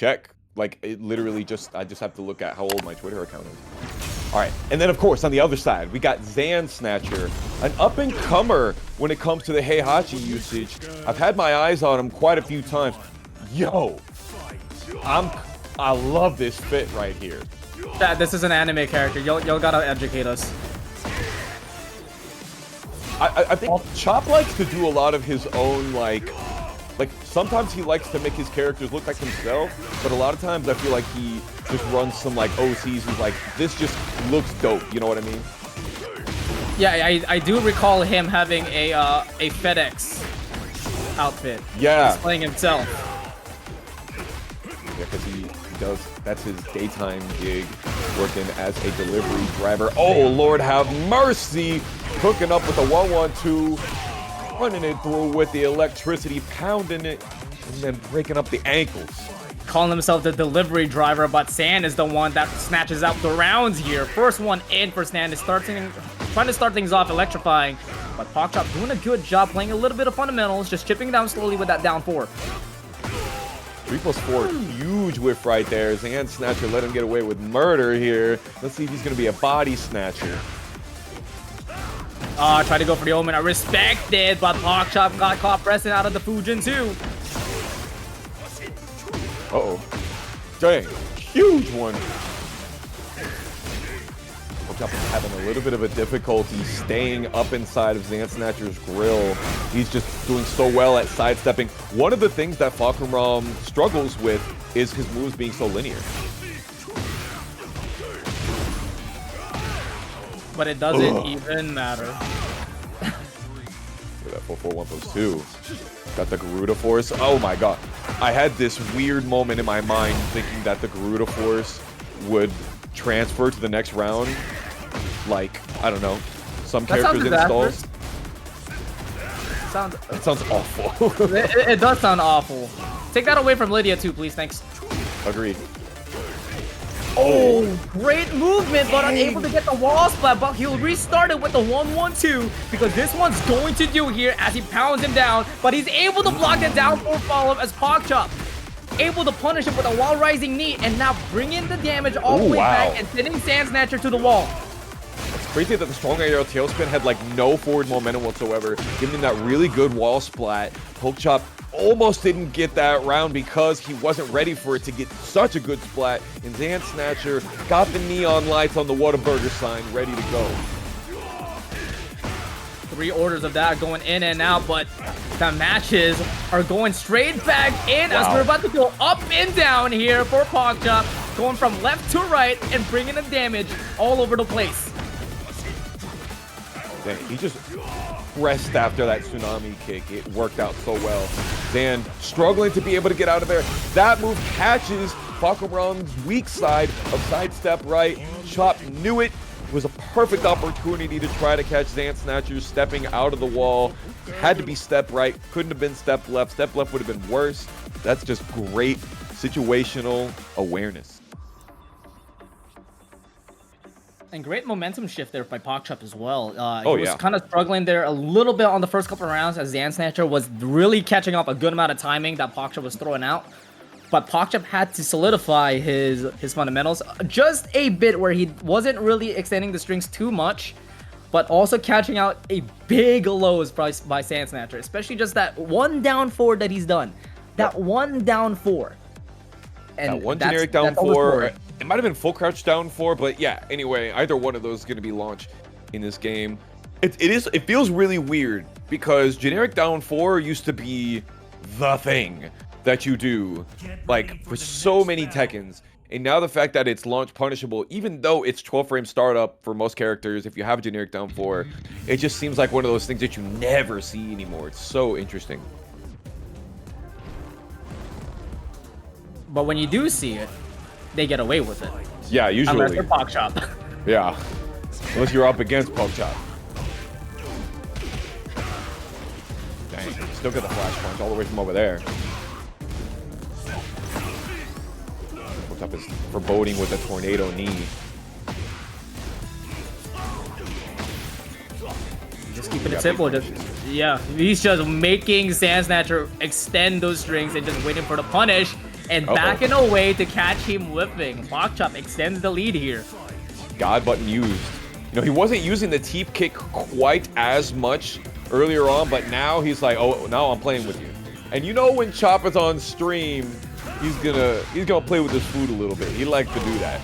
check. Like, it literally I just have to look at how old my Twitter account is. All right, and then of course on the other side we got Snatcher, an up-and-comer when it comes to the Heihachi usage. I've had my eyes on him quite a few times. Yo, I love this fit right here. Chad, this is an anime character. Y'all gotta educate us. I think Chop likes to do a lot of his own, like sometimes he likes to make his characters look like himself, but a lot of times I feel like he just runs some like OCs who's like, this just looks dope, you know what I mean? Yeah, I do recall him having a FedEx outfit. Yeah. He's playing himself. Yeah, because he does, that's his daytime gig, working as a delivery driver. Oh, Lord have mercy! Hooking up with the 112, running it through with the electricity, pounding it, and then breaking up the ankles. Calling himself the delivery driver, but San is the one that snatches out the rounds here. First one in for San is trying to start things off electrifying, but Pokchop doing a good job playing a little bit of fundamentals, just chipping down slowly with that down 4. 3+4, huge whiff right there. Snatcher let him get away with murder here. Let's see if he's gonna be a body snatcher. Try to go for the omen. I respect it, but Pokchop got caught pressing out of the Fujin too. Uh-oh. Dang, huge one. Pokchop is having a little bit of a difficulty staying up inside of Snatcher's grill. He's just doing so well at sidestepping. One of the things that Fahkumram struggles with is his moves being so linear. But it doesn't even matter. Look at that 4-4-1+2. Got the Garuda Force. Oh my god. I had this weird moment in my mind thinking that the Garuda Force would transfer to the next round. Like, I don't know, some characters installs. That sounds awful. it does sound awful. Take that away from Lidia too, please. Thanks. Agreed. Oh, great movement, but unable to get the wall splat, but he'll restart it with the 1-1-2 because this one's going to do here as he pounds him down, but he's able to block the down 4 follow-up as Pokchop able to punish him with a wall rising knee and now bring in the damage all the way back and sending Snatcher to the wall. It's crazy that the strong aerial tailspin had like no forward momentum whatsoever, giving him that really good wall splat. Pokchop almost didn't get that round because he wasn't ready for it to get such a good splat. And Snatcher got the neon lights on the Whataburger sign ready to go. 3 orders of that going in and out, but the matches are going straight back in as we're about to go up and down here for Pokchop, going from left to right and bringing the damage all over the place. Dang, he just pressed after that tsunami kick. It worked out so well. Zan struggling to be able to get out of there. That move catches Fahkumram's weak side of sidestep right. Chop knew it. It was a perfect opportunity to try to catch Snatcher stepping out of the wall. Had to be step right. Couldn't have been step left. Step left would have been worse. That's just great situational awareness. And great momentum shift there by Pokchop as well. He was kind of struggling there a little bit on the first couple of rounds as Snatcher was really catching up a good amount of timing that Pokchop was throwing out. But Pokchop had to solidify his fundamentals just a bit where he wasn't really extending the strings too much, but also catching out a big lows by Snatcher, especially just that 1 down 4 that he's done. That 1 down 4. And that one generic down 4. It might have been full crouch down 4, but yeah, anyway, either one of those is going to be launched in this game. It feels really weird because generic down 4 used to be the thing that you do like for so many Tekkens, and now the fact that it's launch punishable, even though it's 12 frame startup for most characters, if you have a generic down 4, it just seems like one of those things that you never see anymore. It's so interesting. But when you do see it, they get away with it. Yeah, usually. Unless they're Pokchop. Yeah, unless you're up against Pokchop. Dang, still got the flash punch all the way from over there. Pokchop is foreboding with a tornado knee. Just keeping it simple. He's just making Snatcher extend those strings and just waiting for the punish. and backing away to catch him whipping. Pokchop extends the lead here. God button used. You know, he wasn't using the teep kick quite as much earlier on, but now he's like, oh, now I'm playing with you. And you know when Chopper's on stream, he's gonna play with his food a little bit. He likes to do that.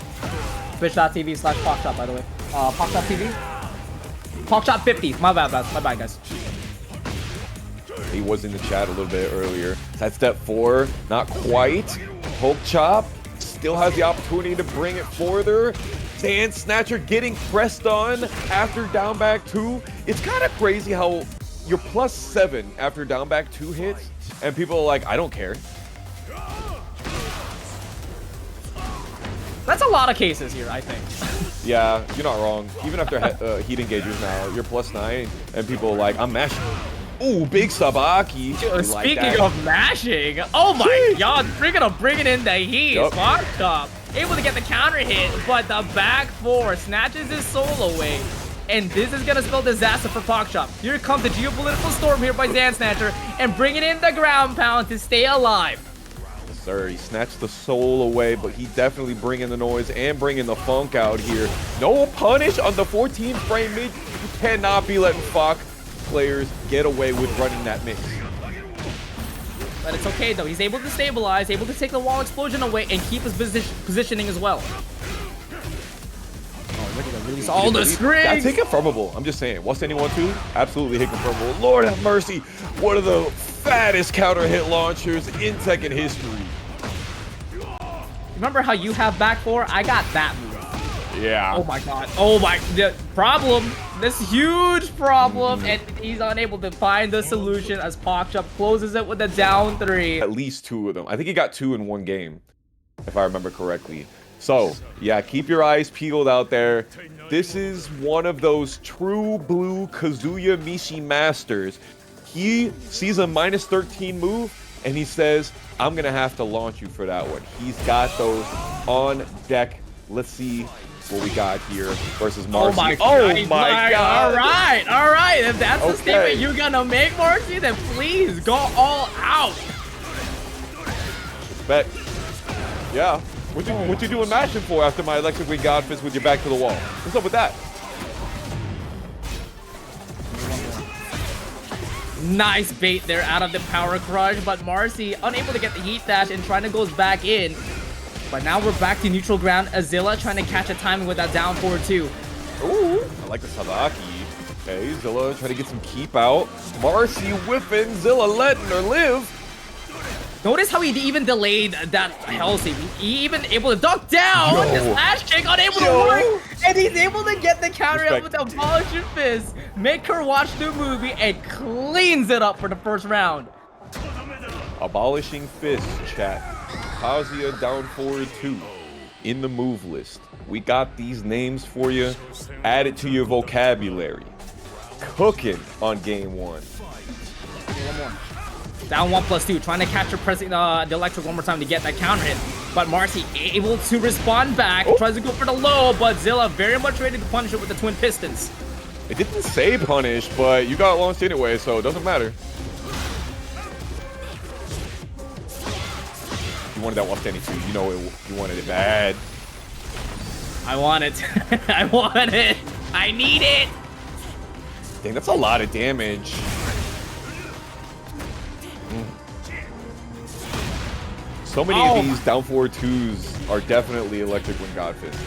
Twitch.tv/Pokchop, by the way. Pokchop TV? Pokchop 50. My bad, guys. He was in the chat a little bit earlier. Side step 4, not quite. Pokchop still has the opportunity to bring it further. Sand Snatcher getting pressed on after down back 2. It's kind of crazy how you're +7 after down back 2 hits, and people are like, I don't care. That's a lot of cases here, I think. Yeah, you're not wrong. Even after heat engagers now, you're +9, and people are like, I'm mashing. Ooh, big Sabaki. Speaking of mashing, oh my god, freaking of bringing in the heat. Pokchop able to get the counter hit, but the back 4 snatches his soul away. And this is gonna spell disaster for Pokchop. Here comes the geopolitical storm here by Zan Snatcher and bringing in the ground pound to stay alive. Yes, sir. He snatched the soul away, but he definitely bringing the noise and bringing the funk out here. No punish on the 14 frame mid. You cannot be letting Fok players get away with running that mix. But it's okay though. He's able to stabilize, able to take the wall explosion away and keep his positioning as well. Oh, look at the release all the strings. That's hit confirmable. I'm just saying. What's anyone to? Absolutely hit confirmable. Lord have mercy. One of the fattest counter hit launchers in Tekken history. Remember how you have back 4? I got that move. Yeah. Oh my god. Oh my. The problem. This huge problem. And he's unable to find the solution as Pokchop closes it with a down 3. At least 2 of them. I think he got 2 in one game, if I remember correctly. So, yeah, keep your eyes peeled out there. This is one of those true blue Kazuya Mishi masters. He sees a -13 move, and he says, I'm going to have to launch you for that one. He's got those on deck. Let's see what we got here versus Marcy. Oh my god. All right. If that's the statement you're gonna make, Marcy, then please go all out. Respect. Yeah. What you doing mashing for after my electric wing god fist with your back to the wall? What's up with that? Nice bait there out of the power crush, but Marcy unable to get the heat dash and trying to goes back in. But now we're back to neutral ground. Zilla trying to catch a timing with that down 4-2. Ooh, I like the Sabaki. Okay, Zilla trying to get some keep out. Marcy whipping, Zilla letting her live. Notice how he even delayed that hell save. He even able to duck down. His last kick unable to work. And he's able to get the counter up with the Abolishing Fist. Make her watch the movie and cleans it up for the first round. Abolishing Fist, chat. Kazuya down 4-2 in the move list. We got these names for you. Add it to your vocabulary. Cooking on game 1. One more. Down 1+2, trying to capture pressing the electric one more time to get that counter hit. But Marcy able to respond back. Tries to go for the low, but Zilla very much ready to punish it with the twin pistons. It didn't say punish, but you got launched anyway, so it doesn't matter. You wanted that 172. You know it. You wanted it bad. I want it. I want it. I need it. Dang, that's a lot of damage. So many of these down 4-2s are definitely electric when Godfist.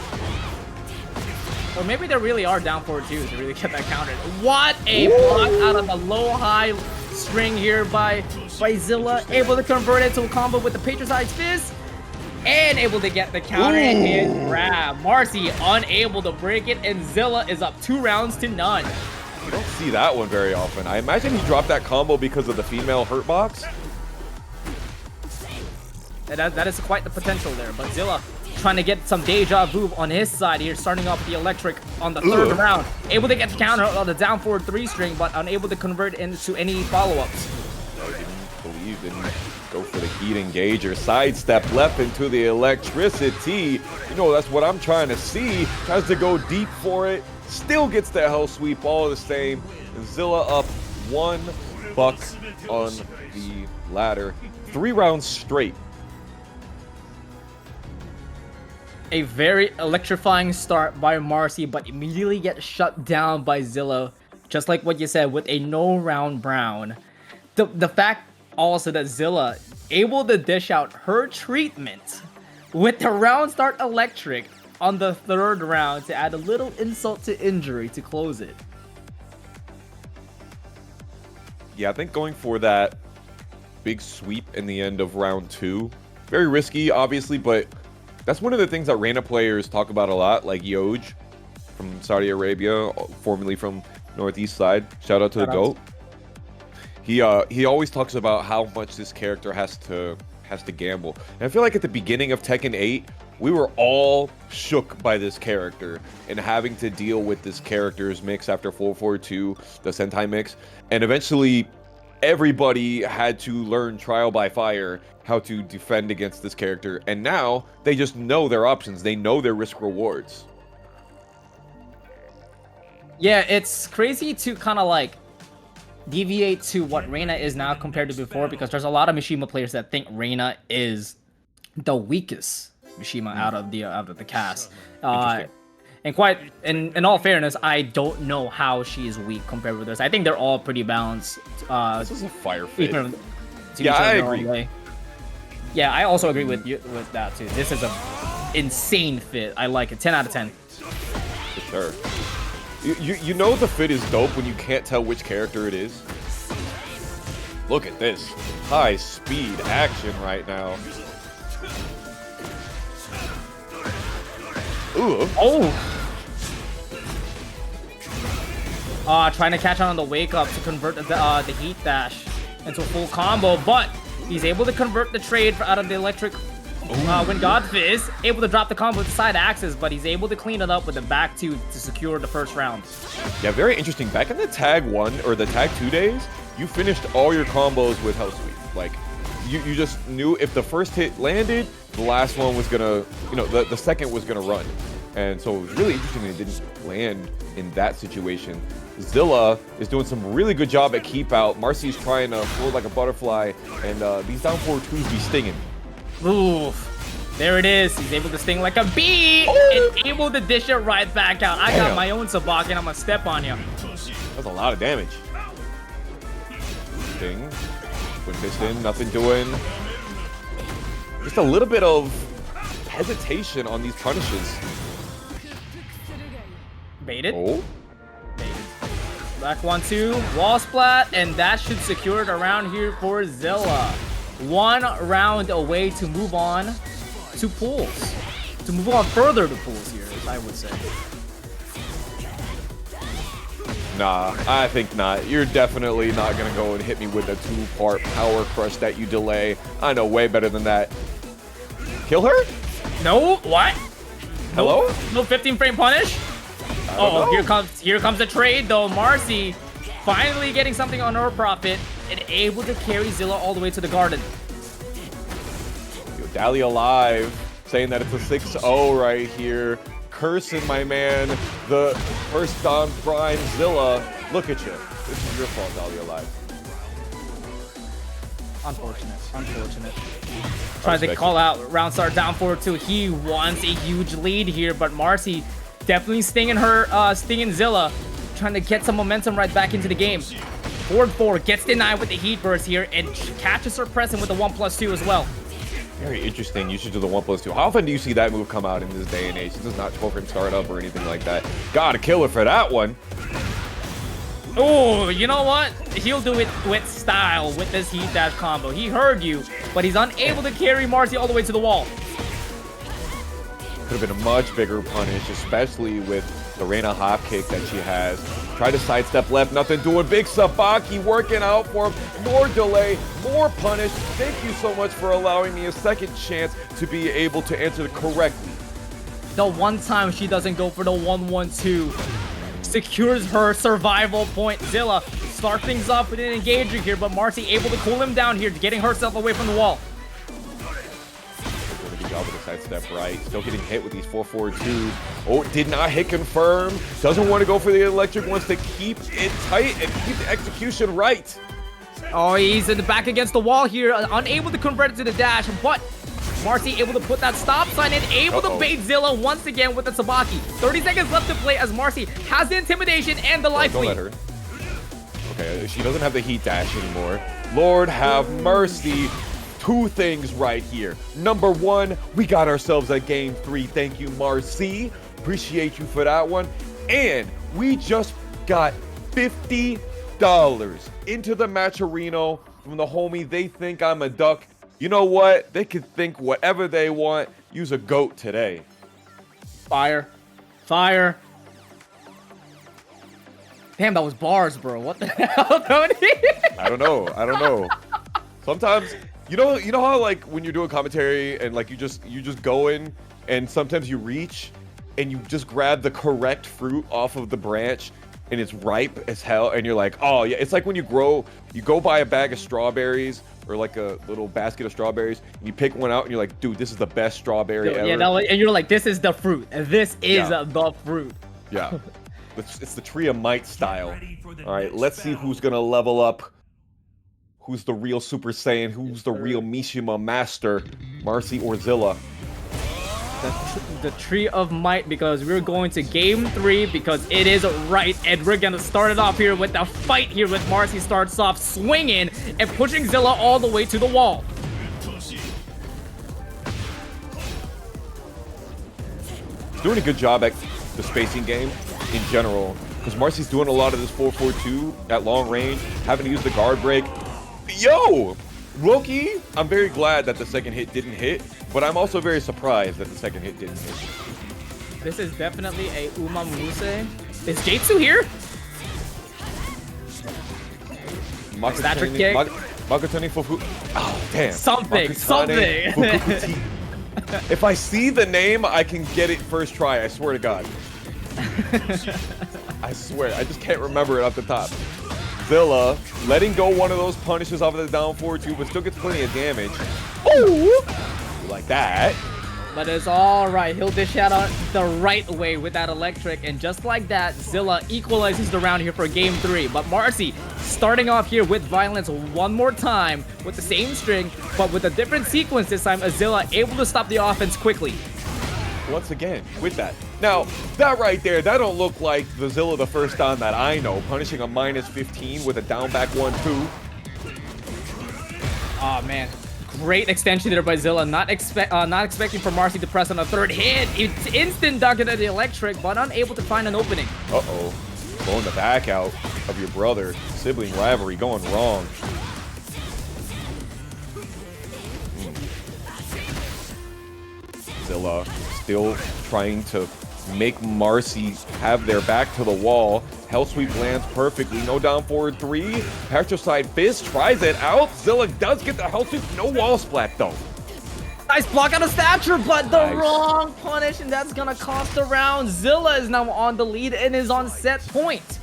Or maybe there really are down 4-2s to really get that countered. What a block out of the low-high string here by Zilla. Able to convert it to a combo with the Patriotide's Fist. And able to get the counter and grab. Marcy unable to break it, and Zilla is up 2 rounds to none. You don't see that one very often. I imagine he dropped that combo because of the female hurt box. That is quite the potential there, but Zilla trying to get some deja vu on his side here, starting off with the electric on the 3rd round. Able to get the counter on the down 4-3 string, but unable to convert into any follow-ups. Didn't go for the heat engager. Sidestep left into the electricity. You know, that's what I'm trying to see. Tries to go deep for it. Still gets the hell sweep all the same. And Zilla up $1 on the ladder. 3 rounds straight A very electrifying start by Marcy, but immediately gets shut down by Zilla. Just like what you said, with a no round brown. The fact also that Zilla able to dish out her treatment with the round start electric on the 3rd round to add a little insult to injury to close it. Yeah, I think going for that big sweep in the end of round 2, very risky, obviously, but that's one of the things that Reina players talk about a lot, like Yoj from Saudi Arabia, formerly from Northeast side. Shout out to the GOAT. He always talks about how much this character has to gamble. And I feel like at the beginning of Tekken 8, we were all shook by this character and having to deal with this character's mix after 442, the Sentai mix. And eventually, everybody had to learn trial by fire how to defend against this character. And now, they just know their options. They know their risk rewards. Yeah, it's crazy to kind of like deviate to what Reina is now compared to before, because there's a lot of Mishima players that think Reina is the weakest Mishima out of the cast. And in all fairness, I don't know how she is weak compared with this. I think they're all pretty balanced. This is a fire fit. Yeah, I agree. Yeah, I also agree with you with that too. This is a insane fit. I like it. 10 out of 10. For sure. You know the fit is dope when you can't tell which character it is. Look at this. High speed action right now. Ooh. Oh! Trying to catch on the wake up to convert the heat dash into a full combo, but he's able to convert the trade out of the electric when God Fizz, able to drop the combo with the side axis, but he's able to clean it up with the back 2 to secure the first round. Yeah, very interesting. Back in the tag 1 or the tag 2 days, you finished all your combos with Hell Sweep. Like, you just knew if the first hit landed, the last one was gonna, the second was gonna run. And so it was really interesting that it didn't land in that situation. Zilla is doing some really good job at keep out. Marcy's trying to float like a butterfly, and these down 4-2s be stinging. Oof. There it is. He's able to sting like a bee and able to dish it right back out. I got my own Sabak and I'm gonna step on you. That's a lot of damage. Sting. Quick piston, nothing doing. Just a little bit of hesitation on these punishes. Baited. Oh. Baited. Back 1-2. Wall splat, and that should secure it around here for Zilla. 1 round away to move on to pools. To move on further to pools here, I would say. Nah, I think not. You're definitely not gonna go and hit me with a 2-part power crush that you delay. I know way better than that. Kill her? No, what? Hello? No 15 frame punish? Oh, here comes the trade though. Marcy finally getting something on her profit and able to carry Zilla all the way to the garden. Yo, Dahlia Live saying that it's a 6-0 right here. Cursing my man, the first on Bryan Zilla. Look at you. This is your fault, Dahlia Live. Unfortunate. Trying to call out round start down 4-2. He wants a huge lead here, but Marcy definitely stinging Zilla, trying to get some momentum right back into the game. 4-4 gets denied with the heat burst here and catches her pressing with the 1+2 as well. Very interesting usage of the 1+2. How often do you see that move come out in this day and age? This is not 12-frame startup or anything like that. Gotta kill her for that one. Oh, you know what? He'll do it with style with this heat dash combo. He heard you, but he's unable to carry Marcy all the way to the wall. Could have been a much bigger punish, especially with the Reina hop kick that she has. Try to sidestep left, nothing doing. Big Sabaki working out for him. More delay, more punish. Thank you so much for allowing me a second chance to be able to answer correctly. The one time she doesn't go for the 1-1-2 secures her survival point. Zilla start things off with an engager here, but Marcy able to cool him down here, getting herself away from the wall. Good job with the sidestep right. Still getting hit with these 4-4-2s. Oh, did not hit confirm. Doesn't want to go for the electric. Wants to keep it tight and keep the execution right. Oh, he's in the back against the wall here. Unable to convert it to the dash, but Marcy able to put that stop sign in, able to bait Zilla once again with the Sabaki. 30 seconds left to play as Marcy has the intimidation and the life Don't lead. let her. Okay, she doesn't have the heat dash anymore. Lord have mercy. Two things right here. Number one, we got ourselves a game 3. Thank you, Marcy. Appreciate you for that one. And we just got $50 into the matcherino from the homie. They think I'm a duck. You know what? They can think whatever they want. Use a goat today. Fire. Fire. Damn, that was bars, bro. What the hell, Tony? I don't know. Sometimes, you know how like when you're doing commentary and like you just go in and sometimes you reach and you just grab the correct fruit off of the branch and it's ripe as hell and you're like, oh yeah. It's like when you go buy a bag of strawberries or like a little basket of strawberries and you pick one out and you're like, dude, this is the best strawberry ever. Yeah, and you're like, this is the fruit. This is the fruit. Yeah. It's the Tree of Might style. All right, let's see who's gonna level up. Who's the real Super Saiyan? Who's the real Mishima master? Marcy or Zilla? The Tree of Might, because we're going to game 3 because it is right, and we're gonna start it off here with the fight here with Marcy starts off swinging and pushing Zilla all the way to the wall. Doing a good job at the spacing game in general, because Marcy's doing a lot of this 4-4-2 at long range, having to use the guard break. Yo! Loki, I'm very glad that the second hit didn't hit, but I'm also very surprised that the second hit didn't hit. This is definitely a Umamuse. Is J2 here? Snatcher kick. Makutani Fufu. Oh, damn. Something. If I see the name, I can get it first try. I swear to God. I swear. I just can't remember it off the top. Zilla letting go one of those punishes off of the down forward too, but still gets plenty of damage. Ooh! Like that. But it's all right. He'll dish out on the right way with that electric. And just like that, Zilla equalizes the round here for game 3. But Marcy starting off here with violence one more time with the same string, but with a different sequence this time. Zilla able to stop the offense quickly. Once again, with that. Now, that right there, that don't look like the Zilla the first down that I know. Punishing a -15 with a down back 1-2. Oh, man. Great extension there by Zilla. Not expecting for Marcy to press on a third hit. It's instant duck into the electric, but unable to find an opening. Uh-oh. Blowing the back out of your brother. Sibling rivalry going wrong. Zilla still trying to make Marcy have their back to the wall. Hell sweep lands perfectly. No down forward 3. Patricide fist tries it out. Zilla does get the hell sweep. No wall splat though. Nice block out of Snatcher, but the wrong punish, and that's gonna cost a round. Zilla is now on the lead and is on set point.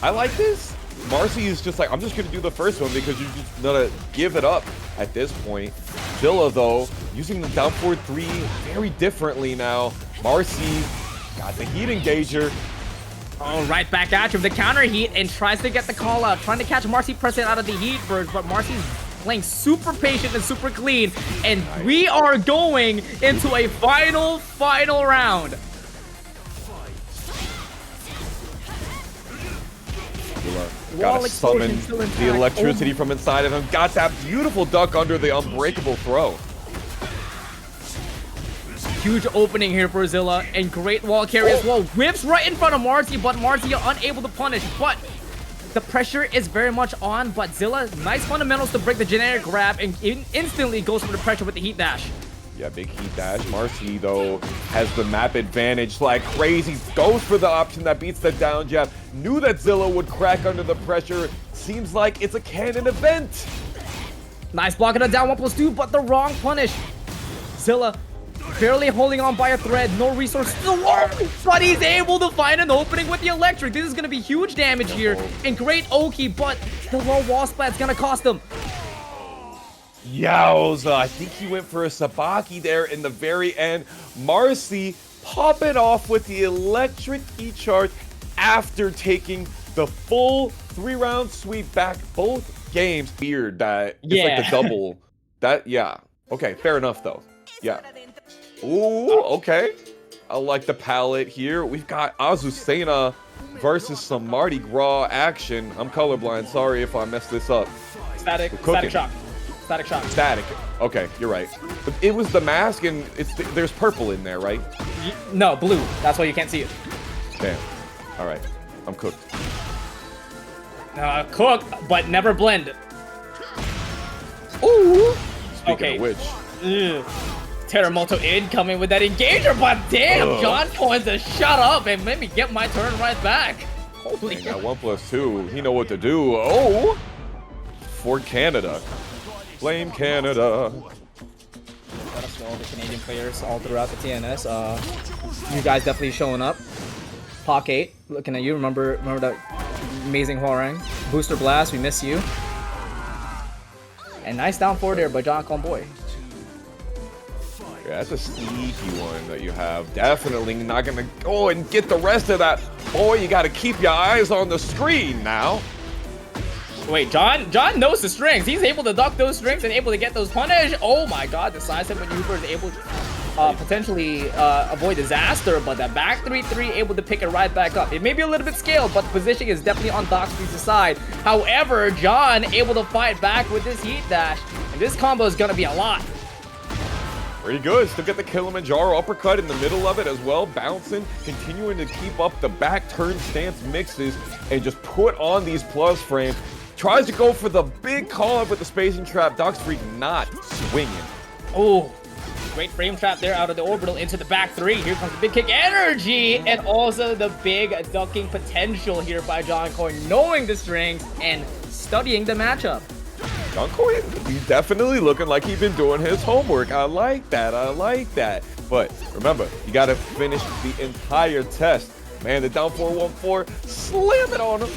I like this. Marcy is just like, I'm just gonna do the first one because you're just gonna give it up at this point. Zilla though, using the down forward 3 very differently now. Marcy got the heat engager. Oh, right back at him. The counter heat and tries to get the call out. Trying to catch Marcy pressing out of the heat burst, but Marcy's playing super patient and super clean. And we are going into a final round. Gotta summon the electricity from inside of him. Got that beautiful duck under the unbreakable throw. Huge opening here for Zilla, and great wall carry as well. Whips right in front of Marcy, but Marcy unable to punish. But the pressure is very much on, but Zilla, nice fundamentals to break the generic grab, and instantly goes for the pressure with the heat dash. Yeah, big heat dash. Marcy, though, has the map advantage like crazy. Goes for the option that beats the down jab. Knew that Zilla would crack under the pressure. Seems like it's a canon event. Nice block on a down 1+2, but the wrong punish. Zilla barely holding on by a thread. No resource to the wall, but he's able to find an opening with the electric. This is going to be huge damage here. And great Oki, but the low wall splat's going to cost him. Yowza, I think he went for a Sabaki there in the very end. Marcy popping off with the electric E-charge after taking the full 3-round sweep back both game's weird that it's like the double. Yeah. Okay, fair enough though. Yeah. Ooh, okay. I like the palette here. We've got Azucena versus some Mardi Gras action. I'm colorblind. Sorry if I messed this up. Static shock. Static shock. Static. Okay, you're right. But it was the mask, and there's purple in there, right? No, blue. That's why you can't see it. Damn. All right. I'm cooked. Cook, but never blend. Ooh. Speaking Okay. of which. Ugh. Terremoto in coming with that engager, but damn, JonCon to shut up and let me get my turn right back. Holy Dang, that 1+2. He know what to do. Oh. For Canada. Blame Canada. Let us know the Canadian players all throughout the TNS. You guys definitely showing up. Pock 8, looking at you. Remember that amazing Hwarang. Booster Blast, we miss you. And nice down forward there by JonConBoi. Yeah, that's a sneaky one that you have. Definitely not gonna go and get the rest of that. Boy, you gotta keep your eyes on the screen now. Wait, John knows the strings. He's able to duck those strings and able to get those punish. Oh my god, the side step maneuver is able to potentially avoid disaster, but that back 3-3 able to pick it right back up. It may be a little bit scaled, but the positioning is definitely on DoxFreaKz's side. However, John able to fight back with this heat dash, and this combo is gonna be a lot. Pretty good. Still get the Kilimanjaro uppercut in the middle of it as well. Bouncing, continuing to keep up the back turn stance mixes, and just put on these plus frames. Tries to go for the big call-up with the spacing trap. DoxFreaKz not swinging. Oh, great frame trap there out of the orbital into the back 3. Here comes the big kick energy, and also the big ducking potential here by JonCon, knowing the strings and studying the matchup. JonCon, he's definitely looking like he's been doing his homework. I like that. I like that. But remember, you got to finish the entire test. Man, the down 4-1-4, slam it on him.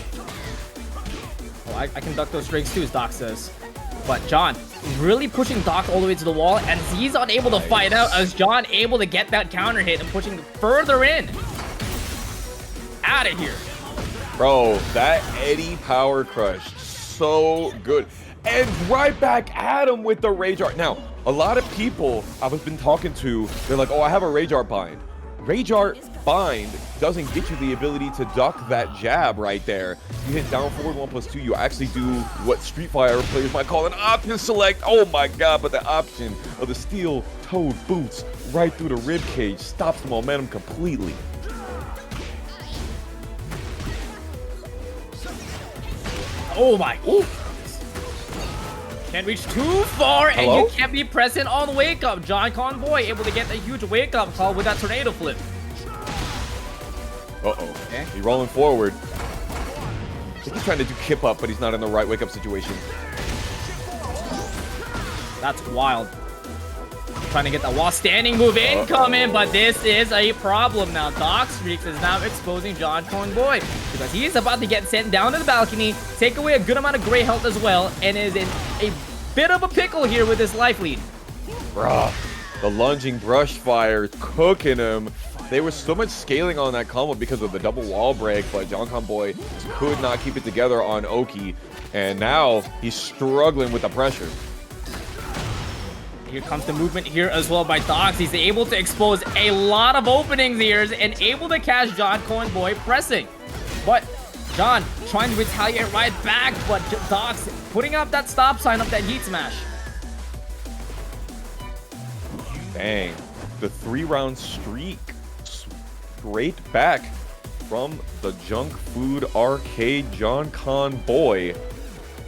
Oh, I can duck those strings too, as Doc says. But John really pushing Doc all the way to the wall, and he's unable to fight out as John able to get that counter hit and pushing further in. Out of here. Bro, that Eddy power crush, so good. And right back at him with the Rage Art. Now, a lot of people I've been talking to, they're like, oh, I have a Rage Art bind. Rage Art bind doesn't get you the ability to duck that jab right there. You hit down forward 1+2, you actually do what Street Fighter players might call an option select. Oh my god, but the option of the steel-toed boots right through the rib cage stops the momentum completely. Oh my. Ooh. Can't reach too far, and you can't be present on wake up. JonConBoi able to get a huge wake up call with that tornado flip. Uh-oh. Okay. He's rolling forward. I think he's trying to do kip up, but he's not in the right wake up situation. That's wild. Trying to get the wall standing move incoming, but this is a problem now. DoxFreaKz is now exposing JonConBoi because he is about to get sent down to the balcony, take away a good amount of gray health as well, and is in a bit of a pickle here with his life lead. Bruh, the lunging brush fire cooking him. There was so much scaling on that combo because of the double wall break, but JonConBoi could not keep it together on Oki, and now he's struggling with the pressure. Here comes the movement here as well by Dox. He's able to expose a lot of openings here and able to catch JonConBoi pressing. But John trying to retaliate right back, but Dox putting up that stop sign of that heat smash. Dang, the 3-round streak straight back from the junk food arcade JonConBoi.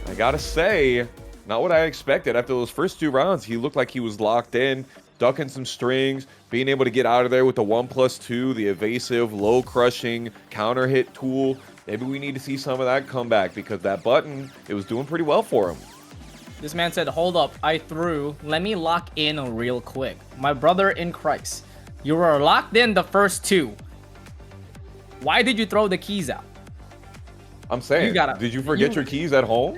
I gotta say, not what I expected. After those first 2 rounds, he looked like he was locked in, ducking some strings, being able to get out of there with the 1+2, the evasive, low crushing counter hit tool. Maybe we need to see some of that come back because that button, it was doing pretty well for him. This man said, hold up, I threw. Let me lock in real quick. My brother in Christ, you were locked in the first 2. Why did you throw the keys out? I'm saying, did you forget your keys at home?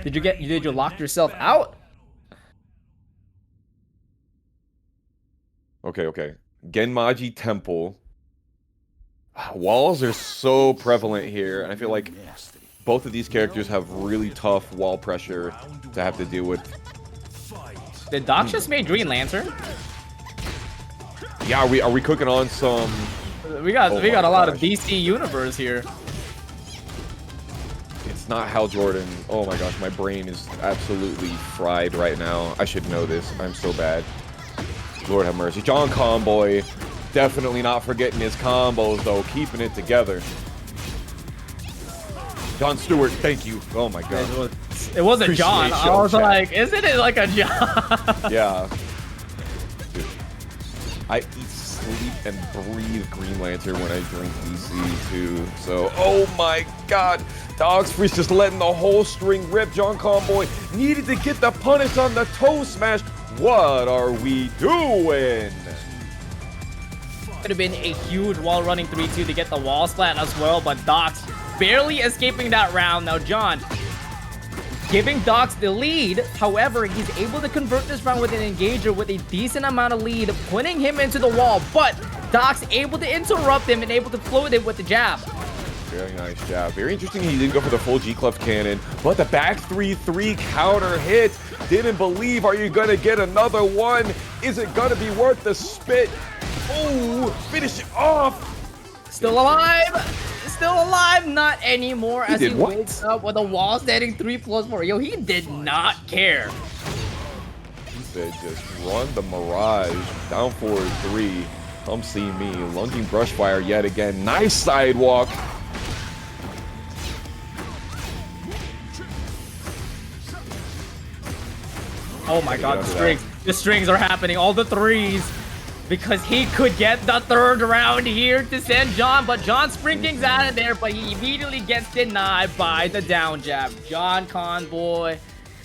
Did you lock yourself out? Okay. Genmaji Temple. Walls are so prevalent here, and I feel like both of these characters have really tough wall pressure to have to deal with. Did Dox just make Green Lantern? Yeah, are we cooking on some? We got a lot of DC universe here. It's not Hal Jordan. Oh my gosh, my brain is absolutely fried right now. I should know this. I'm so bad. Lord have mercy. JonConBoi, definitely not forgetting his combos though, keeping it together. John Stewart, thank you. Oh my god. It wasn't John. I was like, isn't it like a John? Yeah. Dude, I eat, sleep, and breathe Green Lantern when I drink DC too. So, oh my god. DoxFreaKz just letting the whole string rip. JonConBoi needed to get the punish on the toe smash. What are we doing? Could have been a huge wall running 3-2 to get the wall splat as well, but Dox barely escaping that round. Now John giving Dox the lead. However, he's able to convert this round with an engager with a decent amount of lead, putting him into the wall, but Dox able to interrupt him and able to float it with the jab. Very nice jab. Very interesting he didn't go for the full G-Clef cannon, but the back 3-3 counter hit. Didn't believe. Are you gonna get another one? Is it gonna be worth the spit? Oh, finish it off. Still alive. Still alive. Not anymore as he what? wakes up with a wall standing 3+4. Yo, he did not care. He said just run the Mirage. Down forward 3. Come see me. Lunging brush fire yet again. Nice sidewalk. Oh my god, the strings are happening, all the threes, because he could get the third round here to send John, but John sprinkling's out of there, but he immediately gets denied by the down jab. JonConBoi,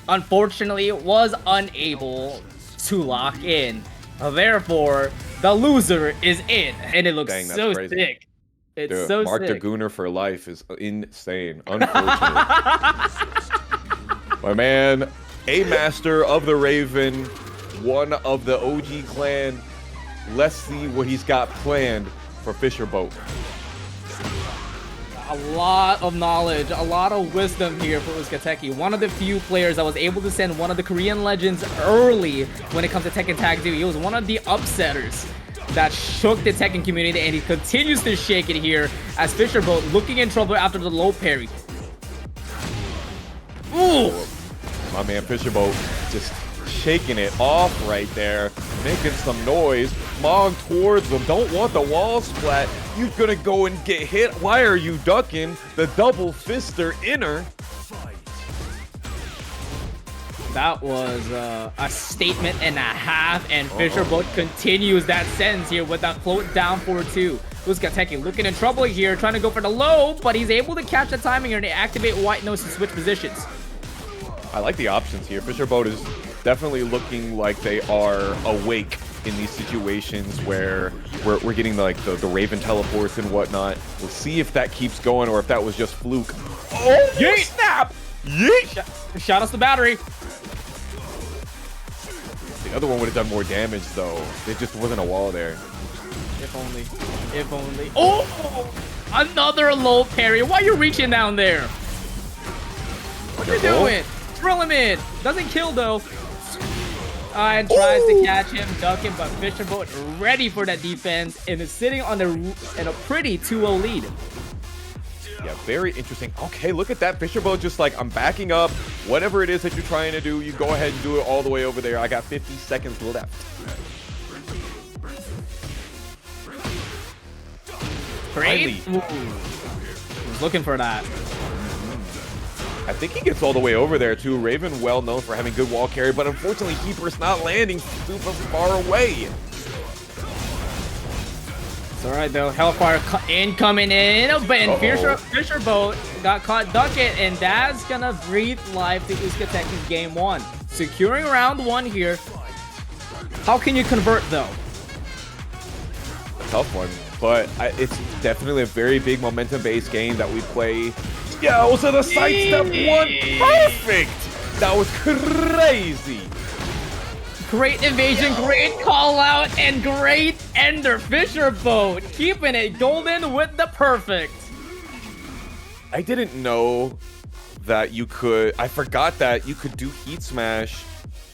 unfortunately, was unable to lock in. Therefore, the loser is in, and it looks so sick. It's Dude, so Mark sick. Gunner for life is insane, unfortunately. My man, a master of the Raven, one of the OG clan. Let's see what he's got planned for Fisherboat. A lot of knowledge, a lot of wisdom here for UzcáTegui. One of the few players that was able to send one of the Korean legends early when it comes to Tekken Tag 2. He was one of the upsetters that shook the Tekken community, and he continues to shake it here as Fisherboat looking in trouble after the low parry. Ooh! My man Fisherboat just shaking it off right there, making some noise. Mog towards them. Don't want the wall splat. You're gonna go and get hit. Why are you ducking? The double fister inner. That was a statement and a half, and Fisherboat continues that sentence here with that float down 4-2. UzcáTegui looking in trouble here, trying to go for the low, but he's able to catch the timing here to activate white nose to switch positions. I like the options here. Fisherboat is definitely looking like they are awake in these situations where we're getting like the Raven teleports and whatnot. We'll see if that keeps going or if that was just fluke. Oh, yeet! Snap! Yeet! Shot us the battery. The other one would have done more damage though. There just wasn't a wall there. If only. If only. Oh! Another low parry. Why are you reaching down there? What you doing? Drill him in. Doesn't kill though. And tries to catch him, duck him, but Fisherboat ready for that defense and is sitting on in a pretty 2-0 lead. Yeah, very interesting. Okay, look at that. Fisherboat just like, I'm backing up. Whatever it is that you're trying to do, you go ahead and do it all the way over there. I got 50 seconds left. Great. I was looking for that. I think he gets all the way over there too. Raven well known for having good wall carry, but unfortunately Heaper's not landing super far away. It's alright though. Hellfire incoming in, but Fisherboat got caught ducking, and that's gonna breathe life to UzcáTegui's game 1. Securing round 1 here. How can you convert though? A tough one, but it's definitely a very big momentum-based game that we play. Yeah, also the sidestep one, perfect! That was crazy! Great evasion, great call out, and great ender. Fisherboat keeping it golden with the perfect. I didn't know that you could. I forgot that you could do heat smash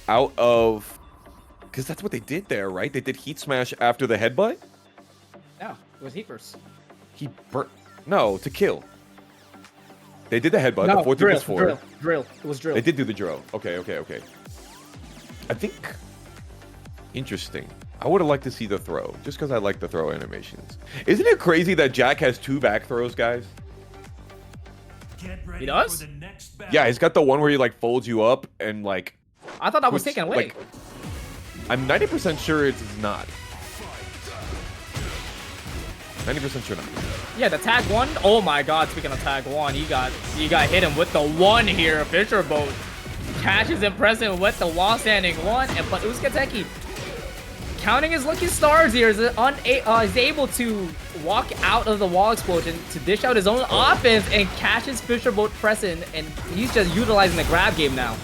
out of, because that's what they did there, right? They did heat smash after the headbutt. No, it was heat burst. He burnt. No, to kill. They did the headbutt. No, The 4 drill, plus 4. drill. It was drill. They did do the drill. Okay. I think. Interesting. I would have liked to see the throw, just because I like the throw animations. Isn't it crazy that Jack has 2 back throws, guys? He does? Yeah, he's got the one where he like folds you up and like. I thought that was taken away. Like, I'm 90% sure it's not. 90% sure not. Yeah, the tag 1. Oh my god, speaking of tag 1, you got hit him with the 1 here. Fisherboat catches him present with the wall standing 1, but UzcáTegui, counting his lucky stars here, is able to walk out of the wall explosion to dish out his own offense and catches Fisherboat present, and he's just utilizing the grab game now.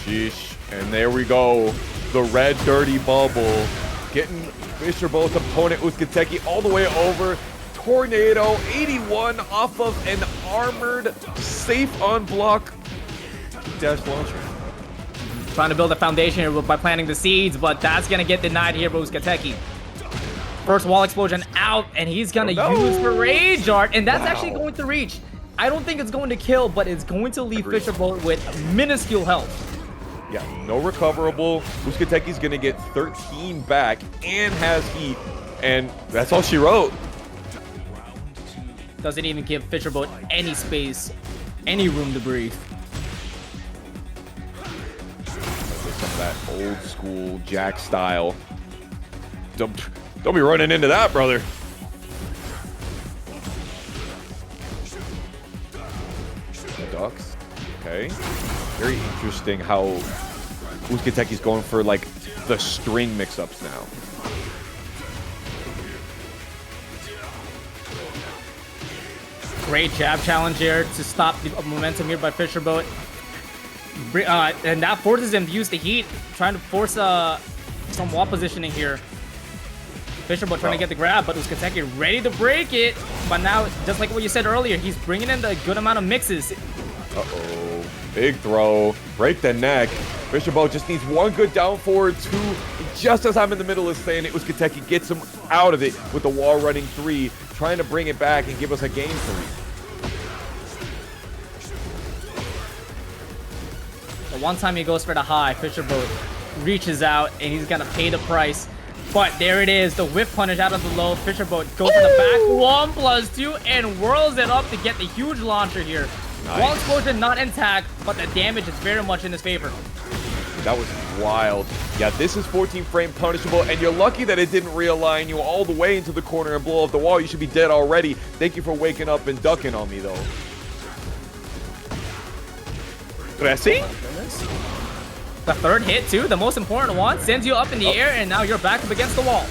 Sheesh. And there we go. The red dirty bubble. Getting Fisherboat's opponent UzcáTegui all the way over. Tornado 81 off of an armored, safe on block dash launcher. Trying to build a foundation here by planting the seeds, but that's going to get denied here by UzcáTegui. First wall explosion out, and he's going to use the Rage Art, and that's actually going to reach. I don't think it's going to kill, but it's going to leave Fisherboat with minuscule health. Yeah, no recoverable. UzcáTegui's going to get 13 back and has heat, and that's all she wrote. Doesn't even give Fisherboat any space, any room to breathe. Some of that old school Jack style. Don't be running into that, brother. Ducks. Okay. Very interesting how UzcáTegui's going for like the string mix-ups now. Great jab challenge here to stop the momentum here by Fisherboat. And that forces him to use the heat, trying to force some wall positioning here. Fisherboat trying to get the grab, but UzcáTegui ready to break it. But now, just like what you said earlier, he's bringing in the good amount of mixes. Uh-oh. Big throw. Break the neck. Fisherboat just needs 1 good down forward, 2. Just as I'm in the middle of saying it, UzcáTegui gets him out of it with the wall running 3, trying to bring it back and give us a game 3. One time he goes for the high, Fisherboat reaches out and he's gonna pay the price. But there it is, the whip punish out of the low. Fisherboat goes to the back, 1+2, and whirls it up to get the huge launcher here. Nice. Wall explosion not intact, but the damage is very much in his favor. That was wild. Yeah, this is 14 frame punishable, and you're lucky that it didn't realign you all the way into the corner and blow off the wall. You should be dead already. Thank you for waking up and ducking on me, though. Cressy? The third hit, too, the most important one, sends you up in the air, and now you're back up against the wall.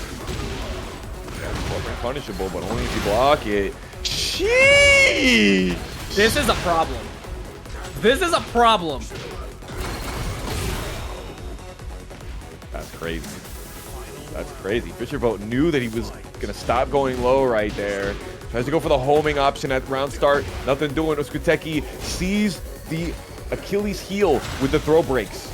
Yeah, punishable, but only if you block it. Sheesh! This is a problem. This is a problem. That's crazy. That's crazy. Fisherboat knew that he was going to stop going low right there. Tries to go for the homing option at round start. Nothing doing. UzcáTegui sees the Achilles heel with the throw breaks.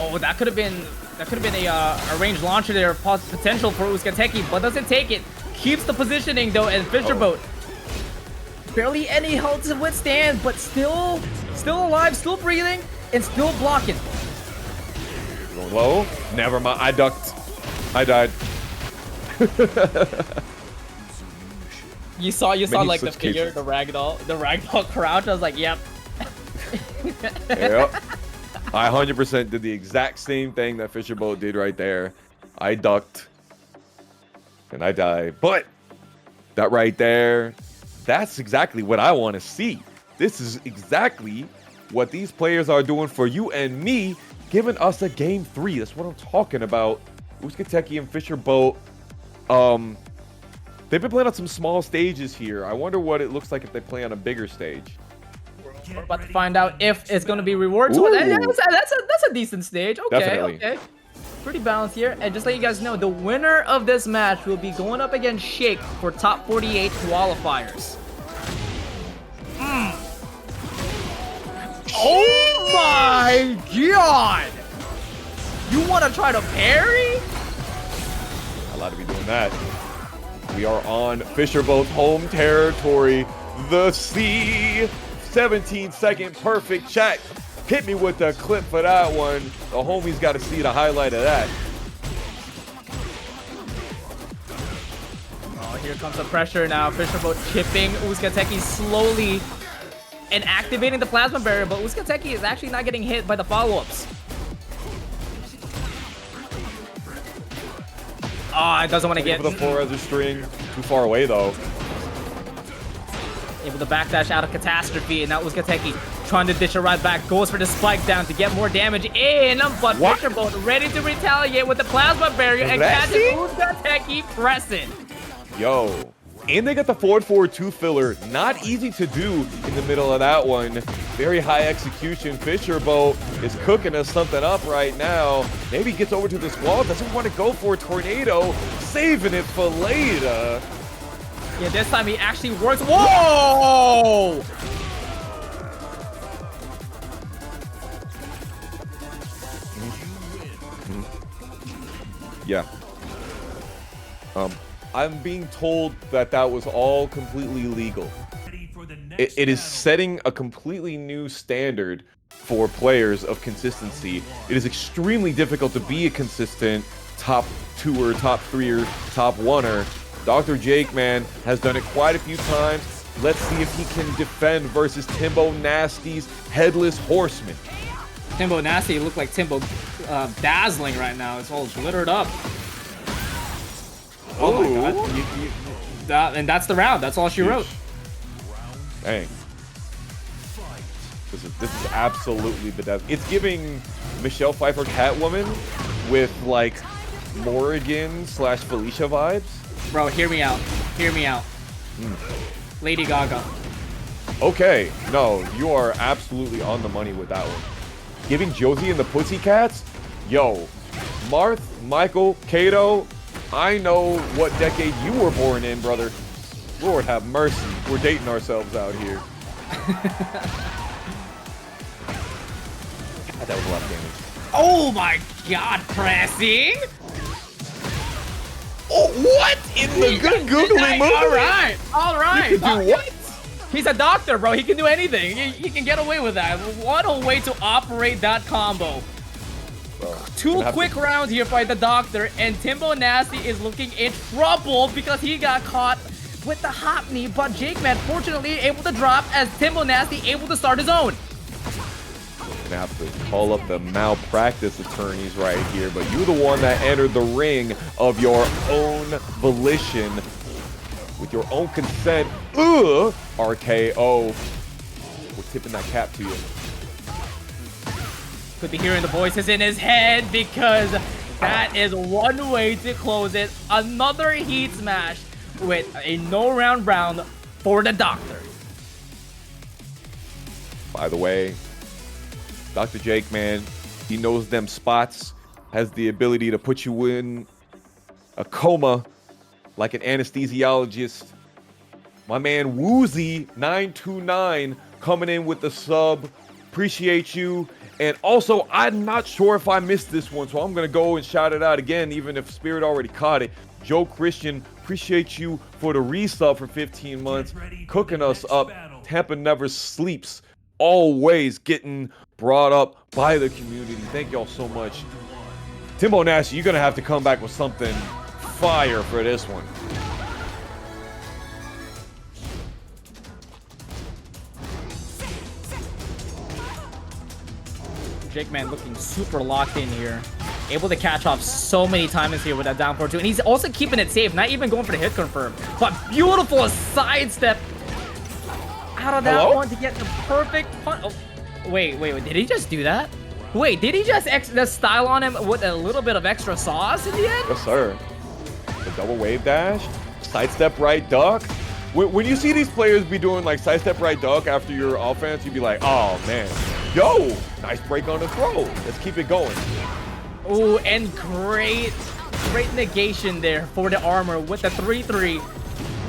Oh, that could have been a range launcher there, potential for UzcáTegui, but doesn't take it. Keeps the positioning though, and Fisherboat barely any health to withstand, but still alive, still breathing, and still blocking. Going low. Never mind. I ducked. I died. You saw like the figure, the ragdoll crouch. I was like, yep. Yep. I 100% did the exact same thing that Fisherboat did right there. I ducked. And I died. But that right there, that's exactly what I want to see. This is exactly what these players are doing for you and me, giving us a game 3. That's what I'm talking about. UzcáTegui and Fisherboat. They've been playing on some small stages here. I wonder what it looks like if they play on a bigger stage. We're about to find out if it's going to be rewards. So that's a decent stage. Okay, Definitely. Okay. Pretty balanced here. And just let you guys know, the winner of this match will be going up against Shake for top 48 qualifiers. Oh my god! You want to try to parry? Not allowed to be doing that. We are on Fisherboat's home territory. The sea. 17-second perfect check. Hit me with the clip for that one. The homies got to see the highlight of that. Oh, here comes the pressure now. Fisherboat chipping UzcáTegui slowly and activating the plasma barrier, but UzcáTegui is actually not getting hit by the follow-ups. Oh, it doesn't want to get the 4 as a string. Too far away though. Able to backdash out of Catastrophe, and now UzcáTegui trying to dish it right back. Goes for the spike down to get more damage in, but Fisherboat ready to retaliate with the plasma barrier and catches UzcáTegui pressing. Yo. And they got the forward 2 filler. Not easy to do in the middle of that one. Very high execution. Fisherboat is cooking us something up right now. Maybe gets over to this wall. Doesn't want to go for a tornado. Saving it for later. Yeah, this time he actually works. Whoa! Yeah. I'm being told that that was all completely legal. It is setting a completely new standard for players of consistency. It is extremely difficult to be a consistent top 2-er, top 3-er, top 1-er. Dr. JAKEMAN has done it quite a few times. Let's see if he can defend versus timboNASTY's Headless Horseman. timboNASTY look like Timbo dazzling right now. It's all glittered up. Oh my god. And that's the round. That's all she wrote. Dang. This is absolutely the death. It's giving Michelle Pfeiffer Catwoman with like Morrigan / Felicia vibes. Bro, hear me out. Hear me out. Lady Gaga. Okay, no, you are absolutely on the money with that one. Giving Josie and the Pussycats? Yo, Marth, Michael, Kato, I know what decade you were born in, brother. Lord have mercy. We're dating ourselves out here. God, that was a lot of damage. Oh my god, pressing? Oh, what? In the good googly movie? All right. You can do what? He's a doctor, bro. He can do anything. He can get away with that. What a way to operate that combo. Well, 2 quick rounds here by the doctor, and timboNASTY is looking in trouble because he got caught with the hop knee, but JAKEMAN fortunately able to drop as timboNASTY able to start his own. Gonna have to call up the malpractice attorneys right here, but you're the one that entered the ring of your own volition with your own consent. RKO. We're tipping that cap to you. Could be hearing the voices in his head because that is one way to close it. Another heat smash with a no round for the doctor. By the way, Dr. JAKEMAN, he knows them spots, has the ability to put you in a coma like an anesthesiologist. My man Woozy929 coming in with the sub. Appreciate you. And also, I'm not sure if I missed this one, so I'm going to go and shout it out again, even if Spirit already caught it. Joe Christian, appreciate you for the resub for 15 months. Cooking us up. Tampa never sleeps. Always getting brought up by the community. Thank y'all so much. timboNASTY, you're going to have to come back with something fire for this one. JAKEMAN looking super locked in here. Able to catch off so many times here with that down 4-2. And he's also keeping it safe, not even going for the hit confirm. But beautiful sidestep out of that one to get the perfect punch. Oh, wait. Did he just do that? Wait, did he just style on him with a little bit of extra sauce in the end? Yes, sir. The double wave dash, sidestep right duck. When you see these players be doing like sidestep right duck after your offense, you'd be like, oh man, yo, nice break on the throw. Let's keep it going. Ooh, and great negation there for the armor with the 3-3.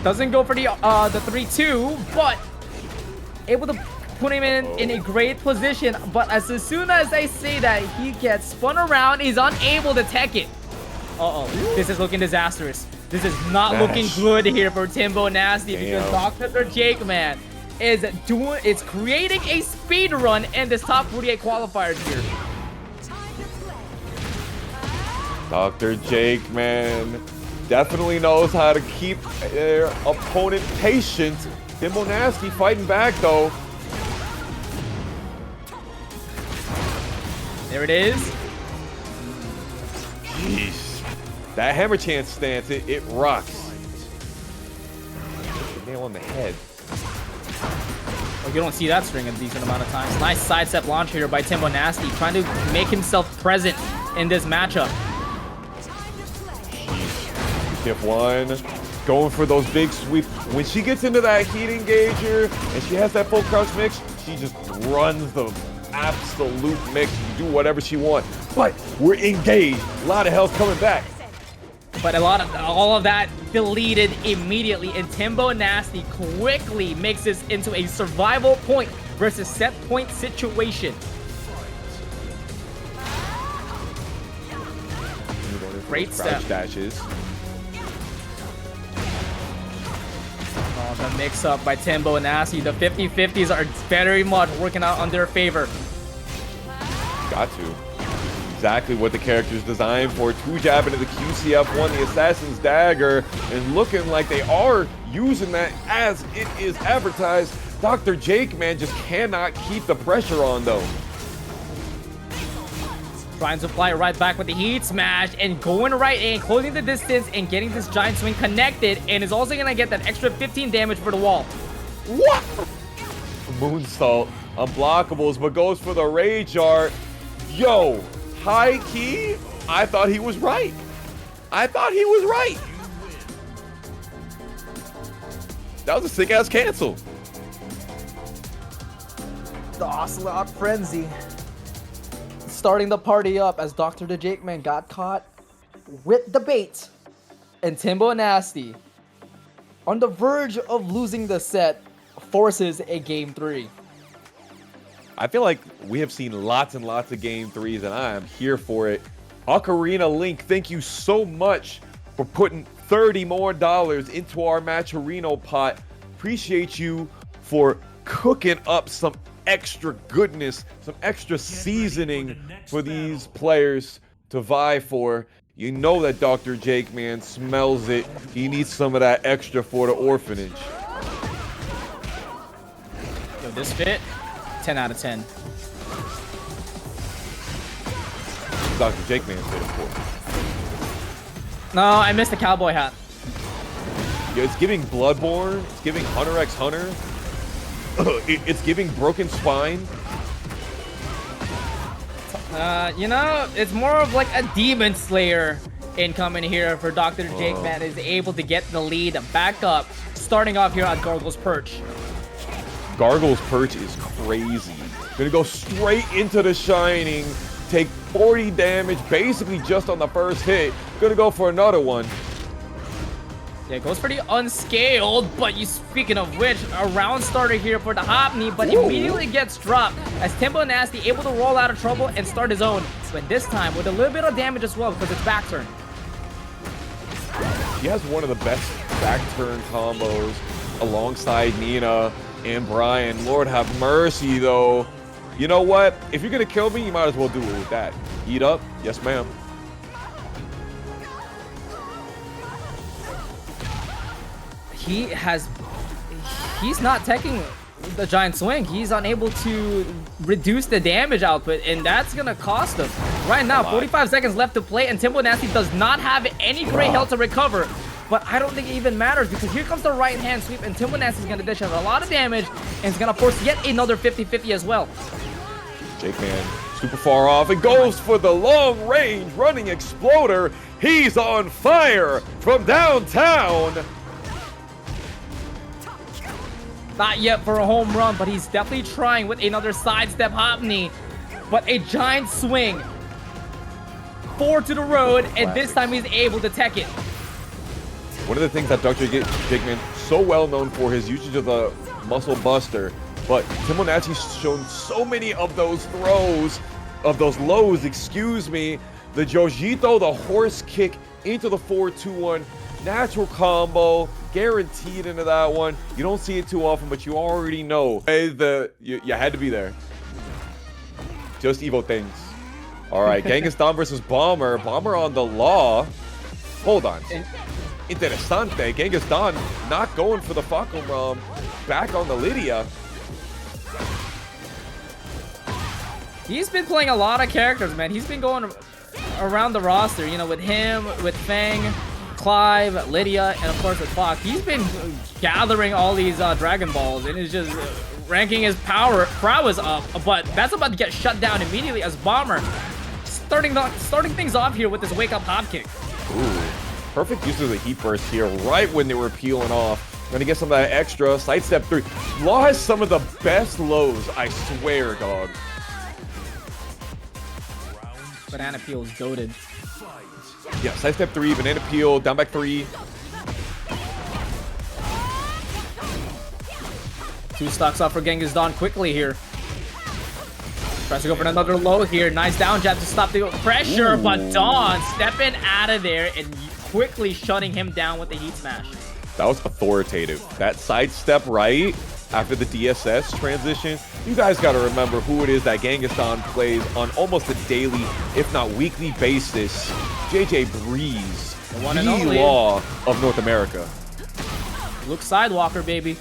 Doesn't go for the 3-2, but able to putting him in a great position, but as soon as I say that, he gets spun around. He's unable to tech it. Uh-oh. This is looking disastrous. This is not looking good here for timboNASTY because Dr. JAKEMAN is creating a speed run in this top 48 qualifiers here. Dr. JAKEMAN definitely knows how to keep their opponent patient. timboNASTY fighting back though. There it is. Jeez. That hammer chance stance, it rocks. Nail on the head. Oh, you don't see that string a decent amount of times. Nice sidestep launch here by timboNASTY, trying to make himself present in this matchup. Tip one, going for those big sweeps. When she gets into that heat engager and she has that full crouch mix, she just runs the absolute mix. You do whatever she wants. But we're engaged. A lot of health coming back. But all of that deleted immediately, and timboNASTY quickly makes this into a survival point versus set point situation. Great step. Dashes. Oh, the mix-up by timboNASTY. The 50-50s are very much working out on their favor. Got to. Exactly what the character's designed for. 2-jab into the QCF1, the Assassin's Dagger, and looking like they are using that as it is advertised. Dr. JAKEMAN just cannot keep the pressure on though. Trying to fly right back with the heat smash and going right in, closing the distance and getting this giant swing connected, and is also gonna get that extra 15 damage for the wall. What? Moonsault, unblockables, but goes for the Rage Art. Yo, high key, I thought he was right. I thought he was right. That was a sick ass cancel. The Ocelot Frenzy starting the party up as Dr. JAKEMAN got caught with the bait, and timboNASTY, on the verge of losing the set, forces a game 3. I feel like we have seen lots and lots of game 3s, and I am here for it. Ocarina Link, thank you so much for putting $30 more into our Matcherino pot. Appreciate you for cooking up some extra goodness, some extra seasoning for these players to vie for. You know that Dr. JAKEMAN smells it. He needs some of that extra for the orphanage. Yo, this fit, 10 out of 10. Dr. JAKEMAN fit, of course. No, I missed the cowboy hat. Yeah, it's giving Bloodborne. It's giving Hunter x Hunter. It's giving Broken Spine. You know, it's more of like a Demon Slayer incoming here for Dr. JAKEMAN is able to get the lead back up, starting off here on Gargle's Perch. Gargle's Perch is crazy. Gonna go straight into the Shining, take 40 damage basically just on the first hit. Gonna go for another one. Yeah, it goes pretty unscaled, but speaking of which, a round starter here for the Hopney, but immediately gets dropped as timboNASTY able to roll out of trouble and start his own, but this time with a little bit of damage as well because it's back turn. He has one of the best back turn combos alongside Nina and Bryan. Lord have mercy though. You know what? If you're gonna kill me, you might as well do it with that. Eat up? Yes, ma'am. He's not taking the giant swing. He's unable to reduce the damage output, and that's gonna cost him. Right now, 45 seconds left to play, and timboNASTY does not have any great health to recover. But I don't think it even matters because here comes the right hand sweep, and timboNASTY's gonna dish out a lot of damage, and it's gonna force yet another 50-50 as well. JAKEMAN super far off and goes for the long range running exploder. He's on fire from downtown. Not yet for a home run, but he's definitely trying with another sidestep Hopney. But a giant swing. 4 to the road, and this time he's able to tech it. One of the things that Dr. JAKEMAN so well known for his usage of the Muscle Buster. But timboNASTY's shown so many of those throws, of those lows, excuse me. The Jojito, the horse kick into the 4-2-1. Natural combo, guaranteed into that one. You don't see it too often, but you already know. Hey, you had to be there. Just Evo things. All right, Genghis versus Bomber. Bomber on the law. Hold on. Interesante. Genghis not going for the Fahkumram. Back on the Lidia. He's been playing a lot of characters, man. He's been going around the roster, you know, with him, with Fang, Clive, Lidia, and of course with Fok. He's been gathering all these Dragon Balls and is just ranking his prowess up. But that's about to get shut down immediately as Bomber starting things off here with this wake-up hop kick. Ooh, perfect use of the heat burst here right when they were peeling off. Gonna get some of that extra. Sidestep 3. Law has some of the best lows, I swear, dog. Banana peel is goated. Yeah, sidestep 3, banana peel, down back 3. 2 stocks off for Genghis quickly here. Tries to go for another low here. Nice down jab to stop the pressure, but Dawn stepping out of there and quickly shutting him down with the heat smash. That was authoritative. That sidestep right after the DSS transition. You guys got to remember who it is that Genghis plays on almost a daily, if not weekly basis. JJ Breeze, the one and only law of North America. Luke Sidewalker, baby.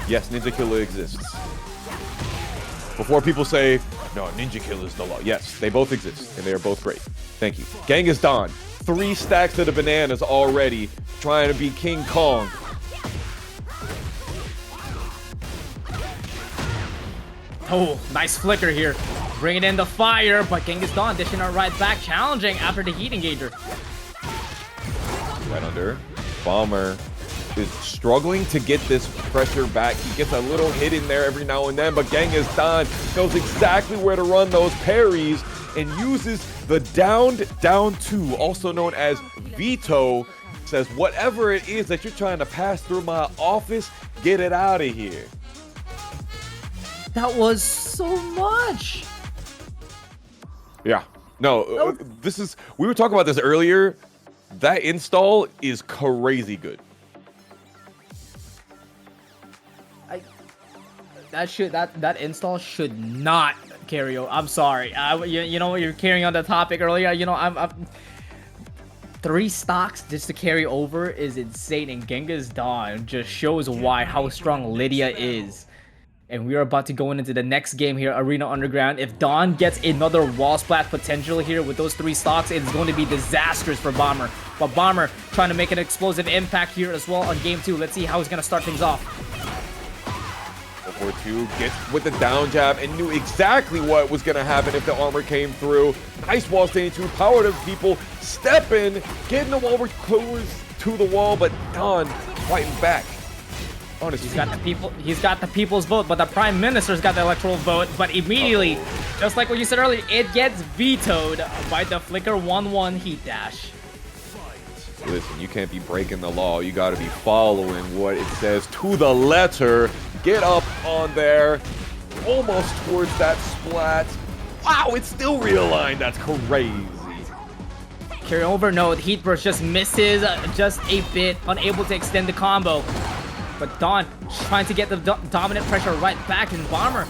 Yes, Ninja Killer exists. Before people say, no, Ninja Killer is the law. Yes, they both exist, and they are both great. Thank you. Genghis 3 stacks of the bananas already, trying to be King Kong. Oh, nice flicker here. Bringing in the fire, but Genghis dishing it right back, challenging after the heat engager. Right under. Bomber is struggling to get this pressure back. He gets a little hit in there every now and then, but Genghis knows exactly where to run those parries and uses the down 2, also known as veto. Says, whatever it is that you're trying to pass through my office, get it out of here. That was so much. Yeah. No, we were talking about this earlier. That install is crazy good. That install should not carry over. I'm sorry. You know, you're carrying on the topic earlier. You know, I'm 3 stocks just to carry over is insane, and Genghis just shows how strong Lidia is. And we are about to go into the next game here, Arena Underground. If Dawn gets another wall splat potential here with those 3 stocks, it's going to be disastrous for Bomber. But Bomber trying to make an explosive impact here as well on game 2. Let's see how he's going to start things off. 4-2 gets with the down jab and knew exactly what was going to happen if the armor came through. Nice wall standing 2, power to people, stepping, getting the wall close to the wall, but Dawn fighting back. He's got the people's vote, but the Prime Minister's got the electoral vote. But immediately, just like what you said earlier, it gets vetoed by the Flicker 1-1 heat dash. Listen, you can't be breaking the law. You got to be following what it says to the letter. Get up on there, almost towards that splat. Wow, it's still realigned. That's crazy. Carry over, no, the heat burst just misses just a bit, unable to extend the combo. But Dawn trying to get the dominant pressure right back, and Bomber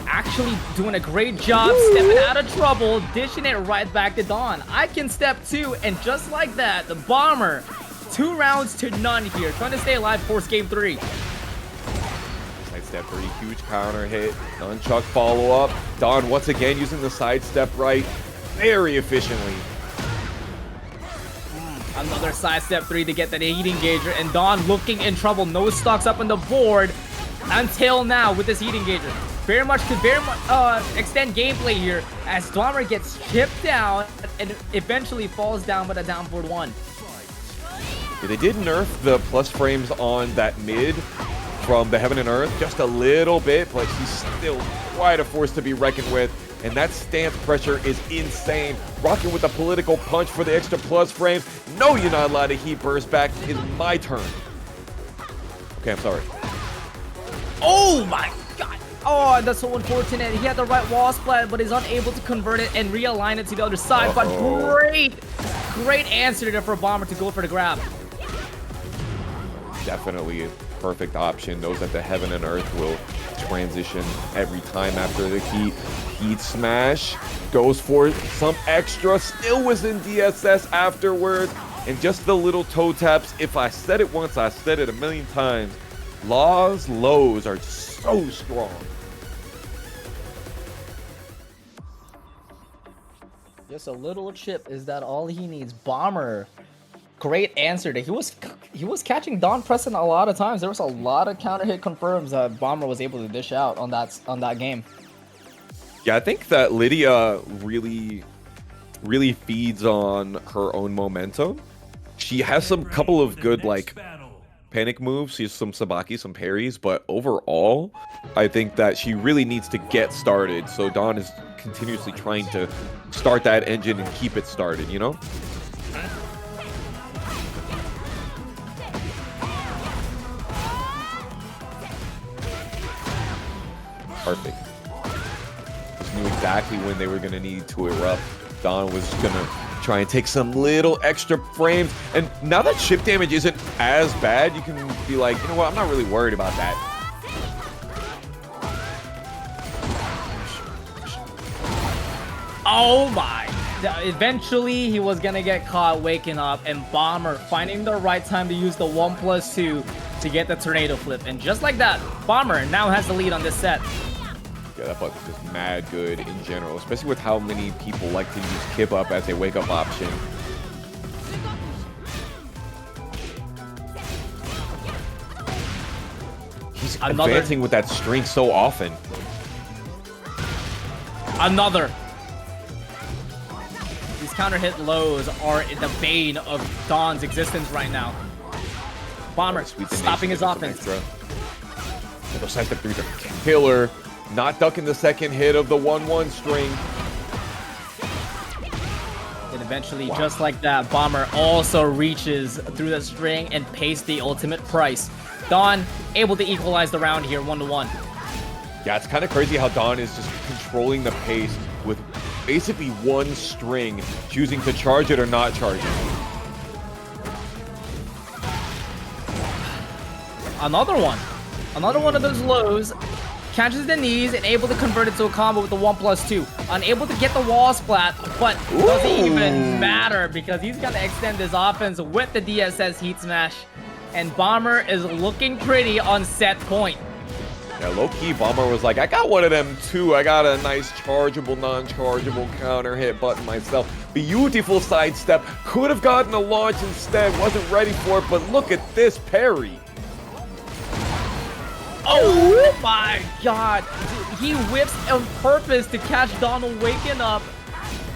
actually doing a great job stepping out of trouble, dishing it right back to Dawn. I can step 2, and just like that, the Bomber 2 rounds to none here, trying to stay alive, force game 3. Sidestep 3, huge counter hit, nunchuck follow up. Dawn once again using the sidestep right very efficiently. Another sidestep 3 to get that heat engager, and Dawn looking in trouble. No stocks up on the board until now with this heat engager. Very much extend gameplay here as Bomber gets chipped down and eventually falls down with a down forward 1. Yeah, they did nerf the plus frames on that mid from the Heaven and Earth just a little bit, but she's still quite a force to be reckoned with. And that stance pressure is insane. Rocking with the political punch for the extra plus frames. No, you're not allowed to heat burst back. It's my turn. Okay, I'm sorry. Oh my god. Oh, that's so unfortunate. He had the right wall splat, but he's unable to convert it and realign it to the other side. But great answer there for Bomber to go for the grab. Definitely a perfect option. Knows that the heaven and earth will transition every time after the heat smash. Goes for some extra. Still was in DSS afterwards. And just the little toe taps. If I said it once, I said it a million times. Law's lows are so strong. Just a little chip. Is that all he needs? Bomber. Great answer. He was catching Don Preston a lot of times. There was a lot of counter hit confirms that Bomber was able to dish out on that game. Yeah, I think that Lidia really feeds on her own momentum. She has some couple of good like panic moves. She has some sabaki, some parries, but overall, I think that she really needs to get started. So Don is continuously trying to start that engine and keep it started, you know? Perfect. Just knew exactly when they were going to need to erupt. Don was going to try and take some little extra frames. And now that chip damage isn't as bad, you can be like, you know what, I'm not really worried about that. Oh my. Eventually, he was going to get caught waking up, and Bomber finding the right time to use the 1+2 to get the tornado flip. And just like that, Bomber now has the lead on this set. Yeah, that button's just mad good in general, especially with how many people like to use Kip Up as a wake-up option. He's advancing with that string so often. Another. These counter hit lows are the bane of Don's existence right now. Bomber stopping his offense. Those side step threes are killer. Not ducking the second hit of the 1-1 string. And eventually, just like that, Bomber also reaches through the string and pays the ultimate price. Don able to equalize the round here, 1-1. Yeah, it's kind of crazy how Don is just controlling the pace with basically one string, choosing to charge it or not charge it. Another one of those lows. Catches the knees and able to convert it to a combo with the 1+2. Unable to get the wall splat, but doesn't even matter because he's gonna extend his offense with the DSS heat smash. And Bomber is looking pretty on set point. Yeah, low-key, Bomber was like, I got one of them too. I got a nice chargeable, non-chargeable counter hit button myself. Beautiful sidestep. Could have gotten a launch instead. Wasn't ready for it, but look at this parry. Oh my god. He whips on purpose to catch Donald waking up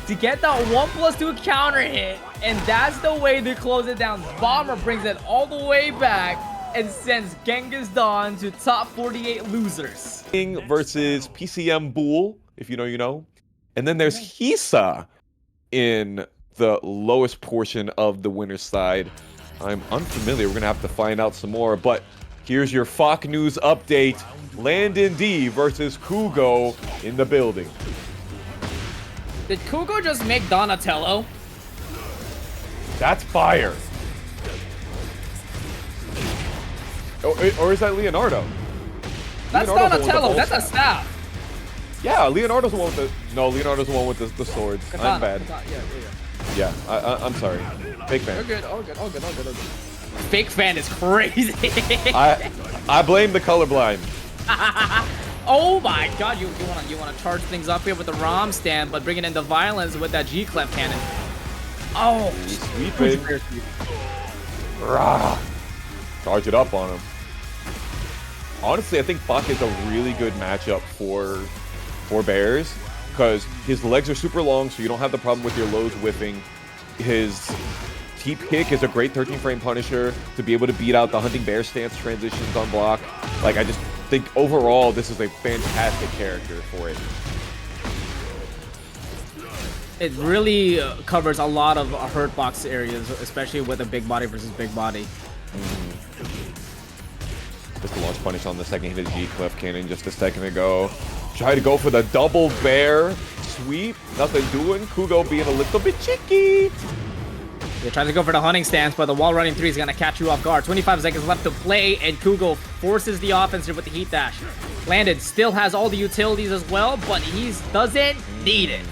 to get that 1+2 counter hit. And that's the way to close it down. Bomber brings it all the way back and sends Genghis Don to top 48 losers. King versus PCM Bull, if you know, you know. And then there's Hisa in the lowest portion of the winner's side. I'm unfamiliar. We're going to have to find out some more. But here's your Fok News update. Landon D versus Kuugo in the building. Did Kuugo just make Donatello? That's fire. Or is that Leonardo? That's Donatello. That's a staff. Yeah, Leonardo's the one with the... No, Leonardo's the one with the swords. Katana, I'm bad. Yeah. I'm sorry. Fake fan. You're good. All good. Fake fan is crazy. I blame the colorblind. Oh my god, you wanna charge things up here with the ROM stand, but bringing in the violence with that G-Clef cannon. Oh, sweeping. Charge it up on him. Honestly, I think Fok is a really good matchup for Bears because his legs are super long, so you don't have the problem with your lows whiffing. His Teep kick is a great 13-frame punisher to be able to beat out the hunting bear stance transitions on block. Like, I just think overall this is a fantastic character for it. It really covers a lot of hurt box areas, especially with a big body versus big body. Just the launch punish on the second hit of G-Cliff Cannon just a second ago. Try to go for the double bear sweep. Nothing doing. Kuugo being a little bit cheeky. They're trying to go for the hunting stance, but the wall running 3 is going to catch you off guard. 25 seconds left to play, and Kuugo forces the offense here with the heat dash. Landon still has all the utilities as well, but he doesn't need it.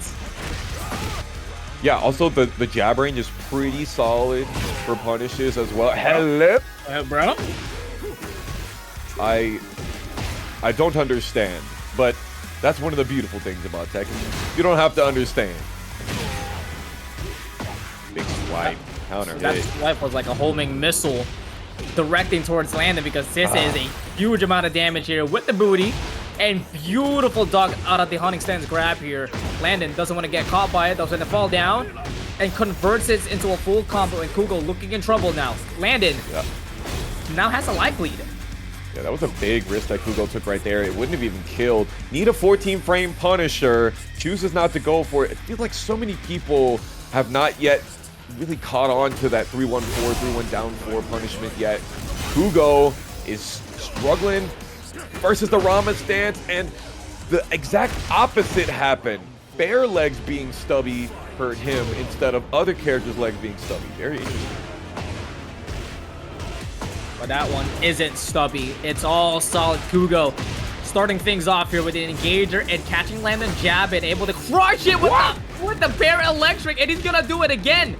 Yeah, also the jab range is pretty solid for punishes as well. Hello, bro. I don't understand, but that's one of the beautiful things about Tekken. You don't have to understand. Big swipe, counter That hit. swipe was like a homing missile directing towards Landon because this is a huge amount of damage here with the booty. And beautiful duck out of the hunting stance grab here. Landon doesn't want to get caught by it. Doesn't want to fall down. And converts it into a full combo. And Kuugo looking in trouble now. Landon now has a life lead. Yeah, that was a big risk that Kuugo took right there. It wouldn't have even killed. Need a 14-frame Punisher. Chooses not to go for it. It feels like so many people have not yet really caught on to that 3-1-4, 3-1 down 4 punishment yet. Kuugo is struggling versus the Rama stance, and the exact opposite happened. Bear legs being stubby hurt him instead of other characters' legs being stubby. Very interesting. But that one isn't stubby. It's all solid. Kuugo starting things off here with an engager and catching Landon jab and able to crush it with the bear electric, and he's gonna do it again.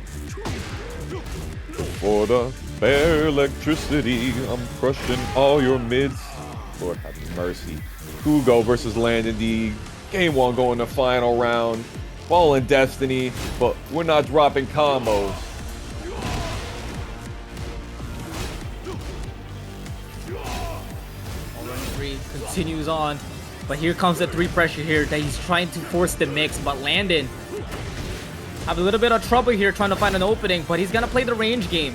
For the bear electricity, I'm crushing all your mids. Lord have mercy. Kuugo versus Landon D. Game 1 going to final round. Fallen Destiny, but we're not dropping combos. Three continues on, but here comes the 3 pressure here that he's trying to force the mix, but Landon have a little bit of trouble here trying to find an opening, but he's gonna play the range game.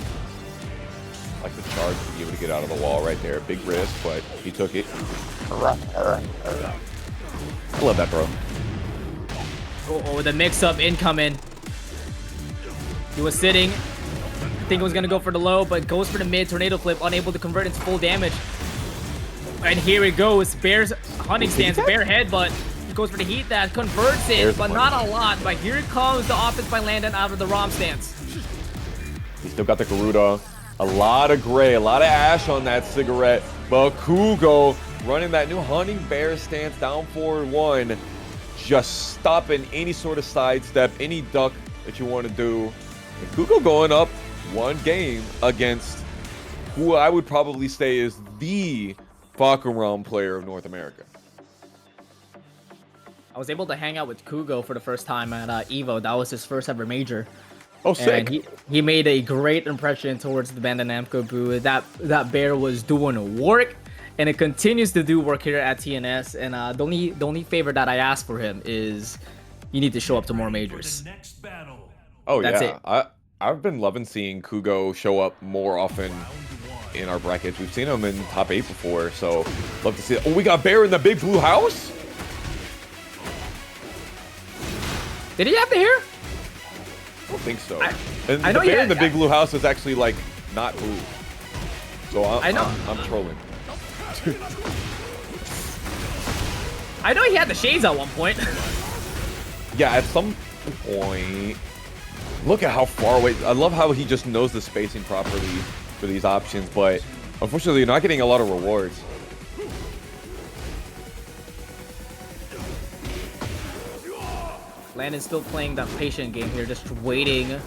Like the charge to be able to get out of the wall right there. Big risk, but he took it. I love that, bro. Oh, the mix-up incoming. He was sitting. I think it was gonna go for the low, but goes for the mid tornado flip, unable to convert into full damage. And here it goes. Bear's hunting stance, bear headbutt. He goes for the heat dash, converts it, but not a lot. But here comes the offense by Landon out of the ROM stance. He still got the Garuda. A lot of gray, a lot of ash on that cigarette. But Kuugo running that new hunting bear stance down forward 1. Just stopping any sort of sidestep, any duck that you want to do. And Kuugo going up 1 game against who I would probably say is the Fahkumram player of North America. I was able to hang out with Kuugo for the first time at EVO. That was his first ever major. Oh, sick. And he made a great impression towards the Bandai Namco booth. That bear was doing work, and it continues to do work here at TNS. And the only favor that I ask for him is you need to show up to more majors. Oh, That's yeah. it. I've been loving seeing Kuugo show up more often in our brackets. We've seen him in top 8 before, so love to see it. Oh, we got Bear in the big blue house? Did he have the hair? I don't think so. I know the bear he in the had- big blue house is actually like not blue. So I know. I'm trolling. I know he had the shades at one point. Yeah, at some point. Look at how far away. I love how he just knows the spacing properly for these options, but unfortunately, you're not getting a lot of rewards. Landon's still playing that patient game here, just waiting,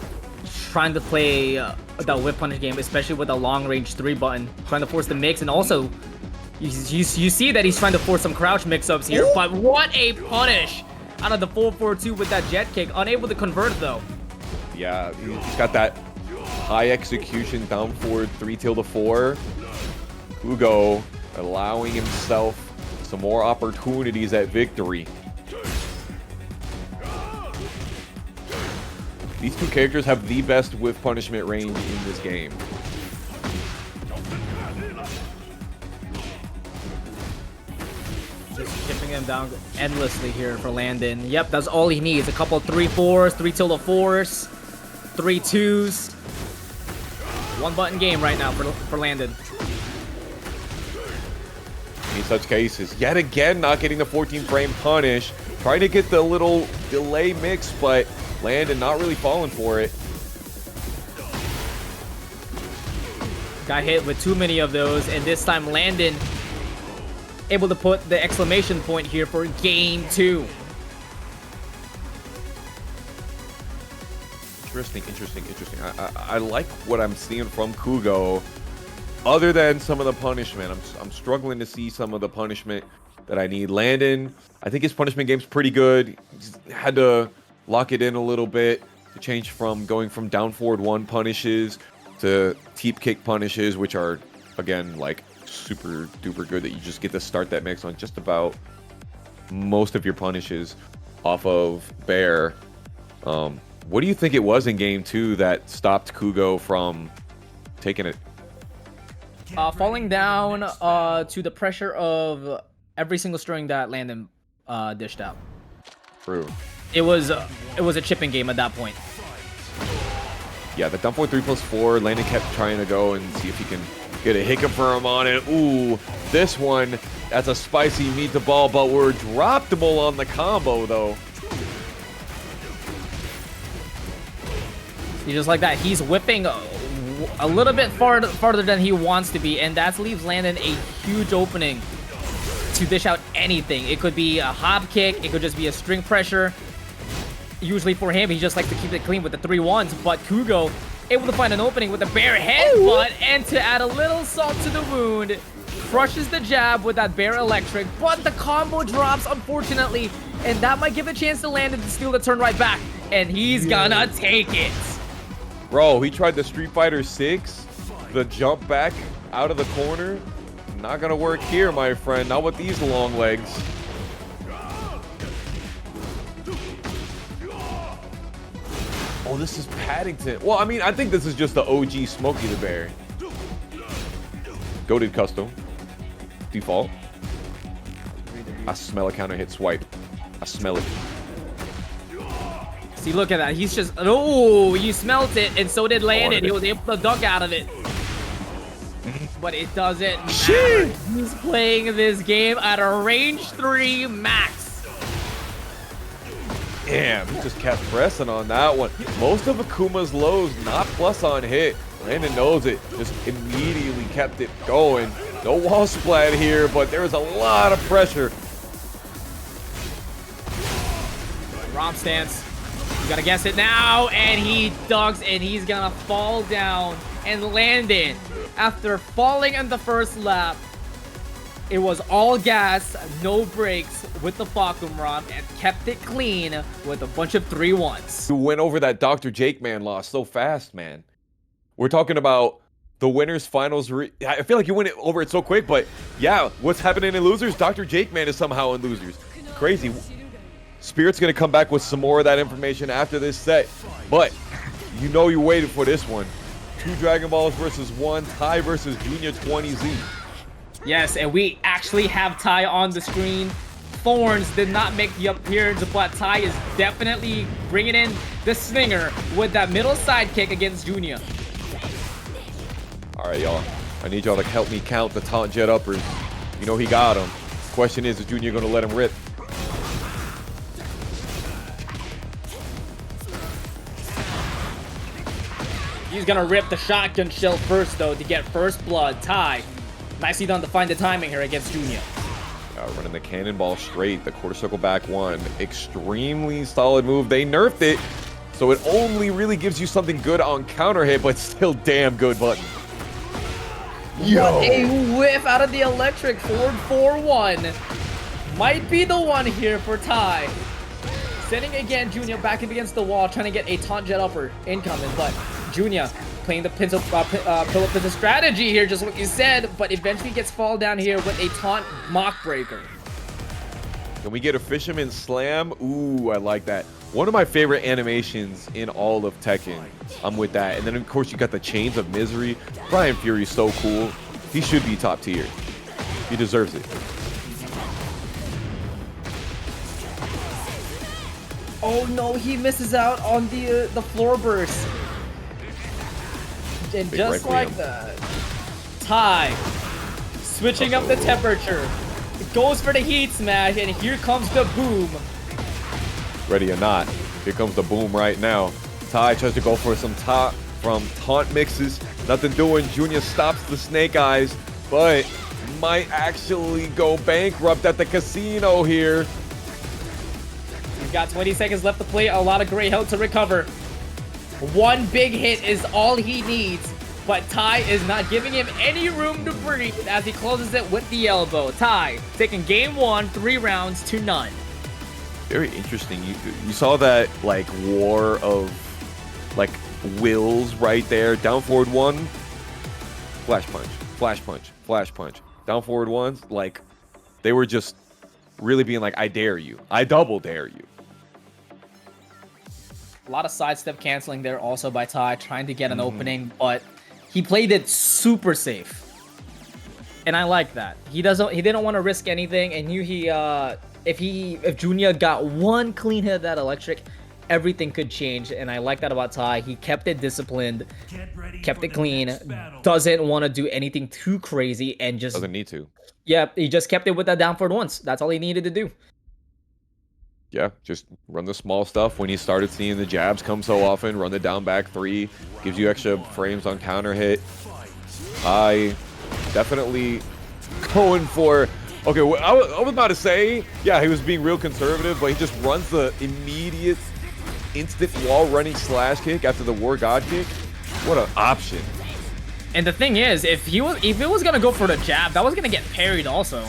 trying to play that whip punish game, especially with the long range 3 button, trying to force the mix, and also you see that he's trying to force some crouch mix-ups here. Ooh. But what a punish out of the 4-4-2 with that jet kick, unable to convert though. Yeah, he's got that high execution down forward 3-4. Kuugo allowing himself some more opportunities at victory. These 2 characters have the best whiff punishment range in this game. Just chipping him down endlessly here for Landon. Yep, that's all he needs. A couple 3-4s, 3-4s, 3-2s. 1 button game right now for Landon. many such cases. Yet again, not getting the 14 frame punish. Trying to get the little delay mix, but Landon not really falling for it. Got hit with too many of those, and this time Landon able to put the exclamation point here for game 2. Interesting. I like what I'm seeing from Kuugo. Other than some of the punishment, I'm struggling to see some of the punishment that I need. Landon, I think his punishment game's pretty good. He's had to lock it in a little bit to change from going from down forward 1 punishes to teep kick punishes, which are, again, like super duper good that you just get to start that mix on just about most of your punishes off of Bear. What do you think it was in game 2 that stopped Kuugo from taking it? Falling down to the pressure of every single string that Landon dished out. True. It was a chipping game at that point. Yeah, the dump forward 3+4. Landon kept trying to go and see if he can get a hiccup for him on it. Ooh, this one, that's a spicy meet the ball, but we're droppable on the combo though. See, just like that, he's whipping a little bit farther than he wants to be, and that leaves Landon a huge opening to dish out anything. It could be a hop kick, it could just be a string pressure. Usually for him, he just likes to keep it clean with the 3-1s, but Kuugo able to find an opening with a bear headbutt, and to add a little salt to the wound, crushes the jab with that bear electric, but the combo drops, unfortunately, and that might give a chance to Landon to steal the turn right back, and he's gonna take it. Bro, he tried the Street Fighter 6, the jump back out of the corner. Not gonna work here, my friend. Not with these long legs. Oh, this is Paddington. Well, I mean, I think this is just the OG Smokey the Bear. Goated custom. Default. I smell a counter hit swipe. I smell it. See, look at that. He's just... Oh, you smelt it, and so did Landon. He was able to duck out of it. But it doesn't matter. He's playing this game at a range 3 max. Damn, he just kept pressing on that one. Most of Akuma's lows not plus on hit. Landon knows it. Just immediately kept it going. No wall splat here, but there was a lot of pressure. Romp stance. You gotta guess it now, and he ducks, and he's gonna fall down. And Landon, after falling in the first lap, it was all gas, no brakes with the Fahkumram, and kept it clean with a bunch of 3-1s. You went over that TheJAKEMAN loss so fast, man. We're talking about the winners finals. I feel like you went over it so quick, but yeah, what's happening in losers? TheJAKEMAN is somehow in losers. Crazy. Spirit's gonna come back with some more of that information after this set, but you know you waited for this one. 2 Dragon Balls versus 1, Ty versus Joonya 20Z. Yes, and we actually have Ty on the screen. Thorns did not make the appearance, but Ty is definitely bringing in the slinger with that middle side kick against Joonya. All right, y'all. I need y'all to help me count the taunt jet uppers. You know he got them. Question is Joonya gonna let him rip? He's gonna rip the shotgun shell first, though, to get first blood. Ty, nicely done to find the timing here against Joonya. Running the cannonball straight, the quarter circle back 1. Extremely solid move. They nerfed it, so it only really gives you something good on counter hit, but still damn good button. Yo! What a whiff out of the electric. Forward 4-1. Might be the one here for Ty. Sending again Joonya back in against the wall, trying to get a taunt jet upper incoming, but Joonya playing the pillow pistol strategy here, just what you said, but eventually gets fall down here with a taunt mock breaker. Can we get a Fisherman Slam? Ooh, I like that. One of my favorite animations in all of Tekken. I'm with that. And then, of course, you got the Chains of Misery. Bryan Fury's so cool. He should be top tier. He deserves it. Oh no, he misses out on the floor burst. And just like that, Ty switching up the temperature Goes for the heat smash, and here comes the boom. Ready or not, here comes the boom right now. Ty tries to go for some taunt mixes. Nothing doing. Joonya stops the snake eyes, but might actually go bankrupt at the casino here. He's got 20 seconds left to play. A lot of great health to recover. One big hit is all he needs, but Ty is not giving him any room to breathe as he closes it with the elbow. Ty taking game 1, 3 rounds to none. Very interesting. You saw that like war of like wills right there. Down forward 1, flash punch, flash punch, flash punch. Down forward 1s, like they were just really being like, I dare you, I double dare you. A lot of sidestep canceling there also by Ty, trying to get an opening, but he played it super safe, and I like that. He didn't want to risk anything, and knew if Joonya got one clean hit of that electric, everything could change, and I like that about Ty. He kept it disciplined, kept it clean, doesn't want to do anything too crazy, and just doesn't need to. Yeah, he just kept it with that down forward once. That's all he needed to do. Yeah, just run the small stuff. When he started seeing the jabs come so often, run the down back 3, gives you extra frames on counter hit. I definitely going for. Okay, well, I was about to say, yeah, he was being real conservative, but he just runs the immediate, instant wall running slash kick after the War God kick. What an option. And the thing is, if it was gonna go for the jab, that was gonna get parried also.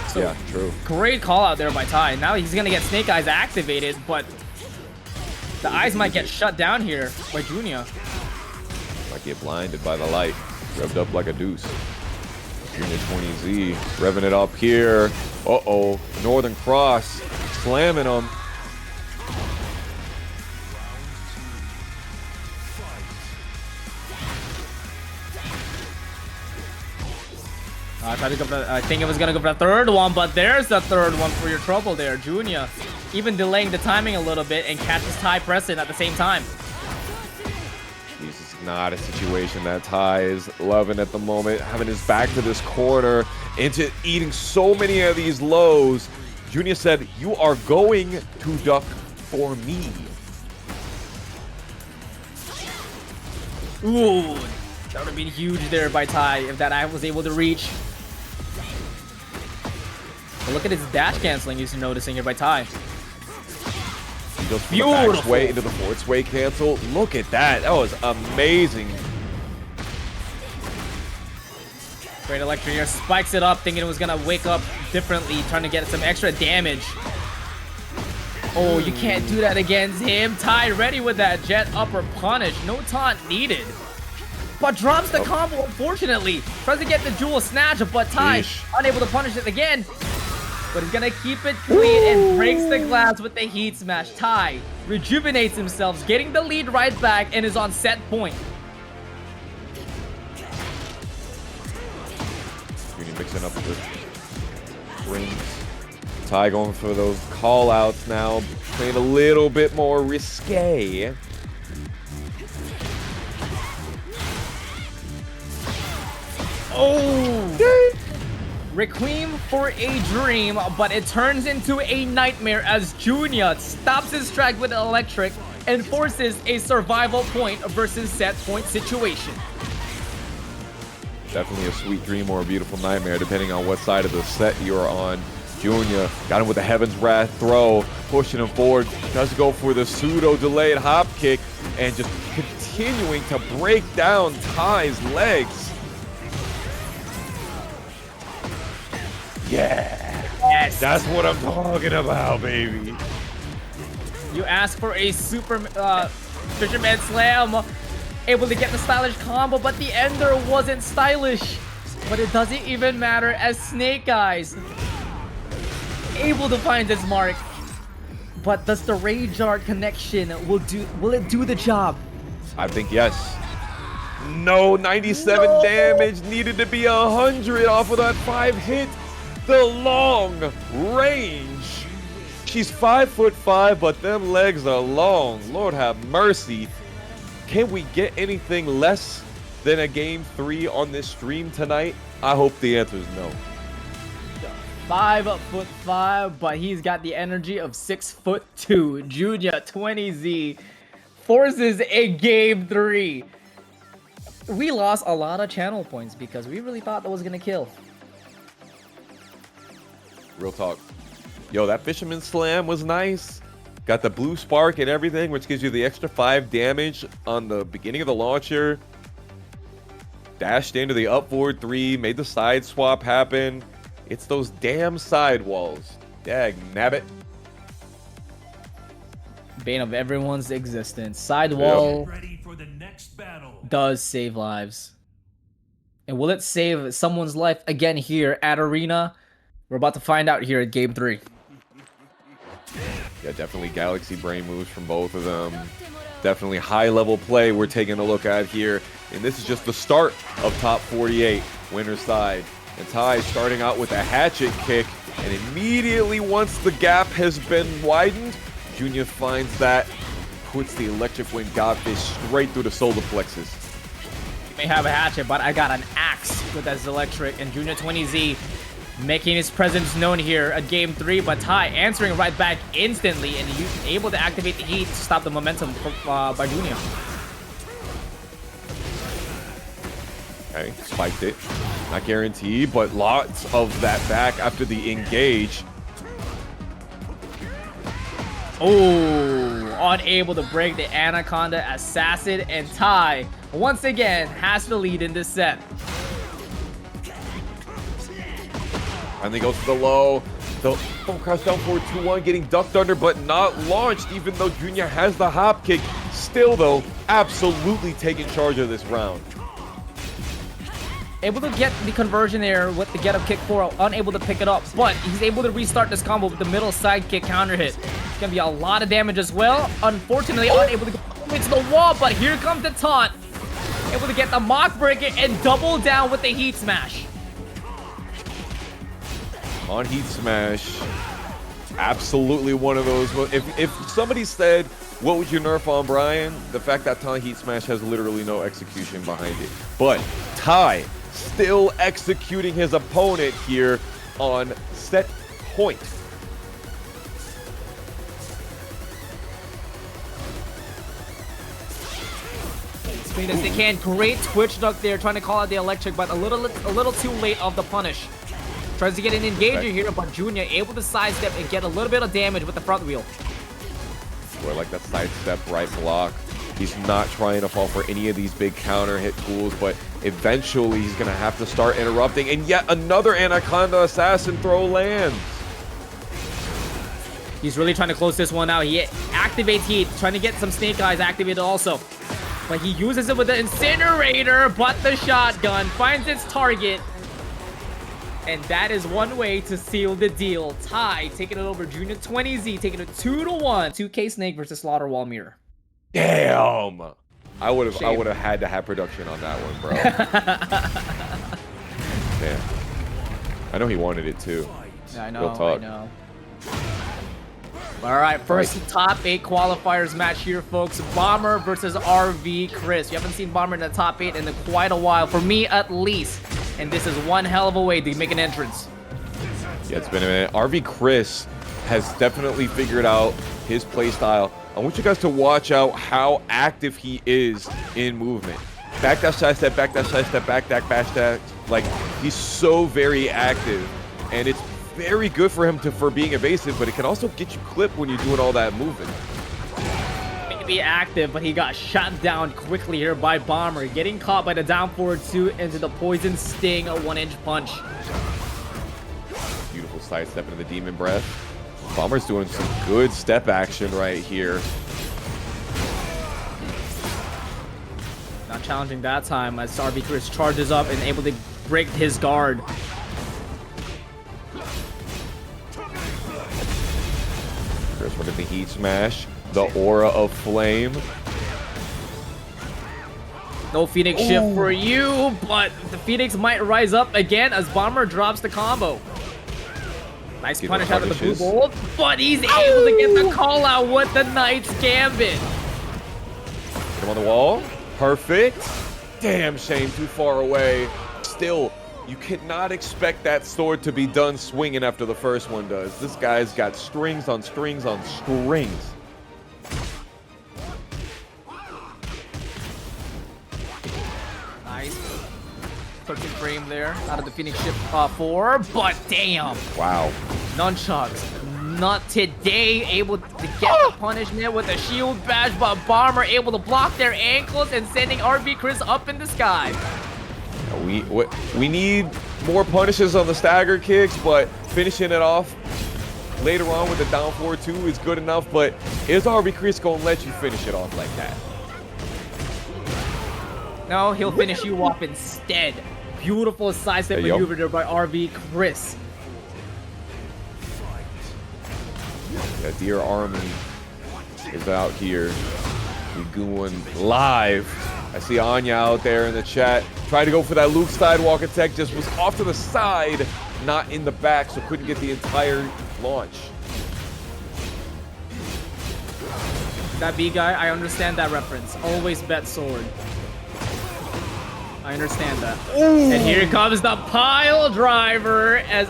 So yeah, true. Great call out there by Ty. Now he's gonna get Snake Eyes activated, but the eyes might get shut down here by Joonya. Might get blinded by the light. Revved up like a deuce. Joonya 20Z revving it up here. Uh-oh, Northern Cross slamming him. I think it was gonna go for the third one, but there's the third one for your trouble there. Joonya even delaying the timing a little bit and catches Ty pressing at the same time. This is not a situation that Ty is loving at the moment. Having his back to this corner, into eating so many of these lows. Joonya said, "You are going to duck for me." Ooh, that would have been huge there by Ty if that eye was able to reach. But look at his dash canceling he's noticing here by Ty. He goes from the back sway into the forward sway cancel. Look at that. That was amazing. Great electric here. Spikes it up, thinking it was going to wake up differently, trying to get some extra damage. Oh, you can't do that against him. Ty ready with that jet upper punish. No taunt needed. But drops the combo, unfortunately. Tries to get the jewel snatch, but Ty unable to punish it again. But he's gonna keep it clean and breaks the glass with the heat smash. Ty rejuvenates himself, getting the lead right back, and is on set point. Joonya mixing up the rings. Ty going for those call outs now, playing a little bit more risque. Oh! Requiem for a dream, but it turns into a nightmare as Joonya stops his track with electric and forces a survival point versus set point situation. Definitely a sweet dream or a beautiful nightmare, depending on what side of the set you're on. Joonya got him with the Heaven's Wrath throw, pushing him forward. Does go for the pseudo delayed hop kick and just continuing to break down Ty's legs. Yeah, yes, that's what I'm talking about, baby. You ask for a super Fisherman Slam, able to get the stylish combo, but the ender wasn't stylish. But it doesn't even matter as Snake Eyes able to find his mark. But does the Rage Art connection will it do the job? I think yes. No, 97 damage, needed to be 100 off of that 5 hit. The long range. She's 5'5", but them legs are long. Lord have mercy. Can we get anything less than a game 3 on this stream tonight? I hope the answer is no. 5'5", but he's got the energy of 6'2". Joonya 20Z forces a game 3. We lost a lot of channel points because we really thought that was gonna kill. Real talk. Yo, that Fisherman Slam was nice. Got the blue spark and everything, which gives you the extra 5 damage on the beginning of the launcher. Dashed into the up forward 3, made the side swap happen. It's those damn sidewalls. Dag nabbit. Bane of everyone's existence. Sidewall Ready for the next battle. does save lives. And will it save someone's life again here at Arena? We're about to find out here at Game 3. Yeah, definitely Galaxy Brain moves from both of them. Definitely high-level play we're taking a look at here. And this is just the start of top 48, winner's side. And Ty starting out with a hatchet kick. And immediately once the gap has been widened, Joonya finds that, puts the electric wind godfish straight through the solar plexus. You may have a hatchet, but I got an axe with that electric. And Joonya 20Z making his presence known here at Game 3, but Ty answering right back instantly, and he's able to activate the heat to stop the momentum by Joonya. Okay, spiked it. Not guaranteed, but lots of that back after the engage. Oh, unable to break the Anaconda Assassin, and Ty once again has the lead in this set. Finally goes to the low. The Pokchop down forward 2-1, getting ducked under, but not launched, even though Joonya has the hop kick. Still, though, absolutely taking charge of this round. Able to get the conversion there with the get up kick 4, unable to pick it up, but he's able to restart this combo with the middle side kick counter hit. It's gonna be a lot of damage as well. Unfortunately, unable to go into the wall, but here comes the taunt. Able to get the mock breaker and double down with the heat smash. On heat smash, absolutely one of those. If somebody said, what would you nerf on Bryan? The fact that Ty heat smash has literally no execution behind it. But Ty still executing his opponent here on set point. Clean as they can. Great Twitch duck there, trying to call out the electric, but a little too late of the punish. Tries to get an engager here, but Joonya able to sidestep and get a little bit of damage with the front wheel. Boy, like that sidestep right block. He's not trying to fall for any of these big counter hit tools, but eventually he's going to have to start interrupting. And yet another Anaconda Assassin throw lands. He's really trying to close this one out. He activates heat, trying to get some snake eyes activated also. But he uses it with the incinerator, but the shotgun finds its target. And that is one way to seal the deal. Ty taking it over Joonya 20Z, taking it 2-1. 2K Snake versus Slaughter Wall Mirror. Damn. I would have had to have production on that one, bro. Damn. I know he wanted it too. Yeah, I know. Real talk. I know. All right, first top 8 qualifiers match here, folks. Bomber versus RV Cris. You haven't seen Bomber in the top 8 in quite a while, for me at least. And this is one hell of a way to make an entrance. Yeah, it's been a minute. RV Cris has definitely figured out his play style. I want you guys to watch out how active he is in movement. Backdash, side step, backdash, side step, backdash, bash dash. Like, he's so very active. And it's very good for him for being evasive, but it can also get you clipped when you're doing all that movement. Be active, but he got shot down quickly here by Bomber, getting caught by the down forward 2 into the poison sting, a 1-inch punch. Beautiful sidestep into the demon breath. Bomber's doing some good step action right here. Not challenging that time as RV Cris charges up and able to break his guard. Cris with the heat smash. The aura of flame. No Phoenix shift for you, but the Phoenix might rise up again as Bomber drops the combo. Nice punish out of the blue bolt, but he's able to get the call out with the Knight's Gambit. Put him on the wall. Perfect. Damn shame, too far away. Still, You cannot expect that sword to be done swinging after the first one does. This guy's got strings on strings on strings. Nice. 13 frame there out of the Phoenix ship 4, but damn. Wow. Nunchucks. Not today able to get the punishment with a shield bash, but Bomber able to block their ankles and sending Chris up in the sky. We need more punishes on the stagger kicks, but finishing it off later on with the down 4-2 is good enough. But is Chris gonna let you finish it off like that? No, he'll finish you off instead. Beautiful sidestep maneuver there by Chris. Yeah, Dear Army is out here. We going live. I see Anya out there in the chat. Tried to go for that Luke sidewalk attack, just was off to the side, not in the back, so couldn't get the entire launch. That B guy, I understand that reference. Always bet sword. I understand that. Ooh. And here comes the pile driver as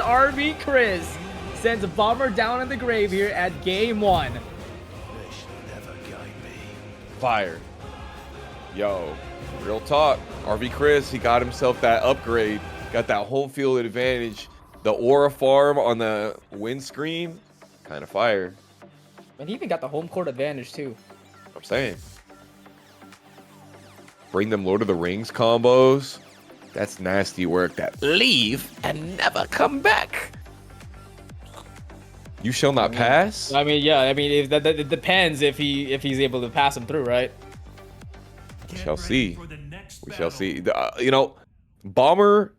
Chris sends a Bomber down in the grave here at game 1. Fire. Yo, real talk. Chris, he got himself that upgrade. Got that home field advantage. The aura farm on the windscreen, kind of fire. And he even got the home court advantage too. I'm saying. Bring them Lord of the Rings combos. That's nasty work. That leave and never come back. You shall not pass. I mean, yeah. I mean, it depends if he's able to pass him through, right? We shall see. We shall see. You know, Bomber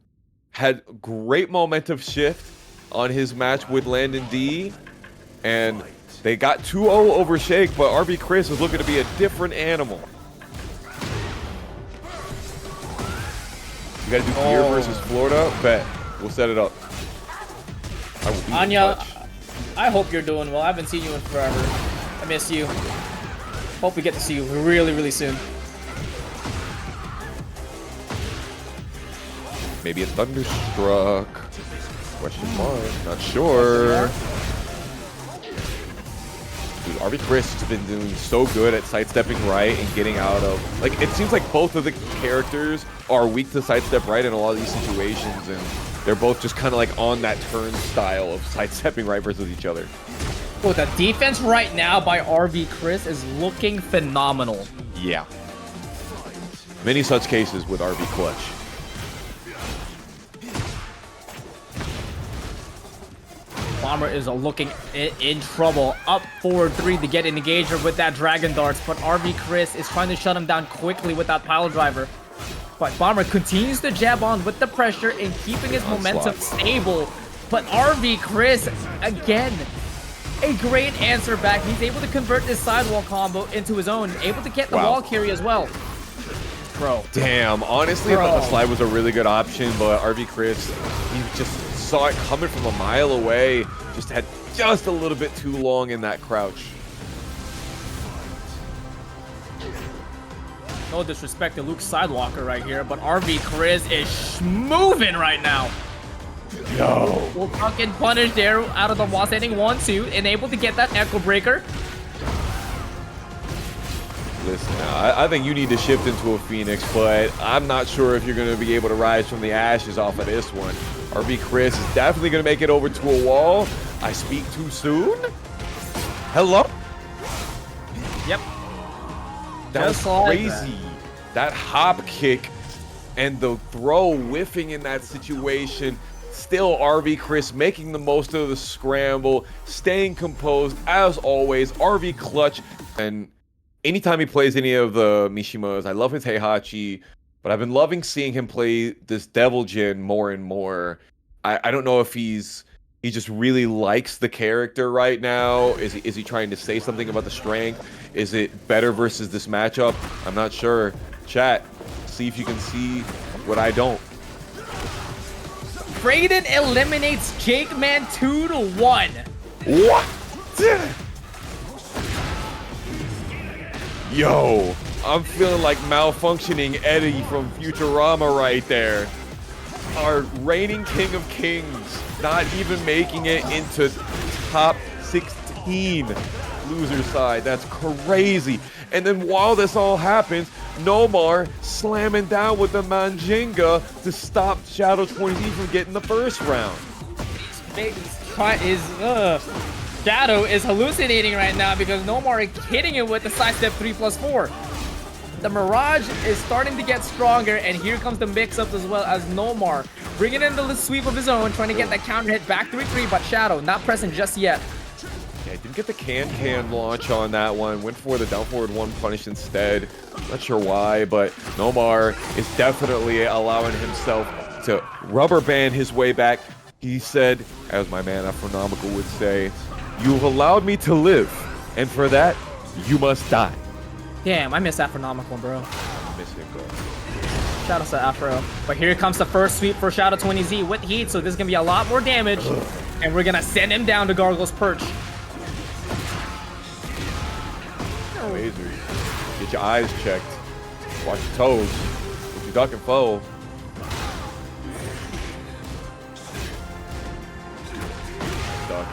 had great momentum shift on his match with Landon D, and they got 2-0 over Shake, but Chris was looking to be a different animal. You gotta do Gear versus Florida. Bet. We'll set it up. Anya, I hope you're doing well. I haven't seen you in forever. I miss you. Hope we get to see you really, really soon. Maybe a Thunderstruck. Question mark. Not sure. Dude, Chris has been doing so good at sidestepping right and getting out of... Like, it seems like both of the characters are weak to sidestep right in a lot of these situations, and they're both just kind of like on that turn style of sidestepping right versus each other. Well, the defense right now by Chris is looking phenomenal. Yeah. Many such cases with Clutch. Bomber is looking in trouble. Up 4-3 to get an engager with that Dragon Darts, but Chris is trying to shut him down quickly with that pile driver. But Bomber continues to jab on with the pressure and keeping his momentum stable. But Chris, again, a great answer back. He's able to convert this sidewall combo into his own, able to get the wall carry as well. Bro. Damn, honestly, I thought the slide was a really good option, but Chris, he just saw it coming from a mile away. Just had just a little bit too long in that crouch. No disrespect to Luke Sidewalker right here, but Chris is moving right now. Yo. Will fucking punish there out of the wall, sending 1-2 and able to get that Echo Breaker. Listen, I think you need to shift into a Phoenix, but I'm not sure if you're going to be able to rise from the ashes off of this one. Chris is definitely going to make it over to a wall. I speak too soon? Hello? Yep. That was crazy. That hop kick and the throw whiffing in that situation. Still Chris making the most of the scramble, staying composed as always. Clutch, and anytime he plays any of the Mishimas, I love his Heihachi, but I've been loving seeing him play this Devil Jin more and more. I don't know if he just really likes the character right now. Is he trying to say something about the strength? Is it better versus this matchup? I'm not sure. Chat, see if you can see what I don't. Brayden eliminates JAKEMAN 2-1. What? Yo, I'm feeling like malfunctioning Eddy from Futurama right there. our reigning king of kings not even making it into top 16 loser side. That's crazy. And then while this all happens, NOMAR slamming down with the Manjinga to stop Shadow20Z from getting the first round. Shadow is hallucinating right now because NOMAR is hitting it with the sidestep 3+4. The Mirage is starting to get stronger, and here comes the mix-ups as well as NOMAR bringing in the sweep of his own, trying to get that counter hit back 3-3, but Shadow not pressing just yet. Yeah, didn't get the can launch on that one. Went for the down forward one punish instead. Not sure why, but NOMAR is definitely allowing himself to rubber band his way back. He said, as my man Astronomical would say, "You've allowed me to live, and for that, you must die." Damn, I miss Astronomical, bro. I miss him, bro. Shout out to Afro. But here comes the first sweep for Shadow20Z with heat, so this is gonna be a lot more damage. And we're gonna send him down to Gargoyle's Perch. Lasers. Get your eyes checked. Watch your toes. If you're ducking foe. Duck.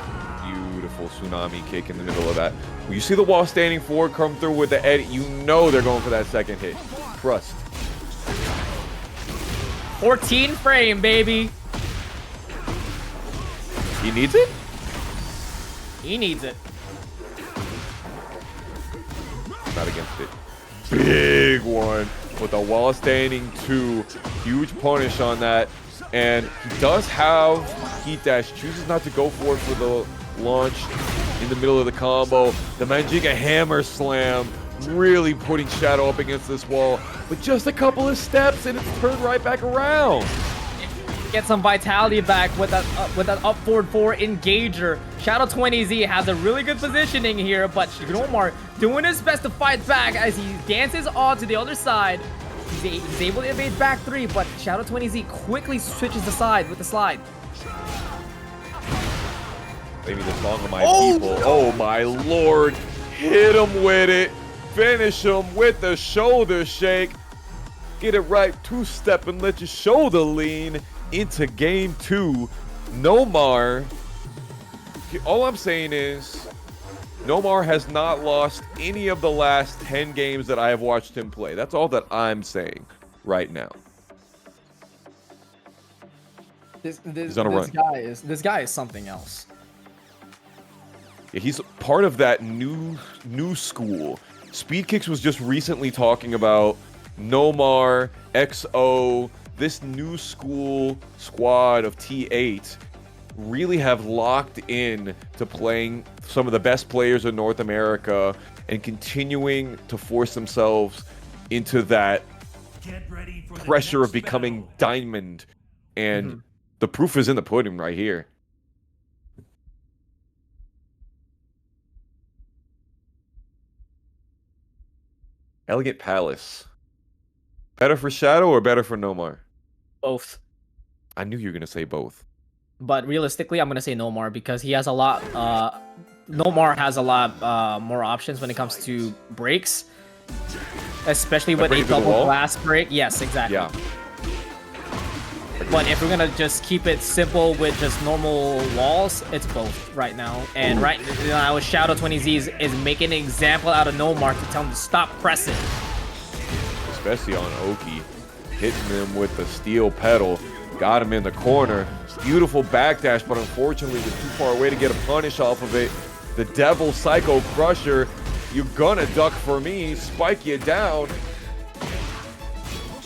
Beautiful tsunami kick in the middle of that. When you see the wall standing forward come through with the Eddy, you know they're going for that second hit. Trust. 14 frame, baby. He needs it? He needs it. Not against it. Big one with a wall standing 2. Huge punish on that. And he does have heat dash. Chooses not to go for it for the launch in the middle of the combo. The Manjinga hammer slam really putting Shadow up against this wall. But just a couple of steps and it's turned right back around. Get some vitality back with that up forward 4 engager. Shadow20Z has a really good positioning here, but NOMAR doing his best to fight back as he dances on to the other side. He's able to evade back 3, but Shadow20Z quickly switches the side with the slide. Maybe the song of my people. Oh my lord. Hit him with it. Finish him with the shoulder shake. Get it right, 2-step and let your shoulder lean into game 2. NOMAR. All I'm saying is NOMAR has not lost any of the last 10 games that I have watched him play. That's all that I'm saying right now. This guy is something else. Yeah, he's part of that new school. SpeedKicks was just recently talking about NOMAR, XO, this new school squad of T8 really have locked in to playing some of the best players in North America and continuing to force themselves into that pressure of becoming diamond. And the proof is in the pudding right here. Elegant Palace. Better for Shadow or better for NOMAR? Both. I knew you were going to say both. But realistically, I'm going to say NOMAR because he has a lot... NOMAR has a lot more options when it comes to breaks. Especially with a double glass break. Yes, exactly. Yeah. But if we're going to just keep it simple with just normal walls, it's both right now. And right now, Shadow20Z is making an example out of NOMAR to tell him to stop pressing. Especially on Oki. Hitting him with the steel pedal. Got him in the corner. Beautiful backdash, but unfortunately was too far away to get a punish off of it. The Devil Psycho Crusher. You're gonna duck for me. Spike you down.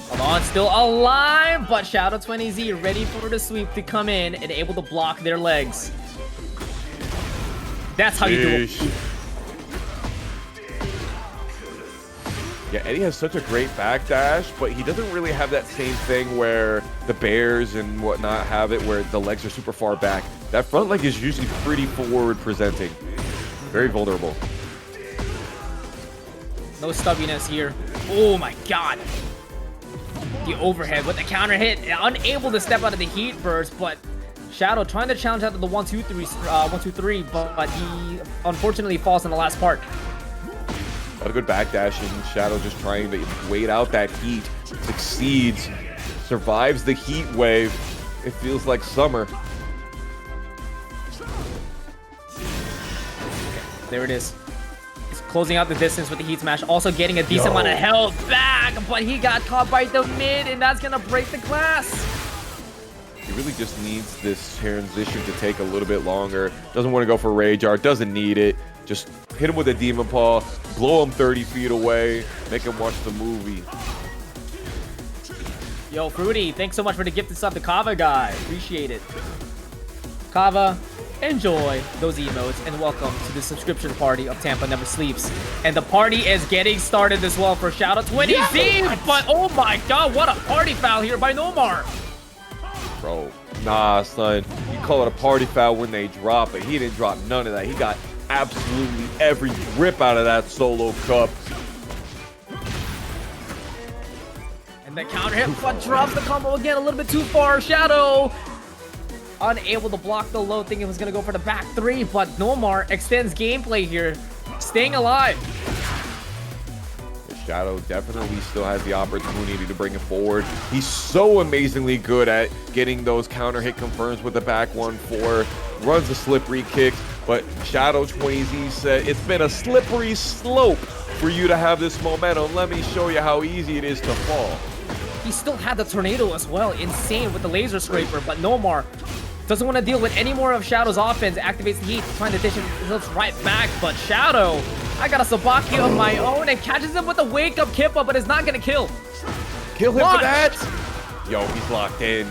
Hold on, still alive, but Shadow20Z ready for the sweep to come in and able to block their legs. That's how you do it. Yeah, Eddy has such a great backdash, but he doesn't really have that same thing where the bears and whatnot have it, where the legs are super far back. That front leg is usually pretty forward presenting. Very vulnerable. No stubbiness here. Oh my god. The overhead with the counter hit. Unable to step out of the heat burst, but Shadow trying to challenge out of the 1-2-3, but he unfortunately falls in the last part. A good backdash, and Shadow just trying to wait out that heat. Succeeds. survives the heat wave. It feels like summer. There it is. He's closing out the distance with the heat smash, also getting a decent amount of health back, but he got caught by the mid, and that's gonna break the glass. He really just needs this transition to take a little bit longer. Doesn't want to go for Rage Art, doesn't need it. Just hit him with a Demon Paw, blow him 30 feet away, make him watch the movie. Yo, Fruity, thanks so much for the gifted sub to Kava guy. Appreciate it. Kava, enjoy those emotes, and welcome to the subscription party of Tampa Never Sleeps. And the party is getting started as well for Shadow 20Z. But oh my god, what a party foul here by NOMAR. Bro, nah, son. You call it a party foul when they drop it. He didn't drop none of that. He got absolutely every rip out of that solo cup. And the counter hit, but drops the combo again a little bit too far. Shadow unable to block the low, thinking it was going to go for the back three, but NOMAR extends gameplay here, staying alive. Shadow definitely still has the opportunity to bring it forward. He's so amazingly good at getting those counter hit confirms with the back 1-4, runs the slippery kicks, but Shadow 20Z said it's been a slippery slope for you to have this momentum. Let me show you how easy it is to fall. He still had the tornado as well, insane with the laser scraper, but NOMAR doesn't want to deal with any more of Shadow's offense, activates the heat, trying to dish it right back, but Shadow, I got a Sabaki of my own and catches him with a wake-up Kippa, but is not going to kill. Kill him for that? Yo, he's locked in.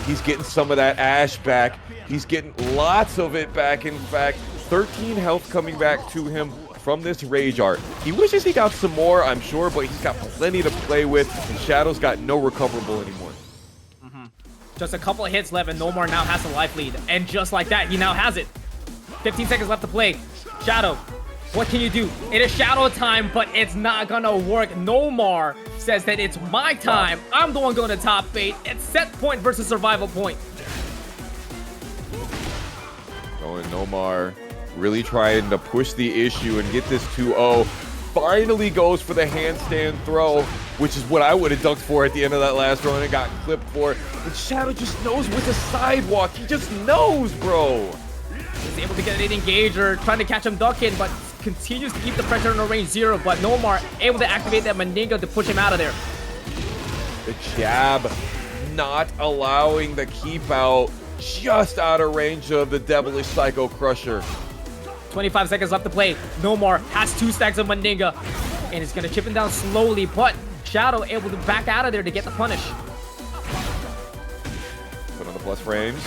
He's getting some of that Ash back. He's getting lots of it back, in fact. 13 health coming back to him from this Rage Art. He wishes he got some more, I'm sure, but he's got plenty to play with, and Shadow's got no recoverable anymore. Just a couple of hits left, and NOMAR now has the life lead. And just like that, he now has it. 15 seconds left to play. Shadow, what can you do? It is Shadow time, but it's not gonna work. NOMAR says that it's my time. I'm the one going to top 8. It's set point versus survival point. Going NOMAR, really trying to push the issue and get this 2-0. Finally goes for the handstand throw, which is what I would have dunked for at the end of that last run and got clipped for. But Shadow just knows with the sidewalk. He just knows, bro. He's able to get an engager, trying to catch him ducking, but continues to keep the pressure on the range 0. But NOMAR able to activate that Mandingo to push him out of there. The jab not allowing the keep out, just out of range of the Devilish Psycho Crusher. 25 seconds left to play. NOMAR has 2 stacks of Mandinga, and it's going to chip him down slowly, but Shadow able to back out of there to get the punish. Put on the plus frames.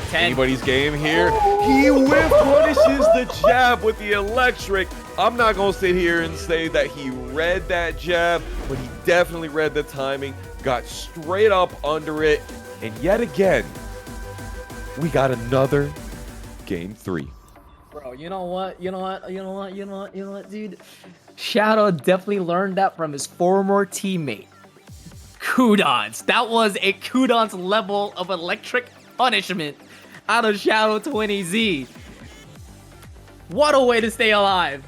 10. Anybody's game here. He whiff punishes the jab with the electric. I'm not going to sit here and say that he read that jab, but he definitely read the timing, got straight up under it, and yet again, we got another game 3. Bro, you know what, dude? Shadow definitely learned that from his former teammate, Kudons. That was a Kudons level of electric punishment out of Shadow 20Z. What a way to stay alive.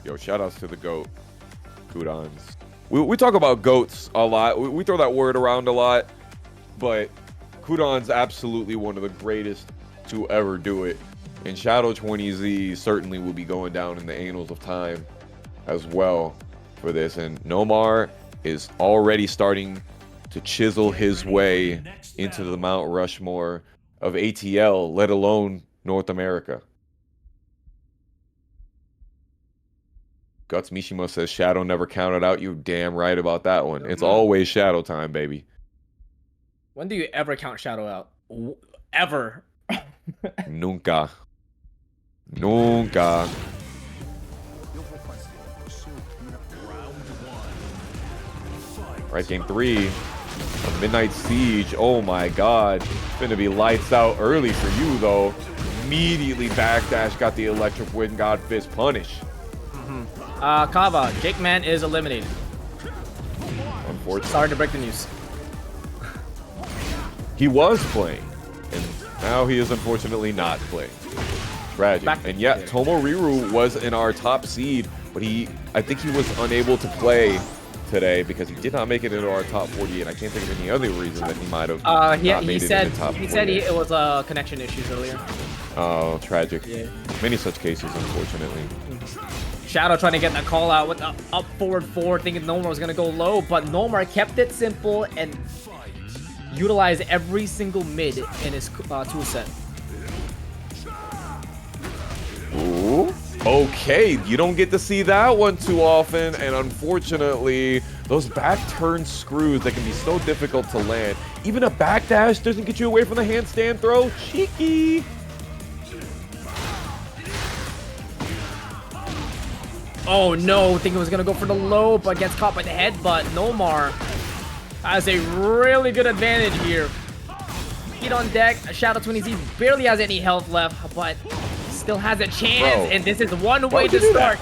Yo, shoutouts to the GOAT, Kudons. We talk about GOATs a lot. We throw that word around a lot, but Kudons absolutely one of the greatest to ever do it. And Shadow 20Z certainly will be going down in the annals of time as well for this. And NOMAR is already starting to chisel his way into the Mount Rushmore of ATL, let alone North America. Guts Mishima says Shadow never counted out. You're damn right about that one. It's always Shadow time, baby. When do you ever count Shadow out? Ever. Nunca. Nunca. Right, game 3. A Midnight Siege. Oh my god. It's gonna be lights out early for you, though. Immediately backdash, got the electric wind god fist punish. Kava, JAKEMAN is eliminated. Unfortunately. Sorry to break the news. He was playing, and now he is unfortunately not playing. Tragic. And yet, Tomoriru was in our top seed, but I think he was unable to play today because he did not make it into our top 40, and I can't think of any other reason that he might have he said it was connection issues earlier. Oh, tragic. Yeah. Many such cases, unfortunately. Shadow trying to get that call out with the up forward 4, thinking NOMAR was gonna go low, but NOMAR kept it simple and utilized every single mid in his tool set. Ooh. Okay, you don't get to see that one too often, and unfortunately, those back turn screws that can be so difficult to land. Even a backdash doesn't get you away from the handstand throw. Cheeky. Oh no, thinking it was gonna go for the low, but gets caught by the head. But NOMAR has a really good advantage here. Heat on deck. Shadow 20Z barely has any health left, but still has a chance. Bro, and this is one way to start.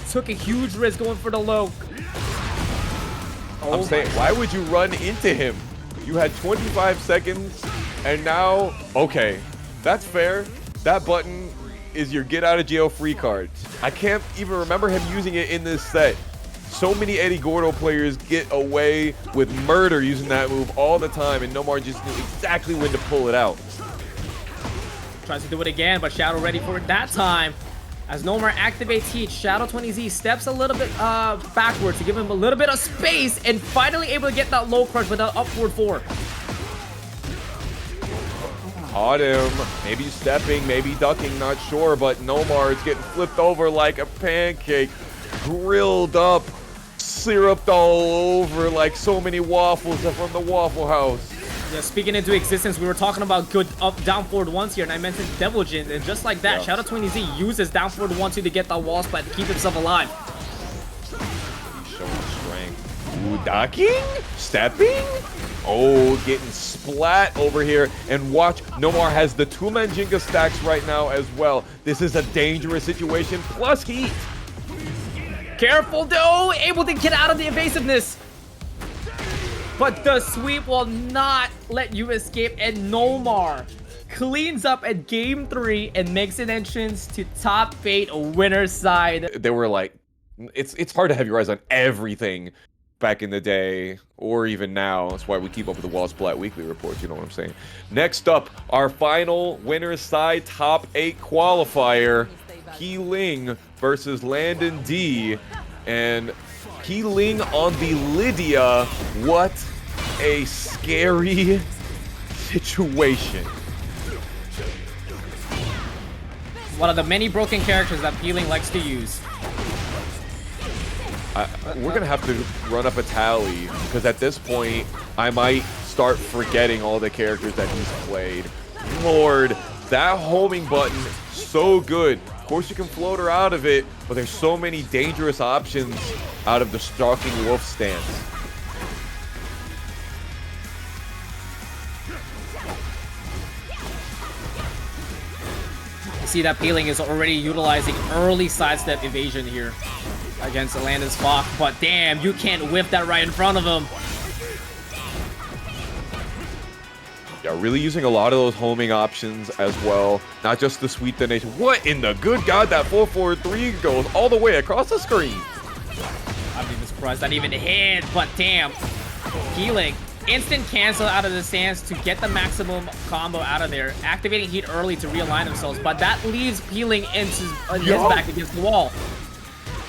Took a huge risk going for the low. I'm saying, why would you run into him? You had 25 seconds, and now, okay, that's fair. That button is your get out of jail free card. I can't even remember him using it in this set. So many Eddy Gordo players get away with murder using that move all the time, and NOMAR just knew exactly when to pull it out. Tries to do it again, but Shadow ready for it that time. As NOMAR activates heat, Shadow 20Z steps a little bit backwards to give him a little bit of space, and finally able to get that low crush with an upward 4. Caught him. Maybe stepping, maybe ducking, not sure, but NOMAR is getting flipped over like a pancake. Grilled up, syruped all over like so many waffles from the Waffle House. Yeah, speaking into existence, we were talking about good up down forward ones here, and I mentioned Deviljin, and just like that, Shadow 20Z uses down forward 1-2 to get that wall splat to keep himself alive. He's showing strength. Ooh, ducking? Stepping? Oh, getting splat over here. And watch, NOMAR has the 2-man Genghis stacks right now as well. This is a dangerous situation, plus heat. Careful though, able to get out of the evasiveness. But the sweep will not let you escape, and NOMAR cleans up at game 3 and makes an entrance to top 8 winner's side. They were like, it's hard to have your eyes on everything back in the day, or even now. That's why we keep up with the Wall Splat Weekly reports, you know what I'm saying? Next up, our final winner's side top 8 qualifier, Ling versus Landon D. And Ling on the Lidia. What a scary situation. One of the many broken characters that Ling likes to use. We're gonna have to run up a tally, because at this point I might start forgetting all the characters that he's played. Lord, that homing button, so good. Of course you can float her out of it, but there's so many dangerous options out of the stalking wolf stance. You see that Ling is already utilizing early sidestep evasion here against Landon's Fahk, but damn, you can't whip that right in front of him. Yeah, really using a lot of those homing options as well. Not just the sweep donation. What in the good God? That 4-4-3 goes all the way across the screen. I'm even surprised that even hit, but damn. Ling, instant cancel out of the stance to get the maximum combo out of there. Activating heat early to realign themselves, but that leaves Ling into his back against the wall.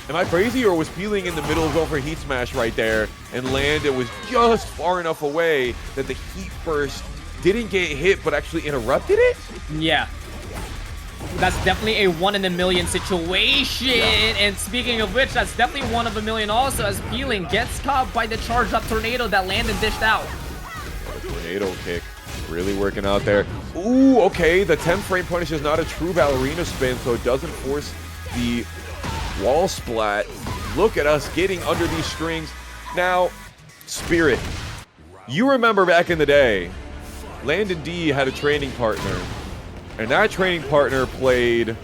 Am I crazy, or was Peeling in the middle of going for a heat smash right there, and Landon was just far enough away that the heat burst didn't get hit but actually interrupted it? Yeah. That's definitely a 1 in a million situation. Yeah. And speaking of which, that's definitely 1 of a million also, as Ling gets caught by the charged up tornado that Landon dished out. Tornado kick. Really working out there. Ooh, okay. The 10 frame punish is not a true ballerina spin, so it doesn't force the wall splat. Look at us getting under these strings. Now, Spirit, you remember back in the day, Landon D had a training partner, and that training partner played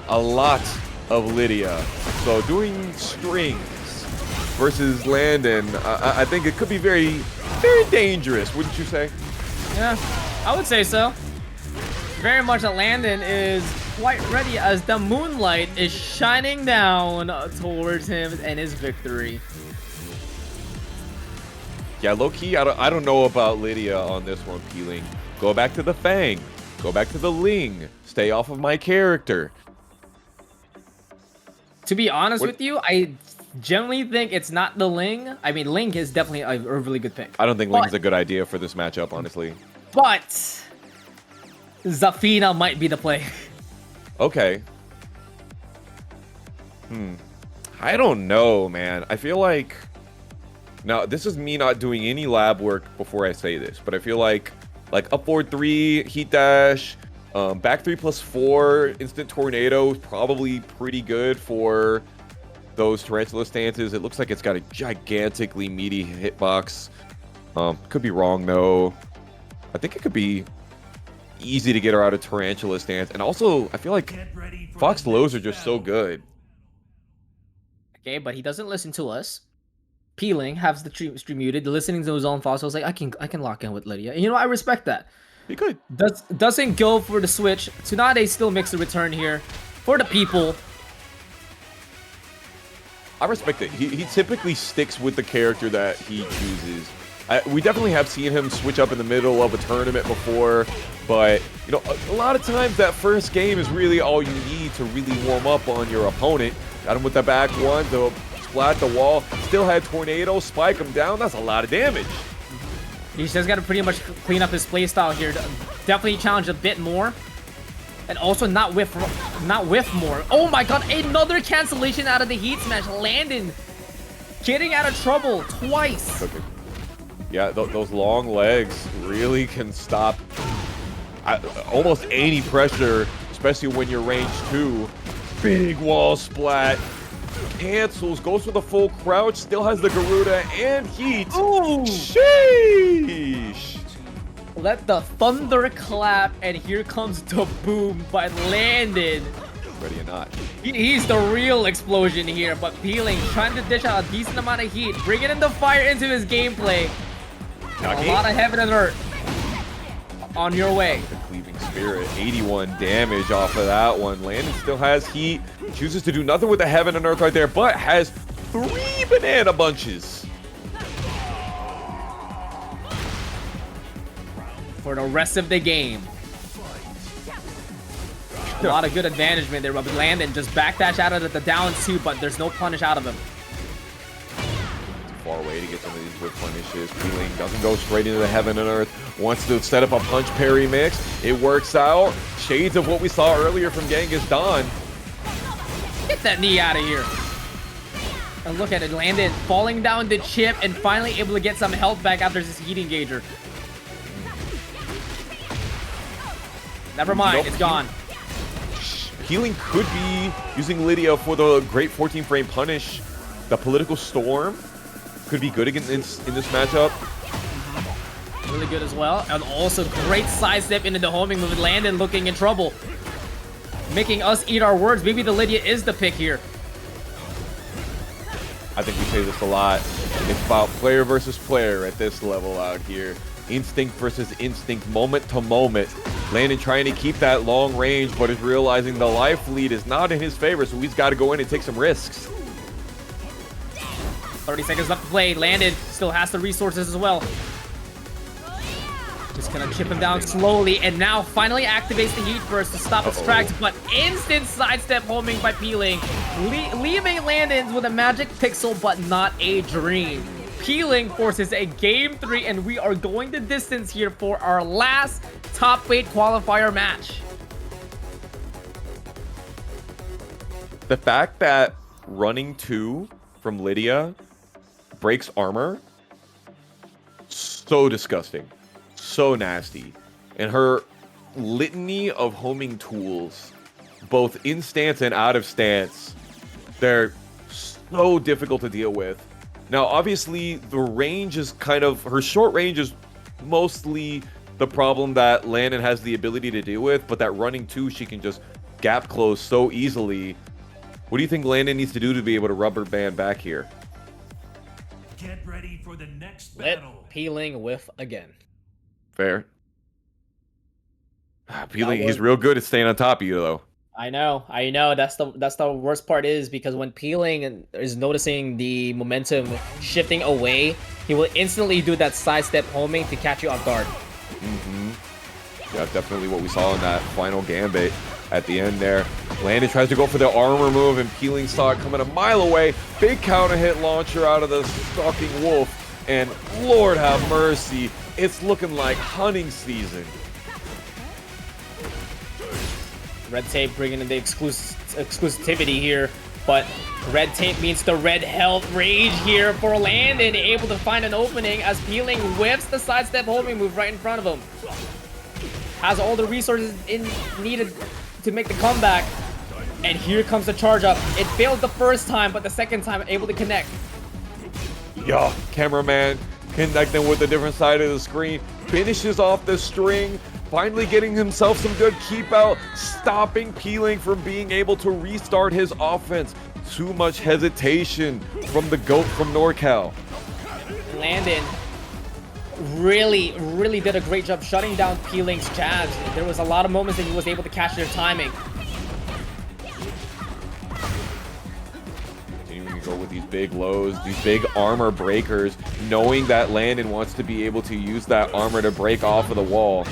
a lot of Lidia. So doing strings versus Landon, I think it could be very, very dangerous, wouldn't you say? Yeah, I would say so. Very much that Landon is quite ready as the moonlight is shining down towards him and his victory. Yeah, low-key, I don't know about Lidia on this one, Peeling. Go back to the Fang. Go back to the Ling. Stay off of my character. To be honest with you, I generally think it's not the Ling. I mean, Ling is definitely a really good pick. I don't think Ling's a good idea for this matchup, honestly. But Zafina might be the play. Okay. I don't know, man. I feel like... Now, this is me not doing any lab work before I say this, but I feel like up forward 3, heat dash, back 3+4, instant tornado is probably pretty good for those tarantula stances. It looks like it's got a gigantically meaty hitbox. Could be wrong, though. I think it could be easy to get her out of tarantula stance. And also, I feel like Fox lows are just so good. Okay, but he doesn't listen to us. Peeling has the stream muted, listening to his own thoughts. I was like, I can lock in with Lidia. And you know, I respect that. He could. Doesn't go for the switch. Tsunade still makes a return here for the people. I respect it. He typically sticks with the character that he chooses. We definitely have seen him switch up in the middle of a tournament before, but you know, a lot of times that first game is really all you need to really warm up on your opponent. Got him with the back one, the splat the wall, still had tornado, spike him down. That's a lot of damage. He's just got to pretty much clean up his playstyle here. Definitely challenge a bit more. And also not whiff more. Oh my god, another cancellation out of the heat smash. Landon getting out of trouble twice. Okay. Yeah, those long legs really can stop almost any pressure, especially when you're range 2. Big wall splat. Cancels, goes for the full crouch, still has the Garuda and heat. Ooh! Sheesh! Let the thunder clap, and here comes the boom by Landon. Ready or not. He's the real explosion here, but Peeling trying to dish out a decent amount of heat, bringing in the fire into his gameplay. A lot of heaven and earth on your way. The Cleaving Spirit, 81 damage off of that one. Landon still has heat, chooses to do nothing with the heaven and earth right there, but has 3 banana bunches. For the rest of the game. A lot of good advantagement there, but Landon just backdash out of the down 2, but there's no punish out of him. Far away to get some of these whip punishes. Peeling doesn't go straight into the heaven and earth. Wants to set up a punch parry mix. It works out. Shades of what we saw earlier from Genghis Don. Get that knee out of here. And look at it, Landon falling down the chip and finally able to get some health back after this heat engager. Never mind, Nope. It's gone. Peeling could be using Lidia for the great 14-frame punish. The political storm could be good against in this matchup. Really good as well. And also great sidestep into the homing move with Landon looking in trouble. Making us eat our words. Maybe the Lidia is the pick here. I think we say this a lot. It's about player versus player at this level out here. Instinct versus instinct, moment to moment. Landon trying to keep that long range, but is realizing the life lead is not in his favor, so he's got to go in and take some risks. 30 seconds left to play. Landon still has the resources as well. Just gonna chip him down slowly, and now finally activates the heat burst to stop his tracks, but instant sidestep homing by Peeling, leaving Landon with a magic pixel, but not a dream. Peeling forces a game 3, and we are going the distance here for our last top weight qualifier match. The fact that running 2 from Lidia breaks armor, so disgusting, so nasty. And her litany of homing tools, both in stance and out of stance, they're so difficult to deal with. Now, obviously, the range is kind of, her short range is mostly the problem that Landon has the ability to deal with, but that running 2, she can just gap close so easily. What do you think Landon needs to do to be able to rubber band back here? Get ready for the next Let battle. Peeling whiff again. Fair. Peeling, he's real good at staying on top of you, though. I know. That's the worst part is because when Peeling is noticing the momentum shifting away, he will instantly do that sidestep homing to catch you off guard. Yeah, definitely what we saw in that final gambit at the end there. Landon tries to go for the armor move, and Peeling saw it coming a mile away. Big counter hit launcher out of the stalking wolf, and Lord have mercy, it's looking like hunting season. Red Tape bringing in the exclusivity here, but Red Tape means the red health rage here for Landon, able to find an opening as Peeling whips the sidestep homing move right in front of him. Has all the resources needed to make the comeback, and here comes the charge up. It failed the first time, but the second time able to connect. Yo, cameraman connecting with a different side of the screen, finishes off the string, finally getting himself some good keep out, stopping Peeling from being able to restart his offense. Too much hesitation from the GOAT from NorCal. Landon really did a great job shutting down Peeling's jabs. There was a lot of moments that he was able to catch their timing. Continuing to go with these big lows, these big armor breakers, knowing that Landon wants to be able to use that armor to break off of the wall.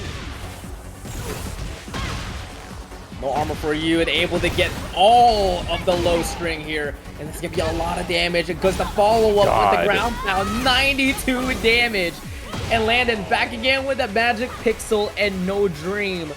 No armor for you, and able to get all of the low string here. And it's gonna be a lot of damage because the follow-up with the ground pound, 92 damage. And Landon back again with the magic pixel and no dream.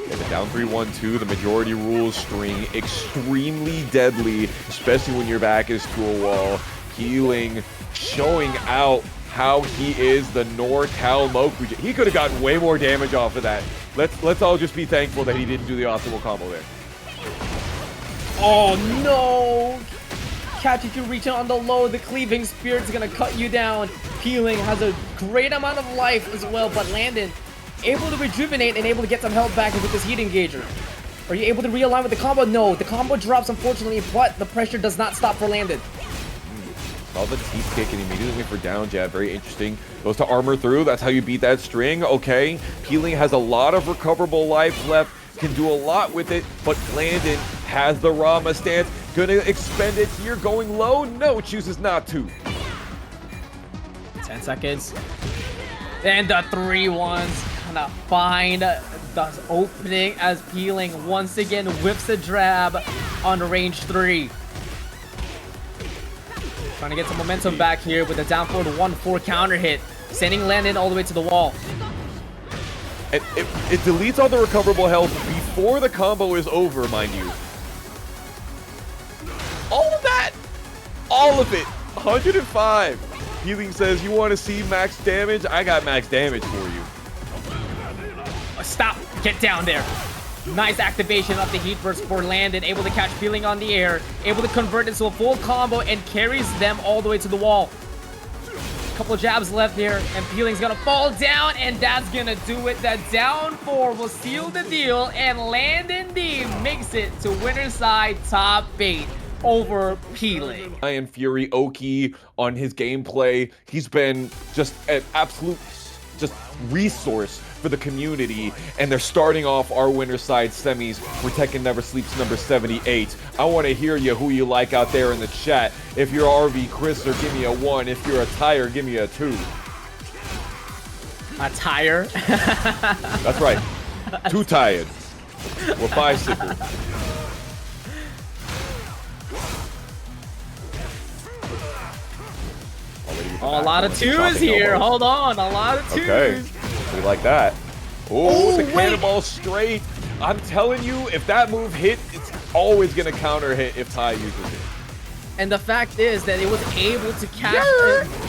Yeah, the down 3-1-2, the majority rules string, extremely deadly, especially when your back is to a wall. Healing, showing out how he is the NorCal Moku. He could have gotten way more damage off of that. Let's all just be thankful that he didn't do the optimal combo there. Oh no! Catch if you reach out on the low, the cleaving spirit's gonna cut you down. Peeling has a great amount of life as well, but Landon able to rejuvenate and able to get some health back with this heat engager. Are you able to realign with the combo? No, the combo drops unfortunately, but the pressure does not stop for Landon. Saw the teeth kick and immediately went for down jab. Very interesting. Goes to armor through. That's how you beat that string. Okay. Peeling has a lot of recoverable life left. Can do a lot with it, but Landon has the Rama stance. Gonna expend it here. Going low. No, chooses not to. 10 seconds. And the 3-1s gonna find the opening as Peeling once again whips a jab on range 3. Trying to get some momentum back here with the down forward 1-4 counter hit, sending Landon all the way to the wall. It deletes all the recoverable health before the combo is over, mind you. All of that! All of it! 105! Healing says, you want to see max damage? I got max damage for you. Stop! Get down there! Nice activation of the heat burst for Landon, able to catch Peeling on the air, able to convert into a full combo and carries them all the way to the wall. Couple jabs left here, and Peeling's gonna fall down, and that's gonna do it. The down 4 will seal the deal, and Landon D makes it to winner's side top 8 over Peeling. Iron Fury Oki on his gameplay. He's been just an absolute resource for the community, and they're starting off our winner side semis for Tekken Never Sleeps number 78. I want to hear you who you like out there in the chat. If you're RV Chrysler, give me a 1. If you're a tire, give me a 2. A tire? That's right. 2 tired. Or bicycle. Oh, a lot of 2s here. Hold on, a lot of 2s. Okay, we like that. Oh, the cannonball straight. I'm telling you, if that move hit, it's always gonna counter hit if Tai uses it. And the fact is that it was able to catch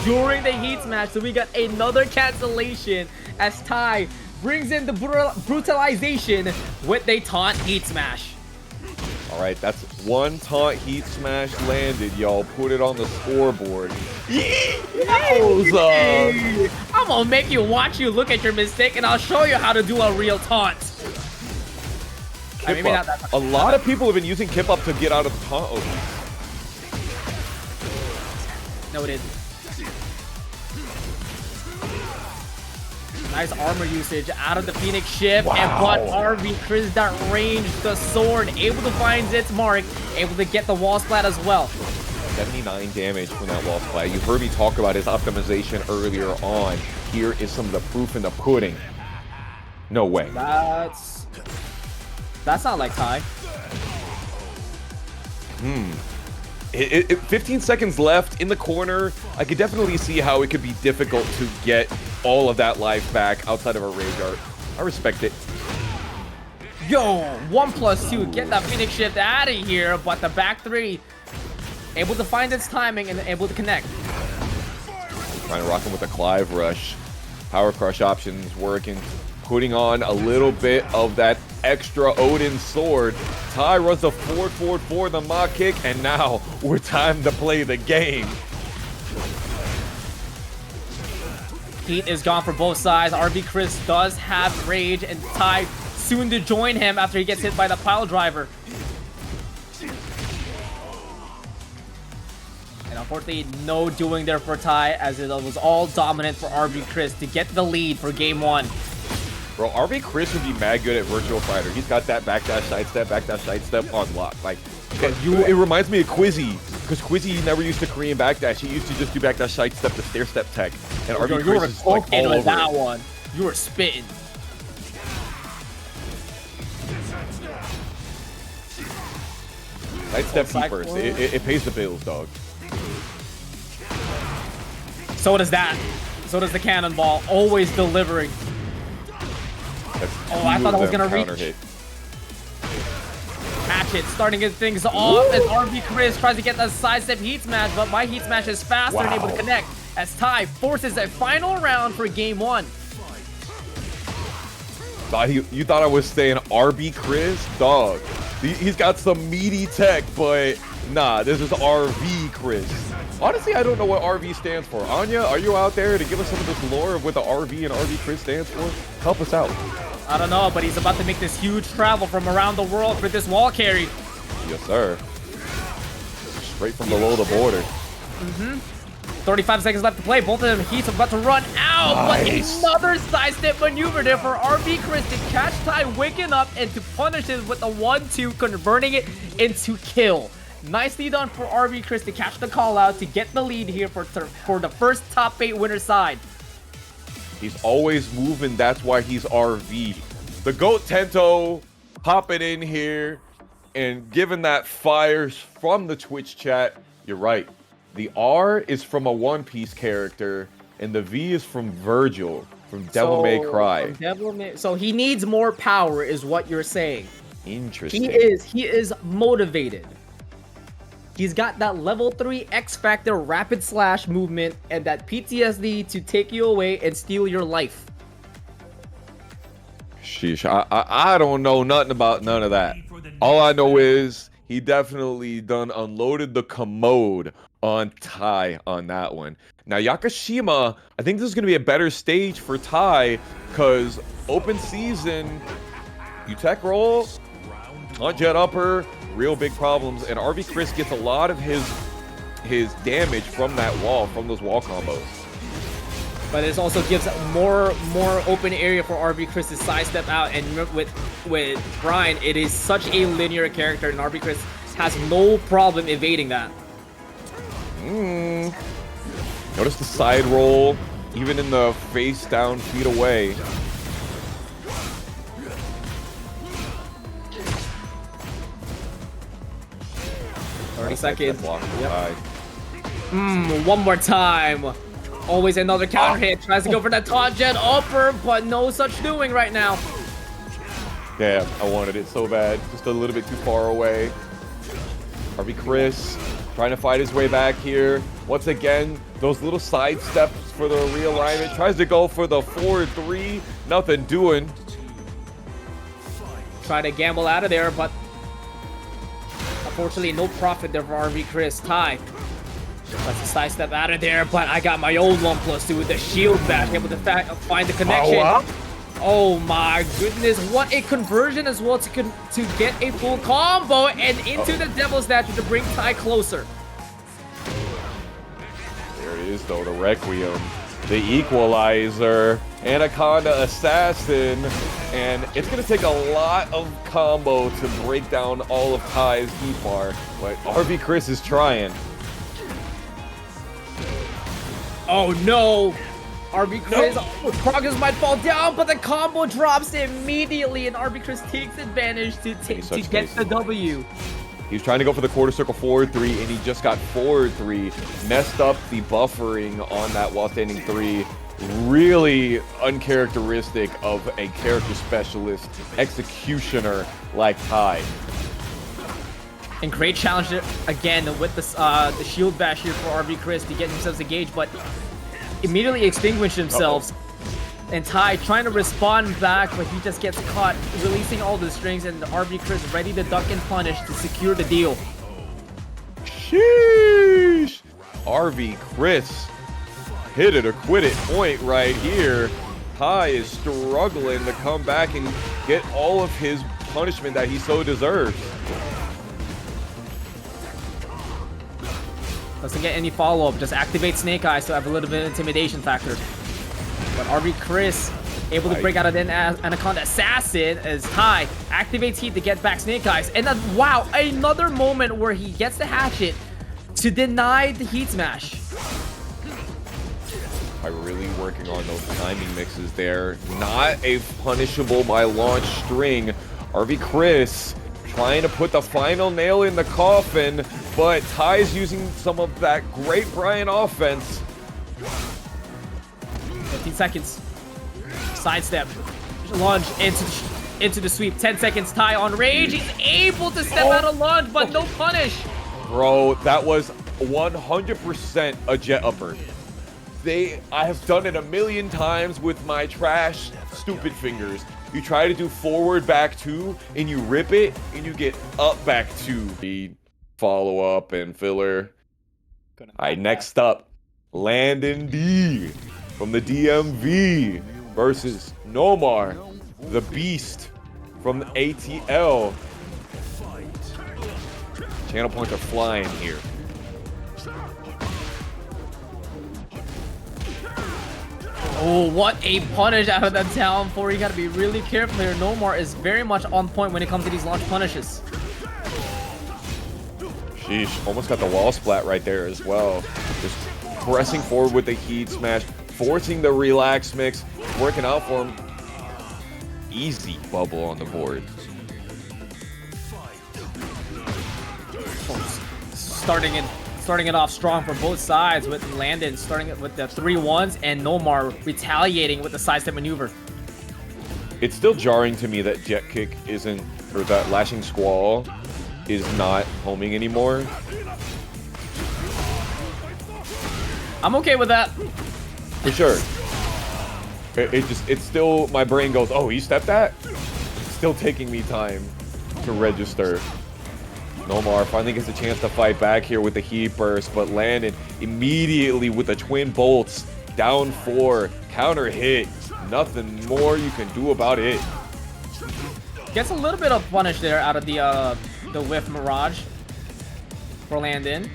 during the heat smash, so we got another cancellation as Tai brings in the brutalization with a taunt heat smash. All right, that's 1 taunt heat smash landed, y'all. Put it on the scoreboard. I'm gonna make you watch you look at your mistake, and I'll show you how to do a real taunt. Maybe not that. A lot of people have been using Kip Up to get out of the taunt. No, it isn't. Nice armor usage out of the Phoenix Shift, Wow. and but RV-Kriz that range the sword, able to find its mark, able to get the wall splat as well. 79 damage from that wall splat. You heard me talk about his optimization earlier on. Here is some of the proof in the pudding. No way. That's not like Ty. 15 seconds left in the corner. I could definitely see how it could be difficult to get all of that life back outside of a rage art. I respect it. Yo, 1+2, get that Phoenix Shift out of here, but the back three able to find its timing and able to connect. Trying to rock him with a Clive rush. Power crush options working. Putting on a little bit of that extra Odin sword. Ty runs the forward, the mock kick, and now we're time to play the game. Heat is gone for both sides. RV-Kriz does have rage, and Ty soon to join him after he gets hit by the pile driver. And unfortunately, no doing there for Ty, as it was all dominant for RV-Kriz to get the lead for game 1. Bro, RV-Kriz would be mad good at Virtual Fighter. He's got that backdash sidestep on lock. Like, it reminds me of Quizzy, because Quizzy never used to Korean backdash. He used to just do backdash sidestep, the stair step tech. And RV-Kriz is like all over that it. one. You were spitting. Sidestep T first. It pays the bills, dog. So does that. So does the cannonball. Always delivering. Oh, I thought I was gonna reach. Hit. Hatchet starting to get things off as RV-Kriz tries to get that sidestep heat smash, but my heat smash is faster and able to connect as Ty forces a final round for game 1. You thought I was saying RV-Kriz? Dog. He's got some meaty tech, but nah, this is RV-Kriz. Honestly, I don't know what RV stands for. Anya, are you out there to give us some of this lore of what the RV and RV-Kriz stands for? Help us out. I don't know, but he's about to make this huge travel from around the world for this wall carry. Yes, sir. Straight from below the border. 35 seconds left to play. Both of them heats are about to run out. Nice. But another sidestep maneuver there for RV-Kriz to catch Ty waking up and to punish him with the 1-2, converting it into kill. Nicely done for RV-Kriz to catch the call out to get the lead here for the first top 8 winner side. He's always moving. That's why he's RV. The GOAT Tento popping in here and giving that fires from the Twitch chat. You're right. The R is from a One Piece character, and the V is from Virgil from Devil May Cry. So he needs more power, is what you're saying. Interesting. He is motivated. He's got that level 3 X Factor rapid slash movement and that PTSD to take you away and steal your life. Sheesh, I don't know nothing about none of that. All I know is he definitely done unloaded the commode on Ty on that one. Now Yakashima, I think this is going to be a better stage for Ty because open season, you tech roll, taunt jet upper, real big problems, and RV-Kriz gets a lot of his damage from that wall, from those wall combos. But this also gives more open area for RV-Kriz to sidestep out, and with Bryan, it is such a linear character, and RV-Kriz has no problem evading that. Notice the side roll, even in the face down, feet away. Seconds. Yep. One more time. Always another counter hit. Tries to go for that taunt jet upper, but no such doing right now. Yeah, I wanted it so bad. Just a little bit too far away. RV-Kriz trying to fight his way back here. Once again, those little side steps for the realignment. Tries to go for the 4-3. Nothing doing. Try to gamble out of there, but unfortunately, no profit there for RV-Kriz. Ty let's a side step out of there, but I got my old 1+2 with the shield back, able to find the connection. Oh my goodness, what a conversion as well to get a full combo and into the Devil Snatcher to bring Ty closer. There it is though, the Requiem. the equalizer, Anaconda Assassin, and it's gonna take a lot of combo to break down all of Kai's heat bar, but RV-Chris is trying. Oh no! RV-Chris, progress might fall down, but the combo drops immediately, and RV-Chris takes advantage to get the W. He was trying to go for the quarter circle forward 3, and he just got forward 3. Messed up the buffering on that while standing 3. Really uncharacteristic of a character specialist, executioner like Kai. And great challenge again with the shield bash here for RV-Chris to get himself engaged, but immediately extinguished himself. And Ty trying to respond back, but he just gets caught, releasing all the strings, and RV-Chris ready to duck and punish to secure the deal. Sheesh! RV-Chris hit it or quit it point right here. Ty is struggling to come back and get all of his punishment that he so deserves. Doesn't get any follow-up, just activate Snake Eyes to have a little bit of intimidation factor. But RV-Chris able to break out of the Anaconda Assassin as Ty activates Heat to get back Snake Eyes. And then, wow, another moment where he gets the hatchet to deny the Heat Smash. By really working on those timing mixes there. Not a punishable by launch string. RV-Chris trying to put the final nail in the coffin, but Ty's using some of that great Bryan offense. 15 seconds. Sidestep. Lunge into the sweep. 10 seconds. Ty on rage. He's able to step out of lunge, but no punish. Bro, that was 100% a jet upper. I have done it a million times with my trash, stupid fingers. You try to do forward back 2, and you rip it, and you get up back 2. Follow up and filler. All right, next up, Landon D from the DMV versus NOMAR, the Beast from the ATL. Channel points are flying here. Oh, what a punish out of that down 4. You gotta be really careful here. NOMAR is very much on point when it comes to these launch punishes. Sheesh, almost got the wall splat right there as well. Just pressing forward with the heat smash, forcing the relax mix, working out for him. Easy bubble on the board. Starting it off strong for both sides, with Landon starting it with the 3-1s and NOMAR retaliating with the sidestep maneuver. It's still jarring to me that jet kick isn't, or that lashing squall is not homing anymore. I'm okay with that. For sure. It's still, my brain goes, oh, he stepped that? It's still taking me time to register. NOMAR finally gets a chance to fight back here with the heat burst, but Landon immediately with the twin bolts, down 4, counter hit. Nothing more you can do about it. Gets a little bit of punish there out of the whiff mirage for Landon,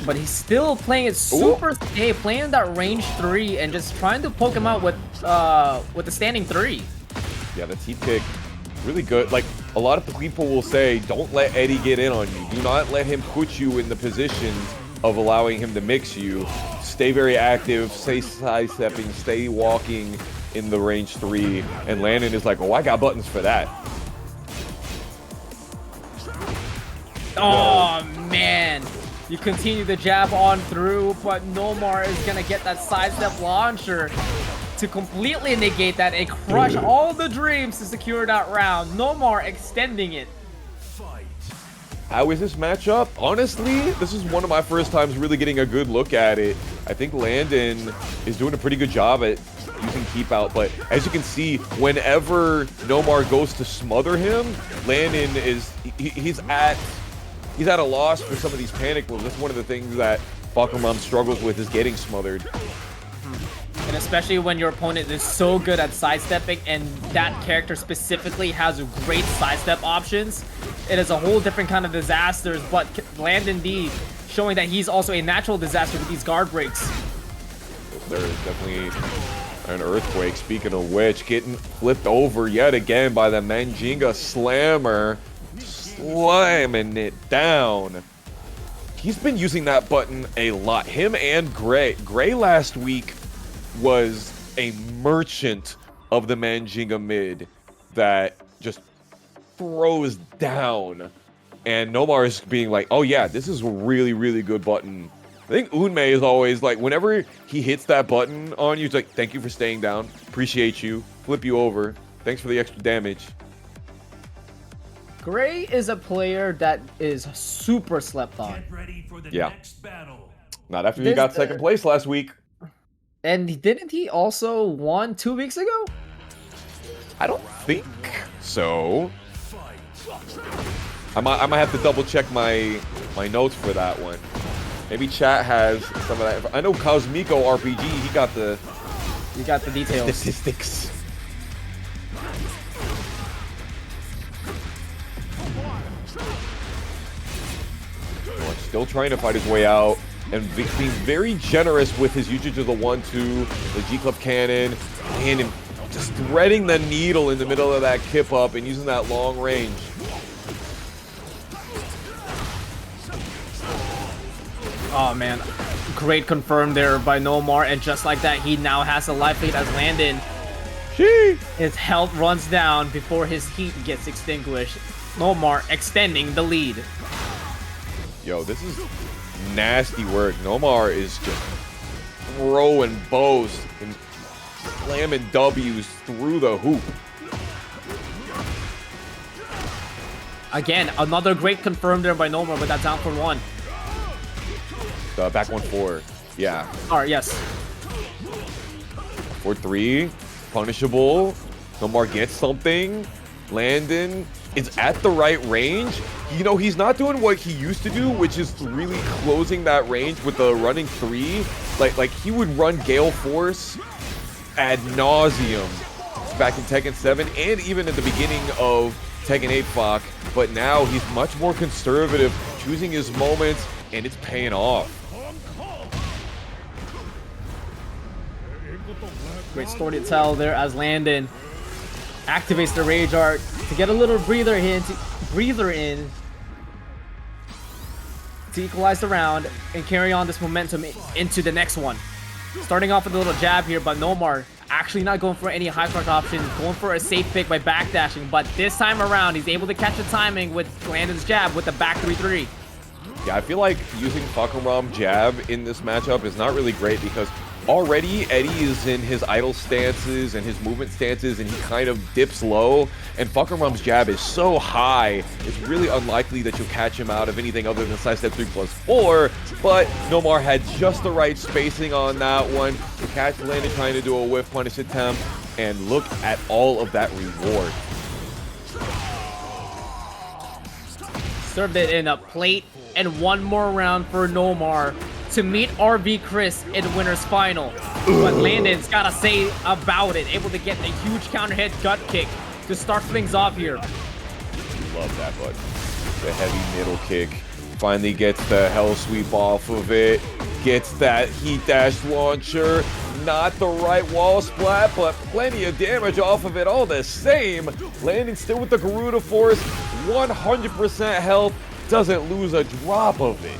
but he's still playing it super safe, playing that range 3 and just trying to poke him out with the standing 3. Yeah, the heat kick, really good. Like, a lot of people will say, don't let Eddy get in on you. Do not let him put you in the positions of allowing him to mix you. Stay very active, stay sidestepping, stay walking in the range 3. And Landon is like, oh, I got buttons for that. Oh, man. You continue the jab on through, but NOMAR is going to get that sidestep launcher to completely negate that and crush all the dreams to secure that round. NOMAR extending it. How is this matchup? Honestly, this is one of my first times really getting a good look at it. I think Landon is doing a pretty good job at using keep out, but as you can see, whenever NOMAR goes to smother him, Landon is he's at a loss for some of these panic moves. That's one of the things that Fahkumram struggles with, is getting smothered. And especially when your opponent is so good at sidestepping and that character specifically has great sidestep options, it is a whole different kind of disasters. But Landon D showing that he's also a natural disaster with these guard breaks. there is definitely an earthquake. Speaking of which, getting flipped over yet again by the Manjinga Slammer. Slamming it down. He's been using that button a lot. Him and Gray. Gray last week was a merchant of the Manjinga mid that just throws down. And Nomar is being like, oh yeah, this is a really, really good button. I think Unmei is always like, whenever he hits that button on you, he's like, thank you for staying down. Appreciate you. Flip you over. Thanks for the extra damage. Gray is a player that is super slept on. Get ready for the Yeah. next battle. Not after he got second place last week. And didn't he also won 2 weeks ago? I don't think so. I might have to double check my notes for that one. Maybe chat has some of that. I know Cosmico RPG, he got the details. statistics. Still trying to fight his way out and being very generous with his usage of the 1-2, the G-Club cannon, and just threading the needle in the middle of that kip up and using that long range. Oh man, great confirm there by Nomar, and just like that, he now has a life lead as Landon. His health runs down before his heat gets extinguished. Nomar extending the lead. Yo, this is nasty work. Nomar is just throwing bows and slamming W's through the hoop. Again, another great confirm there by Nomar with that down for 1. Back 1-4. Yeah. Alright, yes. 4-3. Punishable. Nomar gets something. Landon is at the right range. You know, he's not doing what he used to do, which is really closing that range with the running 3. Like he would run Gale Force ad nauseum back in Tekken 7 and even at the beginning of Tekken 8 Fahk. But now he's much more conservative, choosing his moments, and it's paying off. Great story to tell there as Landon activates the Rage Art to get a little breather in to equalize the round and carry on this momentum into the next one. Starting off with a little jab here, but Nomar actually not going for any high card option, going for a safe pick by backdashing, but this time around he's able to catch the timing with Landon's jab with the back 3-3. Yeah, I feel like using Fahkumram jab in this matchup is not really great because already Eddy is in his idle stances and his movement stances and he kind of dips low, and Fahkumram's jab is so high it's really unlikely that you'll catch him out of anything other than sidestep 3+4, but Nomar had just the right spacing on that one to catch Landon trying to do a whiff punish attempt, and look at all of that reward. Served it in a plate, and one more round for Nomar to meet RV Cris in winner's final. But Landon's gotta say about it, able to get the huge counter hit gut kick to start things off here. Love that button. The heavy middle kick. Finally gets the hell sweep off of it. Gets that heat dash launcher. Not the right wall splat, but plenty of damage off of it all the same. Landon still with the Garuda Force. 100% health. Doesn't lose a drop of it.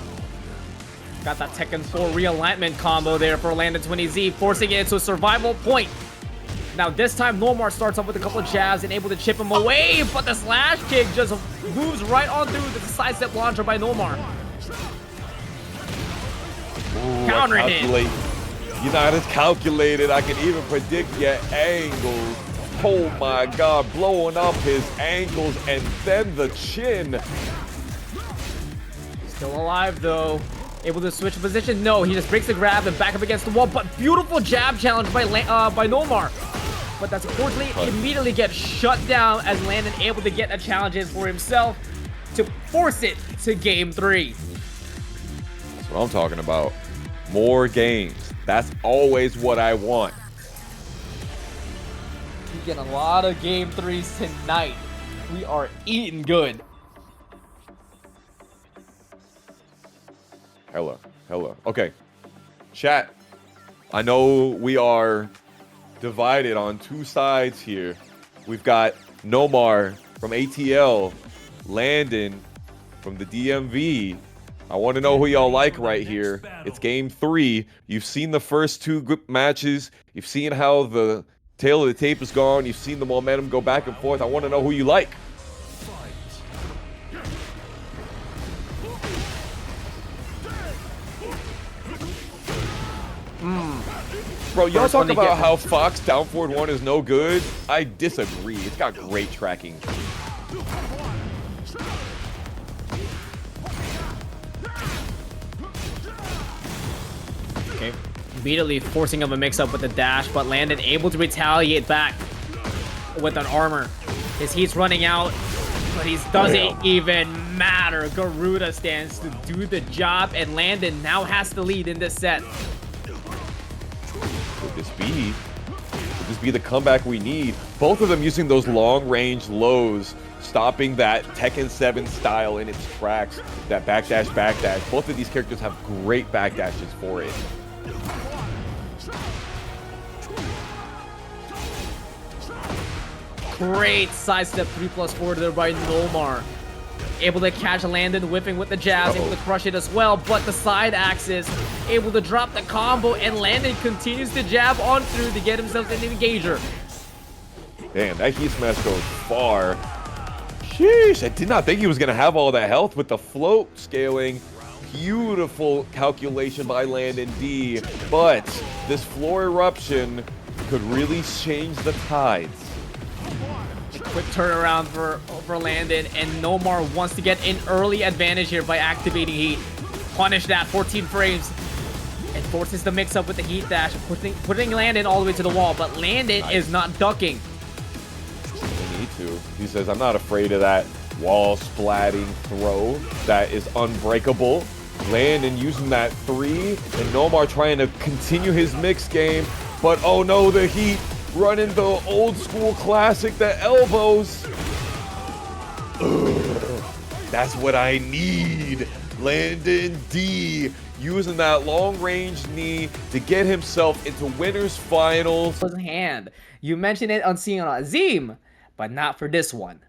Got that Tekken 4 realignment combo there for Landon 20Z, forcing it into a survival point. Now this time Nomar starts off with a couple of jabs and able to chip him away, but the slash kick just moves right on through the sidestep launcher by Nomar. Ooh, Counter hit. You're not as calculated. I can even predict your angles. Oh my god, blowing up his ankles and then the chin. Still alive though. Able to switch position? No, he just breaks the grab and back up against the wall, but beautiful jab challenge by Nomar. But that's unfortunately immediately gets shut down as Landon able to get a challenge in for himself to force it to game 3. That's what I'm talking about. More games. That's always what I want. We get a lot of game 3s tonight. We are eating good. Hella. Okay. Chat. I know we are divided on two sides here. We've got NOMAR from ATL, Landon from the DMV. I want to know who y'all like right here. It's game 3. You've seen the first 2 group matches. You've seen how the tail of the tape is gone. You've seen the momentum go back and forth. I want to know who you like. Bro, y'all talk about how Fox down forward 1 is no good. I disagree. It's got great tracking. Okay, immediately forcing of a mix-up with the dash, but Landon able to retaliate back with an armor. His heat's running out, but he doesn't even matter. Garuda stands to do the job, and Landon now has the lead in this set. Could this be the comeback we need? Both of them using those long-range lows, stopping that Tekken 7 style in its tracks, that backdash, backdash. Both of these characters have great backdashes for it. Great sidestep 3+4 there by NOMAR. Able to catch Landon whipping with the jabs, able to crush it as well, but the side axis, able to drop the combo, and Landon continues to jab on through to get himself an engager. Damn, that heat smash goes far. Sheesh, I did not think he was going to have all that health with the float scaling. Beautiful calculation by Landon D, but this floor eruption could really change the tides. Quick turnaround for Landon, and NOMAR wants to get an early advantage here by activating heat. Punish that 14 frames and forces the mix-up with the heat dash, putting Landon all the way to the wall, but Landon is not ducking. They need to. He says, I'm not afraid of that wall splatting throw that is unbreakable. Landon using that 3, and NOMAR trying to continue his mix game, but oh no, the heat. Running the old school classic, the elbows. Ugh, that's what I need. Landon D using that long range knee to get himself into winners finals. Hand. You mentioned it on seeing on Azim, but not for this one.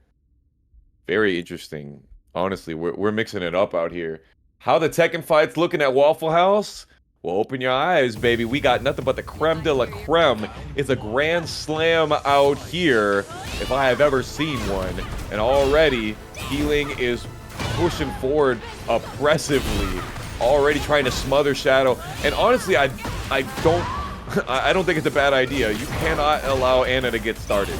Very interesting. Honestly, we're mixing it up out here. How the Tekken fights looking at Waffle House? Well, open your eyes, baby. We got nothing but the creme de la creme. It's a grand slam out here, if I have ever seen one. And already, Healing is pushing forward oppressively, already trying to smother Shadow. And honestly, I don't think it's a bad idea. You cannot allow Anna to get started.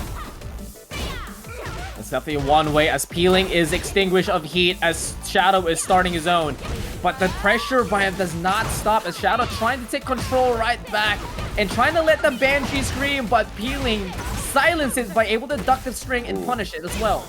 It's definitely one way, as Peeling is extinguished of heat, as Shadow is starting his own. But the pressure by him does not stop, as Shadow trying to take control right back and trying to let the Banshee scream, but Peeling silences by able to duck the string and punish it as well.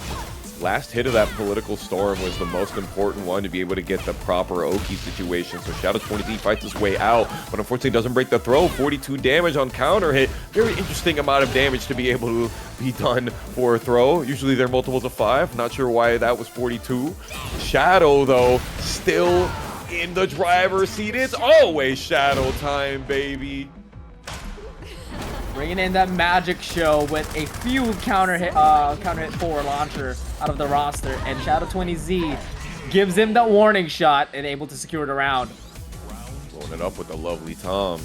Last hit of that political storm was the most important one to be able to get the proper Oki situation. So Shadow 23 fights his way out, but unfortunately doesn't break the throw. 42 damage on counter hit. Very interesting amount of damage to be able to be done for a throw. Usually they're multiples of 5. Not sure why that was 42. Shadow, though, still in the driver's seat. It's always Shadow time, baby. Bringing in that magic show with a few counter hit 4 launcher out of the roster, and Shadow 20Z gives him that warning shot and able to secure the round. Blowing it up with a lovely Tom.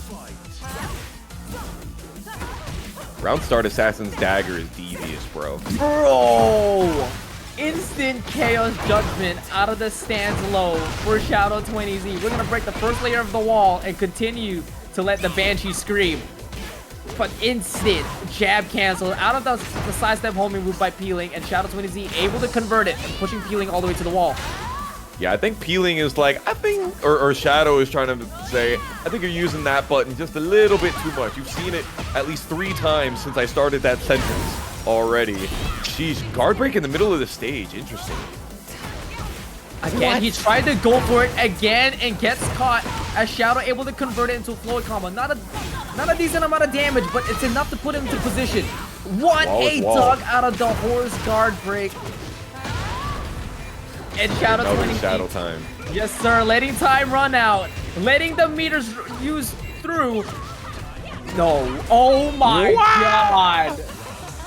Round start Assassin's Dagger is devious, bro. Bro! Instant Chaos Judgment out of the stands low for Shadow 20Z. We're gonna break the first layer of the wall and continue to let the Banshee scream. But instant jab cancel out of the sidestep homing move by Peeling, and Shadow 20Z able to convert it and pushing Peeling all the way to the wall. Yeah, I think Peeling is like, or Shadow is trying to say, I think you're using that button just a little bit too much. You've seen it at least 3 times since I started that sentence already. Sheesh, guard break in the middle of the stage. Interesting. Again, he tried to go for it again and gets caught, as Shadow able to convert it into a float combo. Not a decent amount of damage, but it's enough to put him into position. What a dog out of the horse guard break. And Shadow 20. Shadow time. Yes, sir. Letting time run out. Letting the meters use through. No. Oh my god.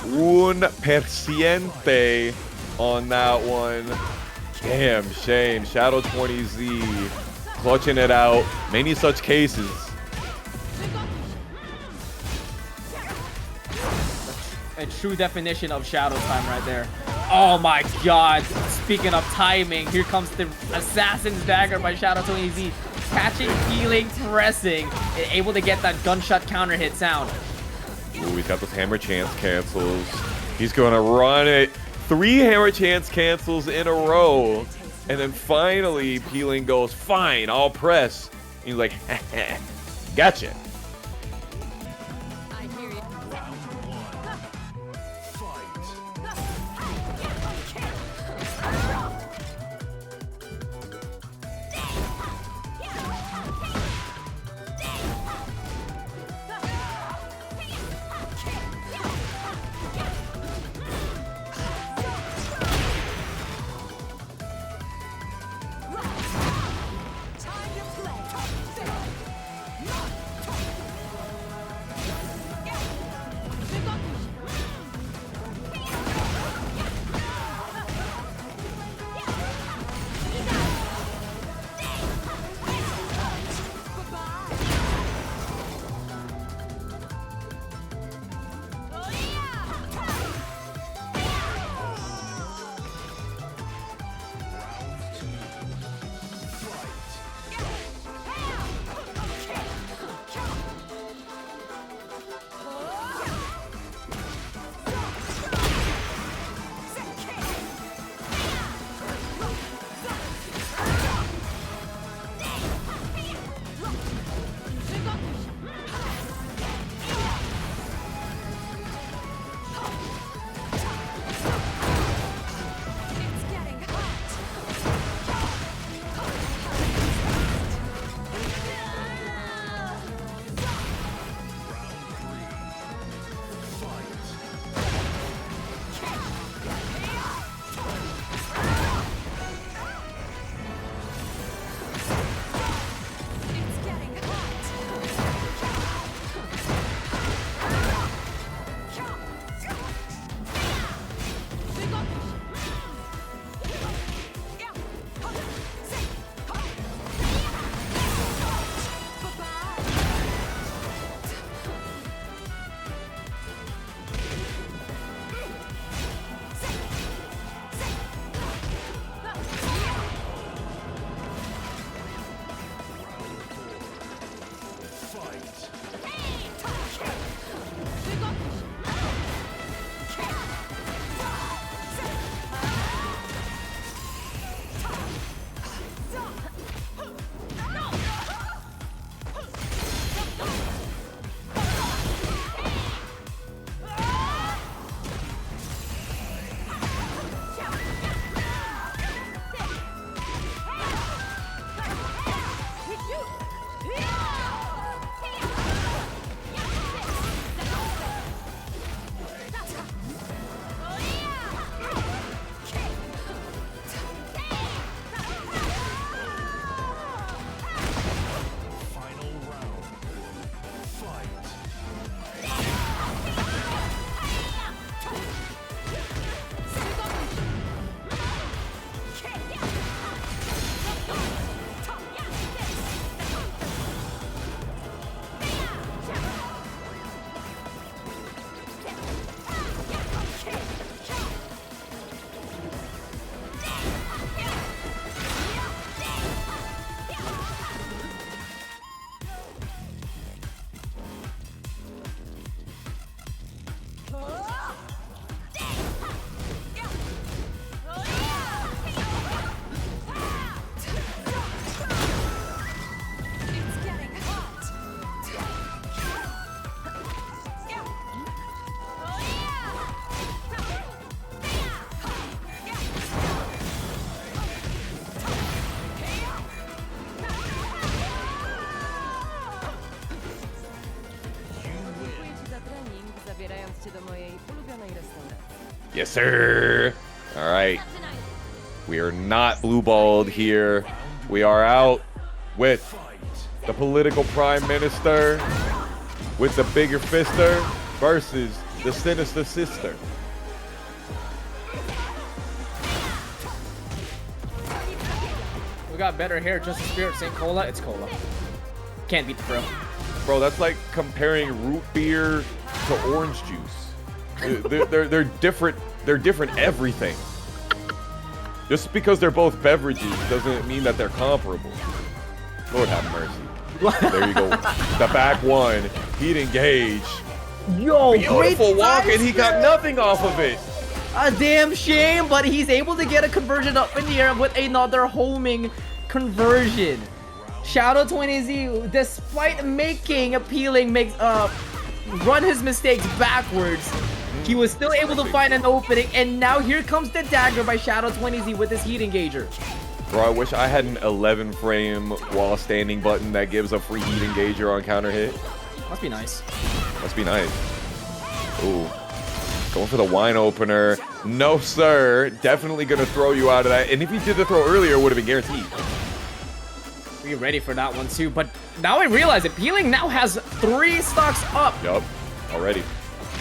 Un perciente on that one. Damn, Shane. Shadow 20Z clutching it out. Many such cases. A true definition of shadow time right there. Oh my god. Speaking of timing, here comes the Assassin's Dagger by Shadow 20Z. Catching, healing, pressing, and able to get that gunshot counter hit sound. Ooh, he's got those hammer chance cancels. He's gonna run it. 3 hammer chance cancels in a row. And then finally, Peeling goes, fine, I'll press. And he's like, gotcha. Yes, sir. All right. We are not blue-balled here. We are out with the political prime minister. with the bigger fister versus the sinister sister. We got better hair, just a spirit, St. Cola. It's Cola. Can't beat the pro. Bro, that's like comparing root beer to orange juice. They're different. They're different everything. Just because they're both beverages doesn't mean that they're comparable. Lord have mercy. There you go. The back one. He'd engage. Yo, Beautiful walk, and he got nothing off of it. A damn shame, but he's able to get a conversion up in the air with another homing conversion. Shadow 20Z, despite making appealing run his mistakes backwards, he was still able to find an opening, and now here comes the dagger by Shadow 20Z with his heat engager. Bro, I wish I had an 11 frame while standing button that gives a free heat engager on counter hit. Must be nice. Must be nice. Ooh. Going for the wine opener. No, sir. Definitely going to throw you out of that. And if he did the throw earlier, it would have been guaranteed. Be ready for that one, too. But now I realize it. Peeling now has 3 stocks up. Yup. Already.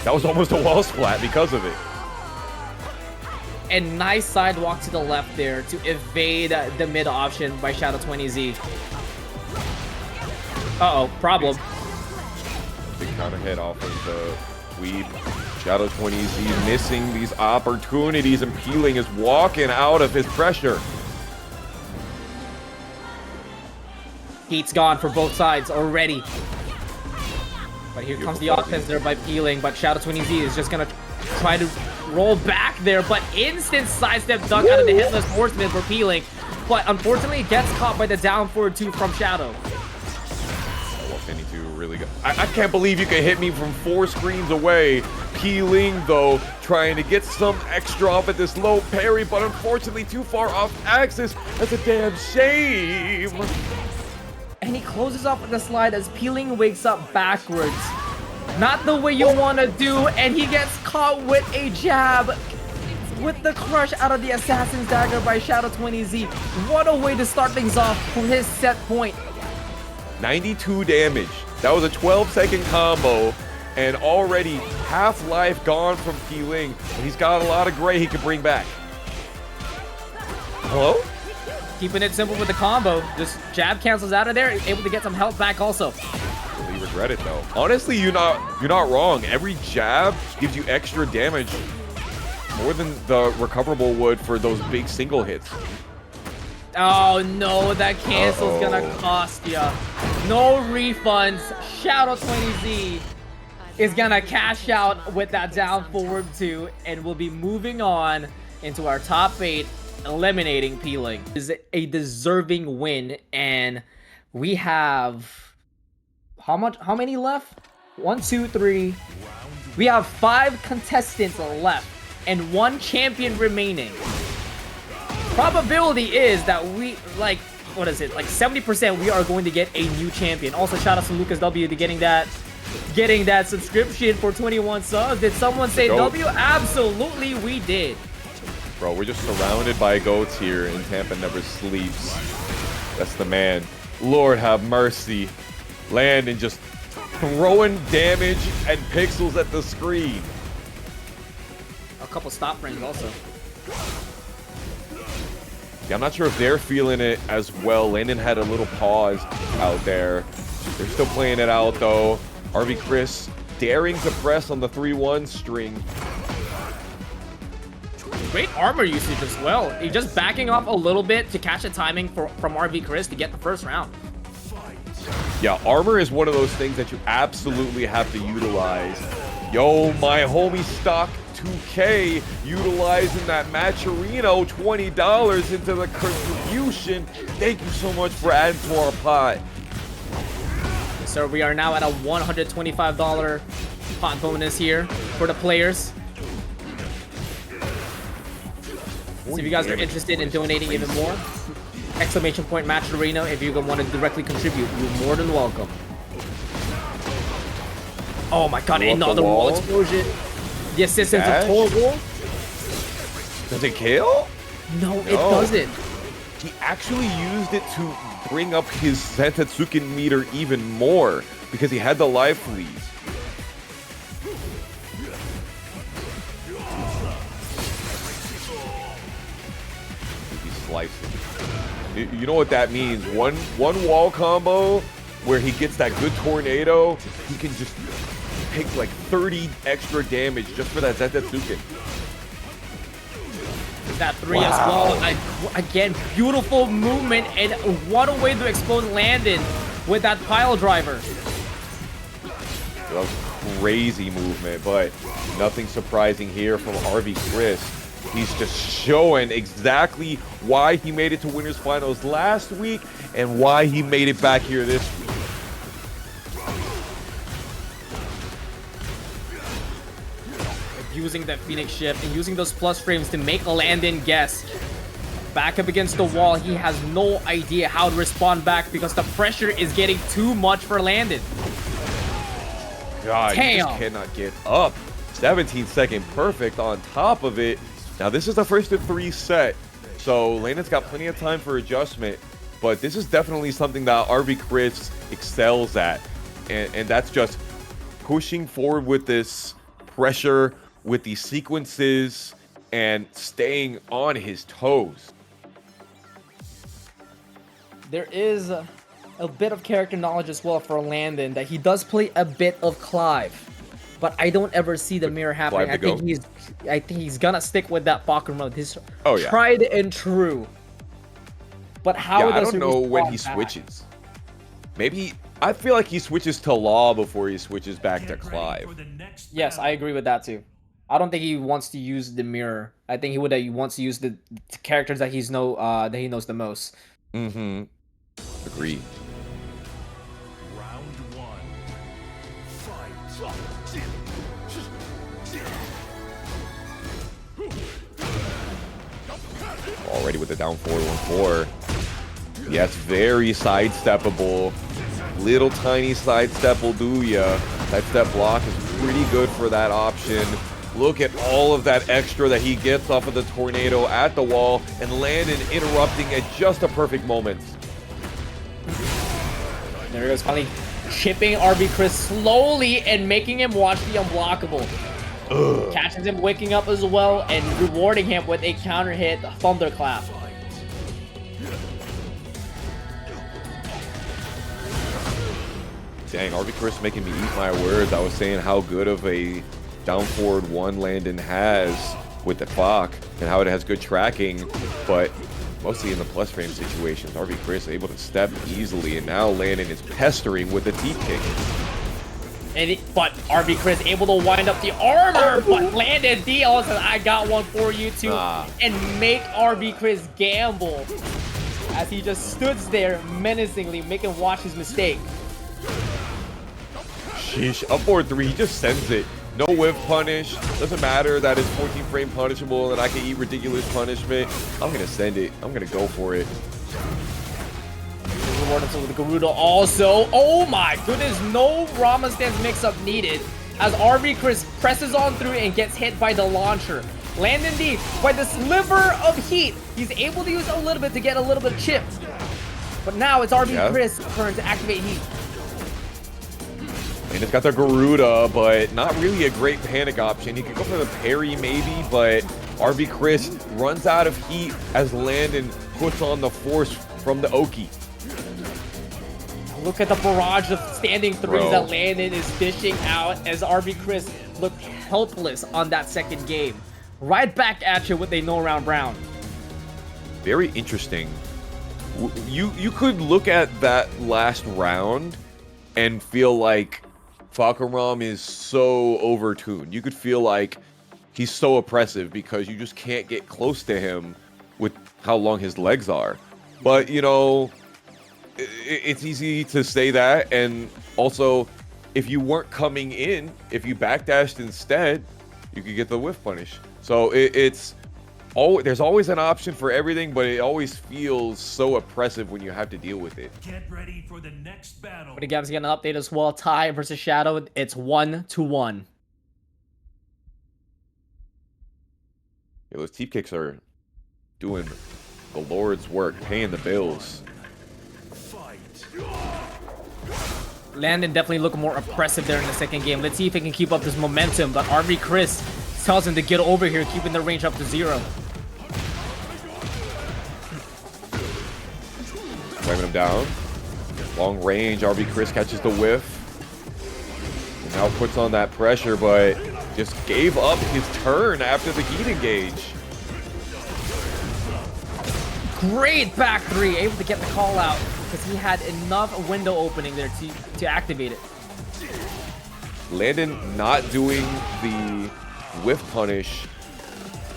That was almost a wall splat because of it. And nice sidewalk to the left there to evade the mid option by Shadow 20Z. Uh-oh. Problem. Big counter hit off of the weed. Shadow 20Z missing these opportunities, and Peeling is walking out of his pressure. Heat's gone for both sides already. But here comes the offense there by Peeling, but Shadow 20Z is just gonna try to roll back there, but instant sidestep duck out of the Hitless Horseman for Peeling. But unfortunately, it gets caught by the down forward 2 from Shadow. Really good. I can't believe you can hit me from 4 screens away. Peeling, though, trying to get some extra off at this low parry, but unfortunately too far off axis. That's a damn shame. And he closes off with the slide as Peeling wakes up backwards. Not the way you want to do, and he gets caught with a jab with the crush out of the Assassin's Dagger by Shadow 20Z. What a way to start things off from his set point. 92 damage. That was a 12-second combo, and already half life gone from Peeling. He's got a lot of gray he could bring back. Hello? Keeping it simple with the combo. Just jab cancels out of there, able to get some health back also. Really regret it though. Honestly, you're not wrong. Every jab gives you extra damage, more than the recoverable would for those big single hits. Oh no, that cancel's gonna cost ya. No refunds. Shadow 20Z is gonna cash out with that down forward 2, and we'll be moving on into our top 8, eliminating Peeling. This is a deserving win, and we have how many left? 1, 2, 3. We have 5 contestants left and 1 champion remaining. Probability is that we, like, what is it, like 70% we are going to get a new champion. Also, shout out to Lucas W to getting that subscription for 21 subs. Did someone say W? Absolutely, we did. Bro, we're just surrounded by goats here, and Tampa never sleeps. That's the man. Lord have mercy. Landon just throwing damage and pixels at the screen. A couple stop frames also. Yeah, I'm not sure if they're feeling it as well. Landon had a little pause out there. They're still playing it out, though. RV-Chris daring to press on the 3-1 string. Great armor usage as well. He's just backing off a little bit to catch the timing from RV-Chris to get the first round. Yeah, armor is one of those things that you absolutely have to utilize. Yo, my homie Stock 2K utilizing that Matcherino $20 into the contribution. Thank you so much for adding to our pot. So we are now at a $125 pot bonus here for the players. So if you guys are interested in donating even more, exclamation point Matcherino if you want to directly contribute, you're more than welcome. Oh my god, another wall explosion. The assistance of Kuugo. Does it kill? No, it doesn't. He actually used it to bring up his Zantetsuken meter even more because he had the life fleas. He's slicing. You know what that means? One wall combo where he gets that good tornado, he can just take like 30 extra damage just for that Zantetsuken. That 3 as well. Again, beautiful movement, and what a way to expose Landon with that pile driver. That was crazy movement, but nothing surprising here from RVCRIS. He's just showing exactly why he made it to winners finals last week and why he made it back here this week. Using that Phoenix shift and using those plus frames to make Landon guess. Back up against the wall, he has no idea how to respond back because the pressure is getting too much for Landon. God, he just cannot get up. 17-second perfect on top of it. Now, this is the first of 3 set, so Landon's got plenty of time for adjustment, but this is definitely something that RVCRIS excels at, and that's just pushing forward with this pressure, with these sequences, and staying on his toes. There is a bit of character knowledge as well for Landon, that he does play a bit of Clive, but I don't ever see the mirror happening. I think he's gonna stick with that Fahkumram, his tried and true. But how does I don't know when he switches. Maybe I feel like he switches to Law before he switches back to Clive. Yes, I agree with that too. I don't think he wants to use the mirror. I think he wants to use the characters that he knows the most. Mm-hmm. Agreed. Round 1. Fight. Already with the down 4-1-4. Yes, very sidesteppable. Little tiny sidestep will do ya. Sidestep block is pretty good for that option. Look at all of that extra that he gets off of the tornado at the wall, and Landon interrupting at just a perfect moment. There he goes, finally chipping RVCRIS slowly and making him watch the unblockable. Catches him waking up as well and rewarding him with a counter hit thunderclap. Dang, RVCRIS making me eat my words. I was saying how good of a down forward 1 Landon has with the Fak and how it has good tracking, but mostly in the plus frame situations, RVCRIS able to step easily, and now Landon is pestering with the teep kick. But RVCRIS able to wind up the armor, but Landon D also says, I got one for you too, and make RVCRIS gamble as he just stood there menacingly, making watch his mistake. Sheesh, up forward 3, he just sends it. No whiff punish. Doesn't matter that it's 14 frame punishable and I can eat ridiculous punishment. I'm gonna send it. I'm gonna go for it. Reward himself with the Gordo also. Oh my goodness, no Rama stance mix-up needed as RVCRIS presses on through and gets hit by the launcher. Landon D, by the sliver of heat, he's able to use a little bit to get a little bit of chip. But now it's RVCRIS' turn to activate heat. And it's got the Garuda, but not really a great panic option. He could go for the parry maybe, but RVCRIS runs out of heat as Landon puts on the force from the Oki. Look at the barrage of standing threes that Landon is dishing out as RVCRIS looked helpless on that second game. Right back at you with a no-round round. Very interesting. You could look at that last round and feel like Fahkumram is so overtuned. You could feel like he's so oppressive because you just can't get close to him with how long his legs are. But, you know, it's easy to say that. And also, if you weren't coming in, if you backdashed instead, you could get the whiff punish. So there's always an option for everything, but it always feels so oppressive when you have to deal with it. Get ready for the next battle. But again, getting an update as well. Ty versus Shadow. It's 1-1. Yeah, those teep kicks are doing the Lord's work, paying the bills. Landon definitely looking more oppressive there in the second game. Let's see if he can keep up this momentum. But RB-Chris tells him to get over here, keeping the range up to 0. Slamming him down. Long range, RB-Chris catches the whiff. And now puts on that pressure, but just gave up his turn after the heat engage. Great back 3, able to get the call out because he had enough window opening there to activate it. Landon not doing the whiff punish,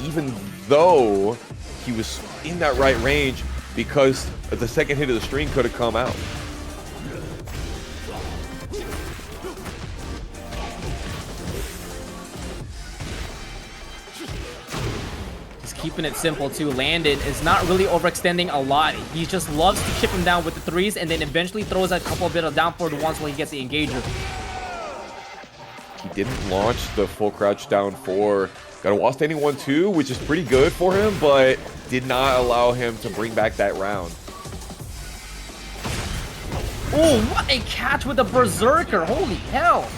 even though he was in that right range, because the second hit of the string could have come out. Keeping it simple too. Landon is not really overextending a lot. He just loves to chip him down with the 3s and then eventually throws a couple bit of down for the ones when he gets the engager. He didn't launch the full crouch down 4. Got a wall standing 1-2, which is pretty good for him, but did not allow him to bring back that round. Oh, what a catch with the berserker! Holy hell!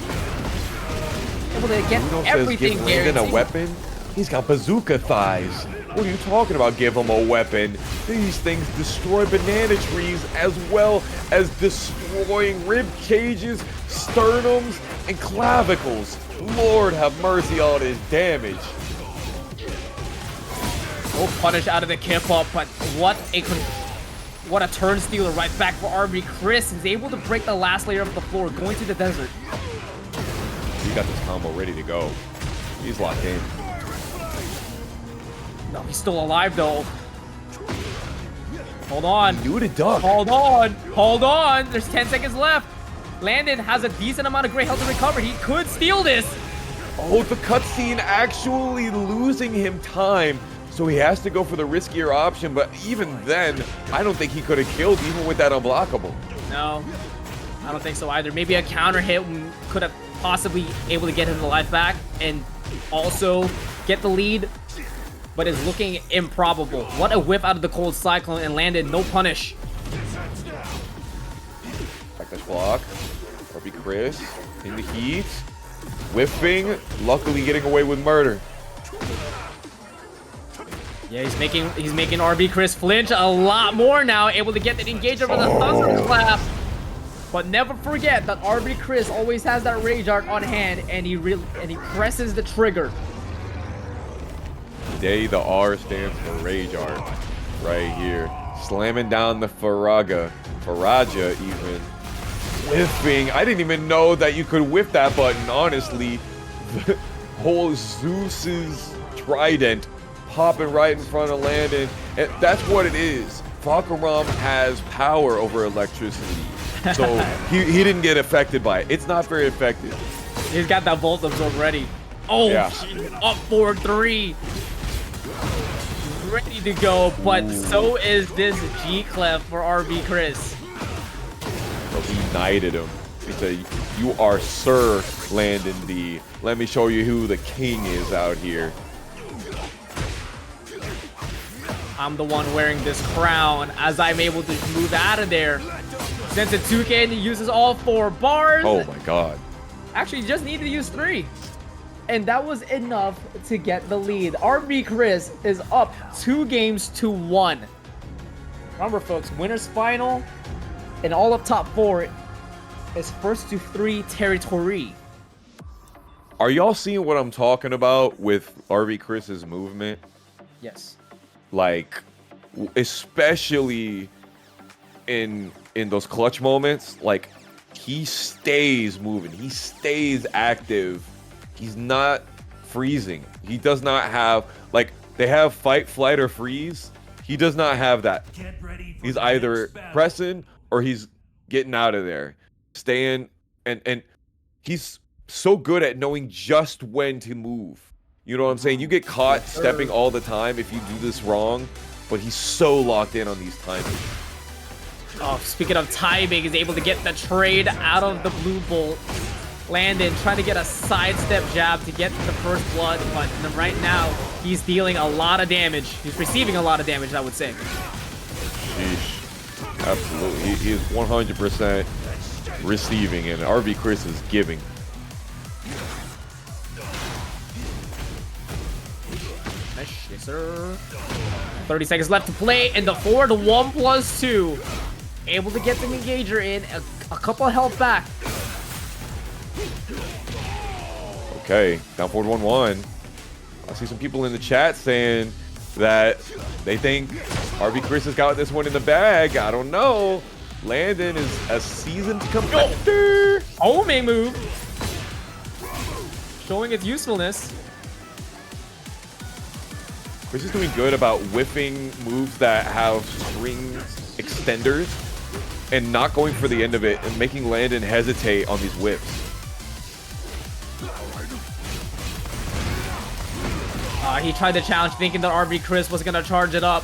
Able to get everything give Landon a weapon. He's got bazooka thighs. What are you talking about? Give him a weapon. These things destroy banana trees as well as destroying rib cages, sternums, and clavicles. Lord have mercy on his damage. Oh, punish out of the kip up, but what a turn stealer right back for RB-Chris. He's able to break the last layer of the floor, going to the desert. He got this combo ready to go. He's locked in. No, he's still alive though. Hold on. He knew to duck. Hold on. Hold on. There's 10 seconds left. Landon has a decent amount of great health to recover. He could steal this. Oh, the cutscene actually losing him time. So he has to go for the riskier option. But even then, I don't think he could have killed even with that unblockable. No, I don't think so either. Maybe a counter hit could have possibly able to get him the life back and also get the lead. But it's looking improbable. What a whip out of the cold cyclone and Landon, no punish. Backdash block. RB-Chris in the heat. Whiffing. Luckily getting away with murder. Yeah, he's making RB-Chris flinch a lot more now. Able to get that engager with a thunderclap. But never forget that RB-Chris always has that rage art on hand and he presses the trigger. Today, the R stands for Rage Art, right here. Slamming down the Faraja even. Whiffing. I didn't even know that you could whiff that button, honestly. The whole Zeus's trident popping right in front of Landon. And that's what it is. Fahkumram has power over electricity. So he didn't get affected by it. It's not very effective. He's got that Volt Absorb ready. Oh, yeah. Up 4-3. Ready to go, but so is this G-Clef for RB-Chris. So he knighted him. He said, "You are Sir Landon D. Let me show you who the king is out here." I'm the one wearing this crown as I'm able to move out of there. Since it's 2K, he uses all 4 bars. Oh my god. Actually, you just need to use 3. And that was enough to get the lead. RB-Chris is up 2 games to 1. Remember, folks, winner's final and all up top 4 is first to 3 territory. Are y'all seeing what I'm talking about with RB-Chris's movement? Yes. Like, especially in those clutch moments, like, he stays moving. He stays active. He's not freezing. He does not have, like, they have fight, flight, or freeze. He does not have that. He's either pressing or he's getting out of there. Staying, and he's so good at knowing just when to move. You know what I'm saying? You get caught stepping all the time if you do this wrong, but he's so locked in on these timings. Oh, speaking of timing, he's able to get the trade out of the blue bolt. Landon trying to get a sidestep jab to get the first blood, but right now he's dealing a lot of damage. He's receiving a lot of damage, I would say. Sheesh. Absolutely. He is 100% receiving, and RV-Chris is giving. Yes, sir. 30 seconds left to play, and the forward 1+2. Able to get the engager in, a couple of health back. Okay, down forward 1-1. I see some people in the chat saying that they think RV-Chris has got this one in the bag. I don't know. Landon is a seasoned competitor. Homing move. Showing its usefulness. Chris is doing good about whiffing moves that have string extenders and not going for the end of it and making Landon hesitate on these whiffs. He tried to challenge thinking that RV-Chris was going to charge it up.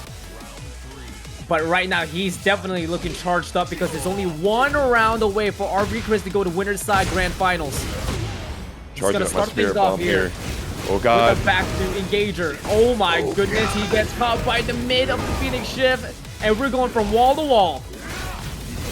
But right now, he's definitely looking charged up because there's only one round away for RV-Chris to go to winner's side grand finals. Charge up my spirit bomb here. Oh god. With a back to engager. Oh my goodness, he gets caught by the mid of the Phoenix shift, and we're going from wall to wall.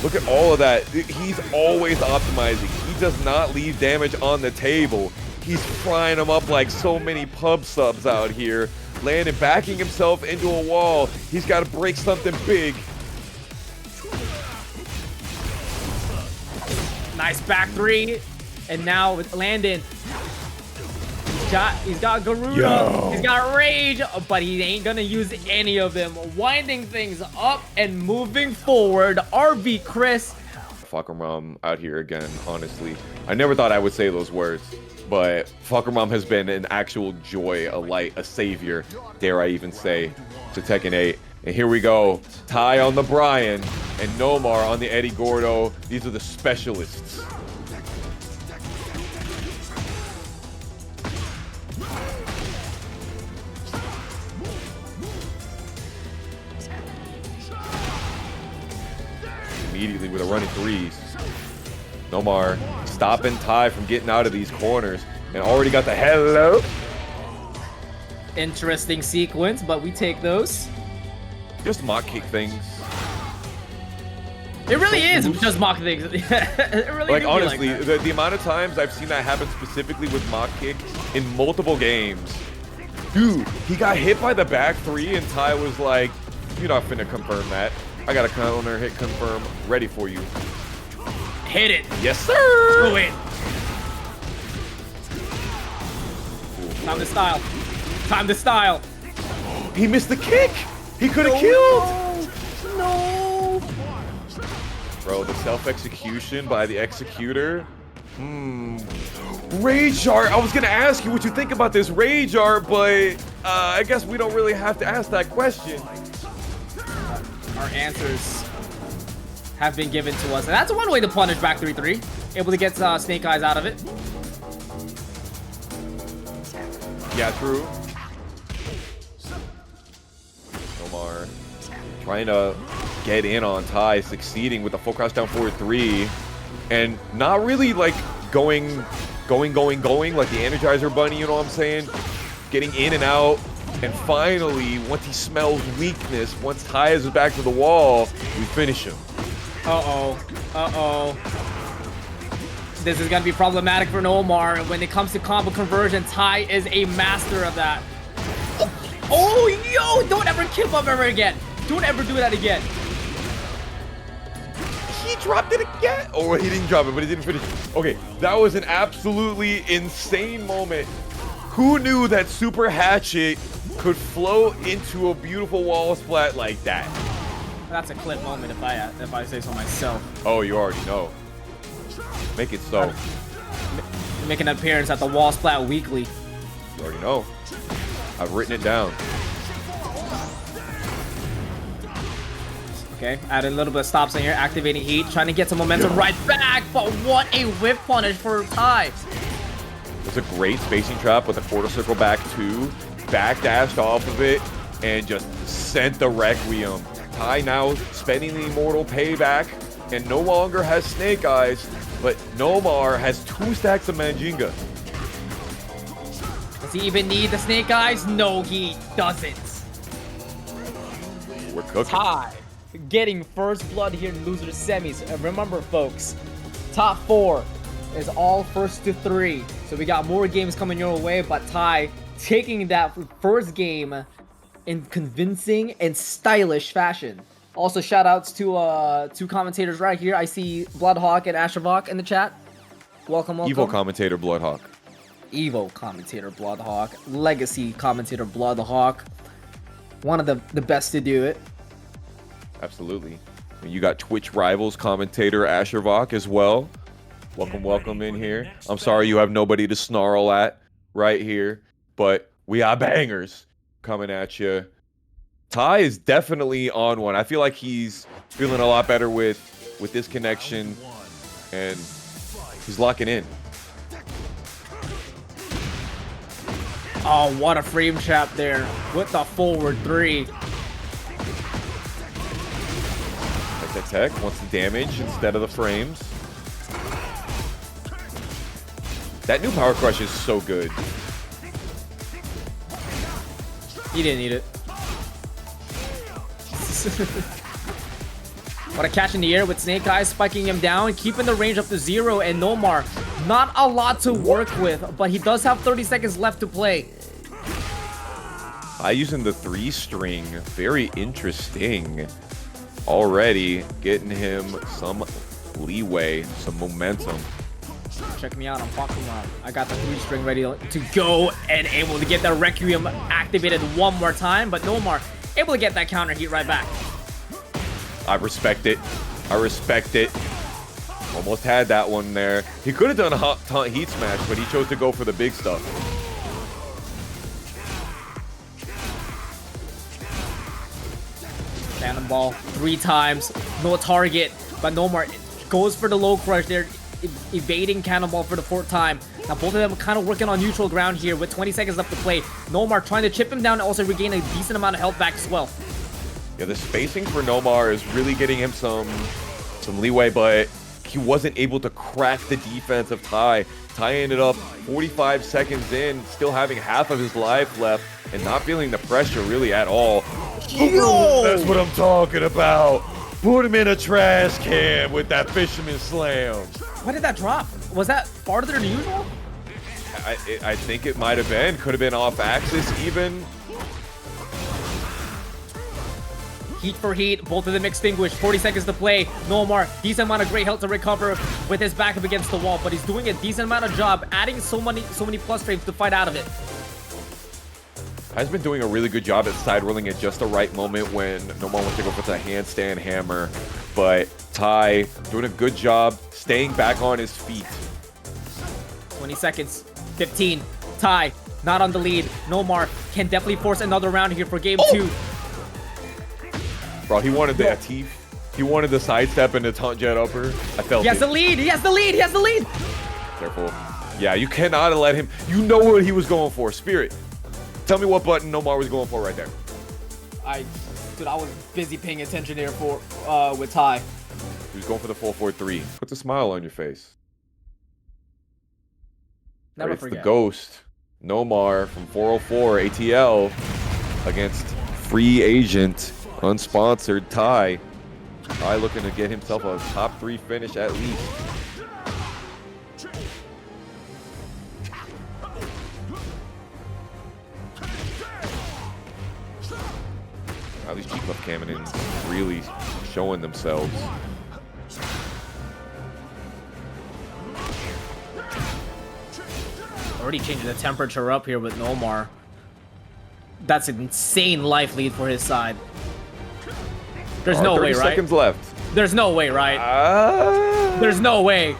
Look at all of that. He's always optimizing. He does not leave damage on the table. He's frying them up like so many pub subs out here. Landon backing himself into a wall. He's got to break something big. Nice back three. And now with Landon, he's got Garuda, Yo. He's got Rage, but he ain't gonna use any of them. Winding things up and moving forward, RV-Chris. Fahkumram out here again, honestly. I never thought I would say those words, but Fahkumram has been an actual joy, a light, a savior, dare I even say, to Tekken 8. And here we go. Tai on the Bryan and NOMAR on the Eddy Gordo. These are the specialists. Immediately with a running threes. NOMAR stopping Tai from getting out of these corners and already got the hello. Interesting sequence, but we take those. Just mock kick things. It really is just mock things. It really Like do honestly, be like the amount of times I've seen that happen specifically with mock kick in multiple games. Dude, he got hit by the back three and Tai was like, "You're not finna confirm that. I got a counter hit confirm ready for you." Hit it. Yes, sir. Do it. Time to style. Time to style. He missed the kick. He could have killed. No. Bro, the self-execution by the executor. Rage art. I was gonna ask you what you think about this rage art, but I guess we don't really have to ask that question. Our answers have been given to us, and that's one way to punish back 3-3. Able to get Snake Eyes out of it. Yeah, true. NOMAR trying to get in on Tai, succeeding with a full crouch down forward 3, and not really like going like the Energizer Bunny, you know what I'm saying? Getting in and out, and finally, once he smells weakness, once Tai is back to the wall, we finish him. Uh-oh. Uh-oh. This is gonna be problematic for NOMAR, and when it comes to combo conversion, Tai is a master of that. Oh, yo! Don't ever kill him ever again. Don't ever do that again. He dropped it again. Oh, he didn't drop it, but he didn't finish. Okay, that was an absolutely insane moment. Who knew that Super Hatchet could float into a beautiful wall splat like that? That's a clip moment if I say so myself. Oh, you already know. Make it so. Making an appearance at the wall splat weekly. You already know. I've written it down. Okay, adding a little bit of stops in here, activating heat, trying to get some momentum right back, but what a whip punish for Tai. It's a great spacing trap with a quarter circle back two, backdashed off of it, and just sent the Requiem. Tai now spending the immortal payback, and no longer has Snake Eyes, but NOMAR has 2 stacks of Manjinga. Does he even need the Snake Eyes? No, he doesn't. We're cooking. Tai getting first blood here in loser semis. And remember, folks, top 4 is all first to 3. So we got more games coming your way, but Ty taking that first game in convincing and stylish fashion. Also, shout outs to 2 commentators right here. I see Bloodhawk and Ashervok in the chat. Welcome, welcome. Evil commentator Bloodhawk. Evil commentator Bloodhawk. Legacy commentator Bloodhawk. One of the best to do it. Absolutely. And you got Twitch rivals commentator Ashervok as well. Welcome, welcome in here. I'm sorry you have nobody to snarl at right here, but we got bangers coming at you. Ty is definitely on one. I feel like he's feeling a lot better with this connection, and he's locking in. Oh, what a frame trap there with the forward 3. Tech wants the damage instead of the frames. That new power crush is so good. He didn't need it. What a catch in the air with Snake Eyes spiking him down, keeping the range up to 0, and NOMAR, not a lot to work with, but he does have 30 seconds left to play. Using the 3-string, very interesting. Already getting him some leeway, some momentum. Check me out on Fahkumram. I got the 3-string ready to go and able to get that Requiem activated one more time, but NOMAR able to get that counter heat right back. I respect it. I respect it. Almost had that one there. He could have done a hot heat smash, but he chose to go for the big stuff. Cannonball 3 times, no target, but NOMAR goes for the low crush there, evading Cannonball for the 4th time. Now both of them kind of working on neutral ground here with 20 seconds left to play. NOMAR trying to chip him down and also regain a decent amount of health back as well. Yeah, the spacing for NOMAR is really getting him some leeway, but he wasn't able to crack the defense of Ty. Ty ended up 45 seconds in, still having half of his life left, and not feeling the pressure really at all. Yo! That's what I'm talking about. Put him in a trash can with that fisherman slam. Why did that drop? Was that farther than usual? I think it might have been. Could have been off axis even. Heat for heat, both of them extinguished. 40 seconds to play. NOMAR, decent amount of great health to recover with his back up against the wall, but he's doing a decent amount of job, adding so many plus frames to fight out of it. Ty's been doing a really good job at side rolling at just the right moment when NOMAR wants to go for the handstand hammer, but Ty doing a good job staying back on his feet. 20 seconds, 15, Ty, not on the lead. NOMAR can definitely force another round here for game 2. Bro, he wanted the teeth. He wanted the sidestep and the taunt jet upper. I felt He has the lead. He has the lead. He has the lead. Careful. Yeah, you cannot let him. You know what he was going for. Spirit. Tell me what button NOMAR was going for right there. Dude, I was busy paying attention there with Ty. He was going for the 4-4-3. Put a smile on your face. Never It's forget. the ghost. NOMAR from 404 ATL against free agent, unsponsored Ty. Ty looking to get himself a top 3 finish at least. Now these G-Buff cannons really showing themselves. Already changing the temperature up here with NOMAR. That's an insane life lead for his side. There's no way, 30 right? seconds left. There's no way, right? There's no way.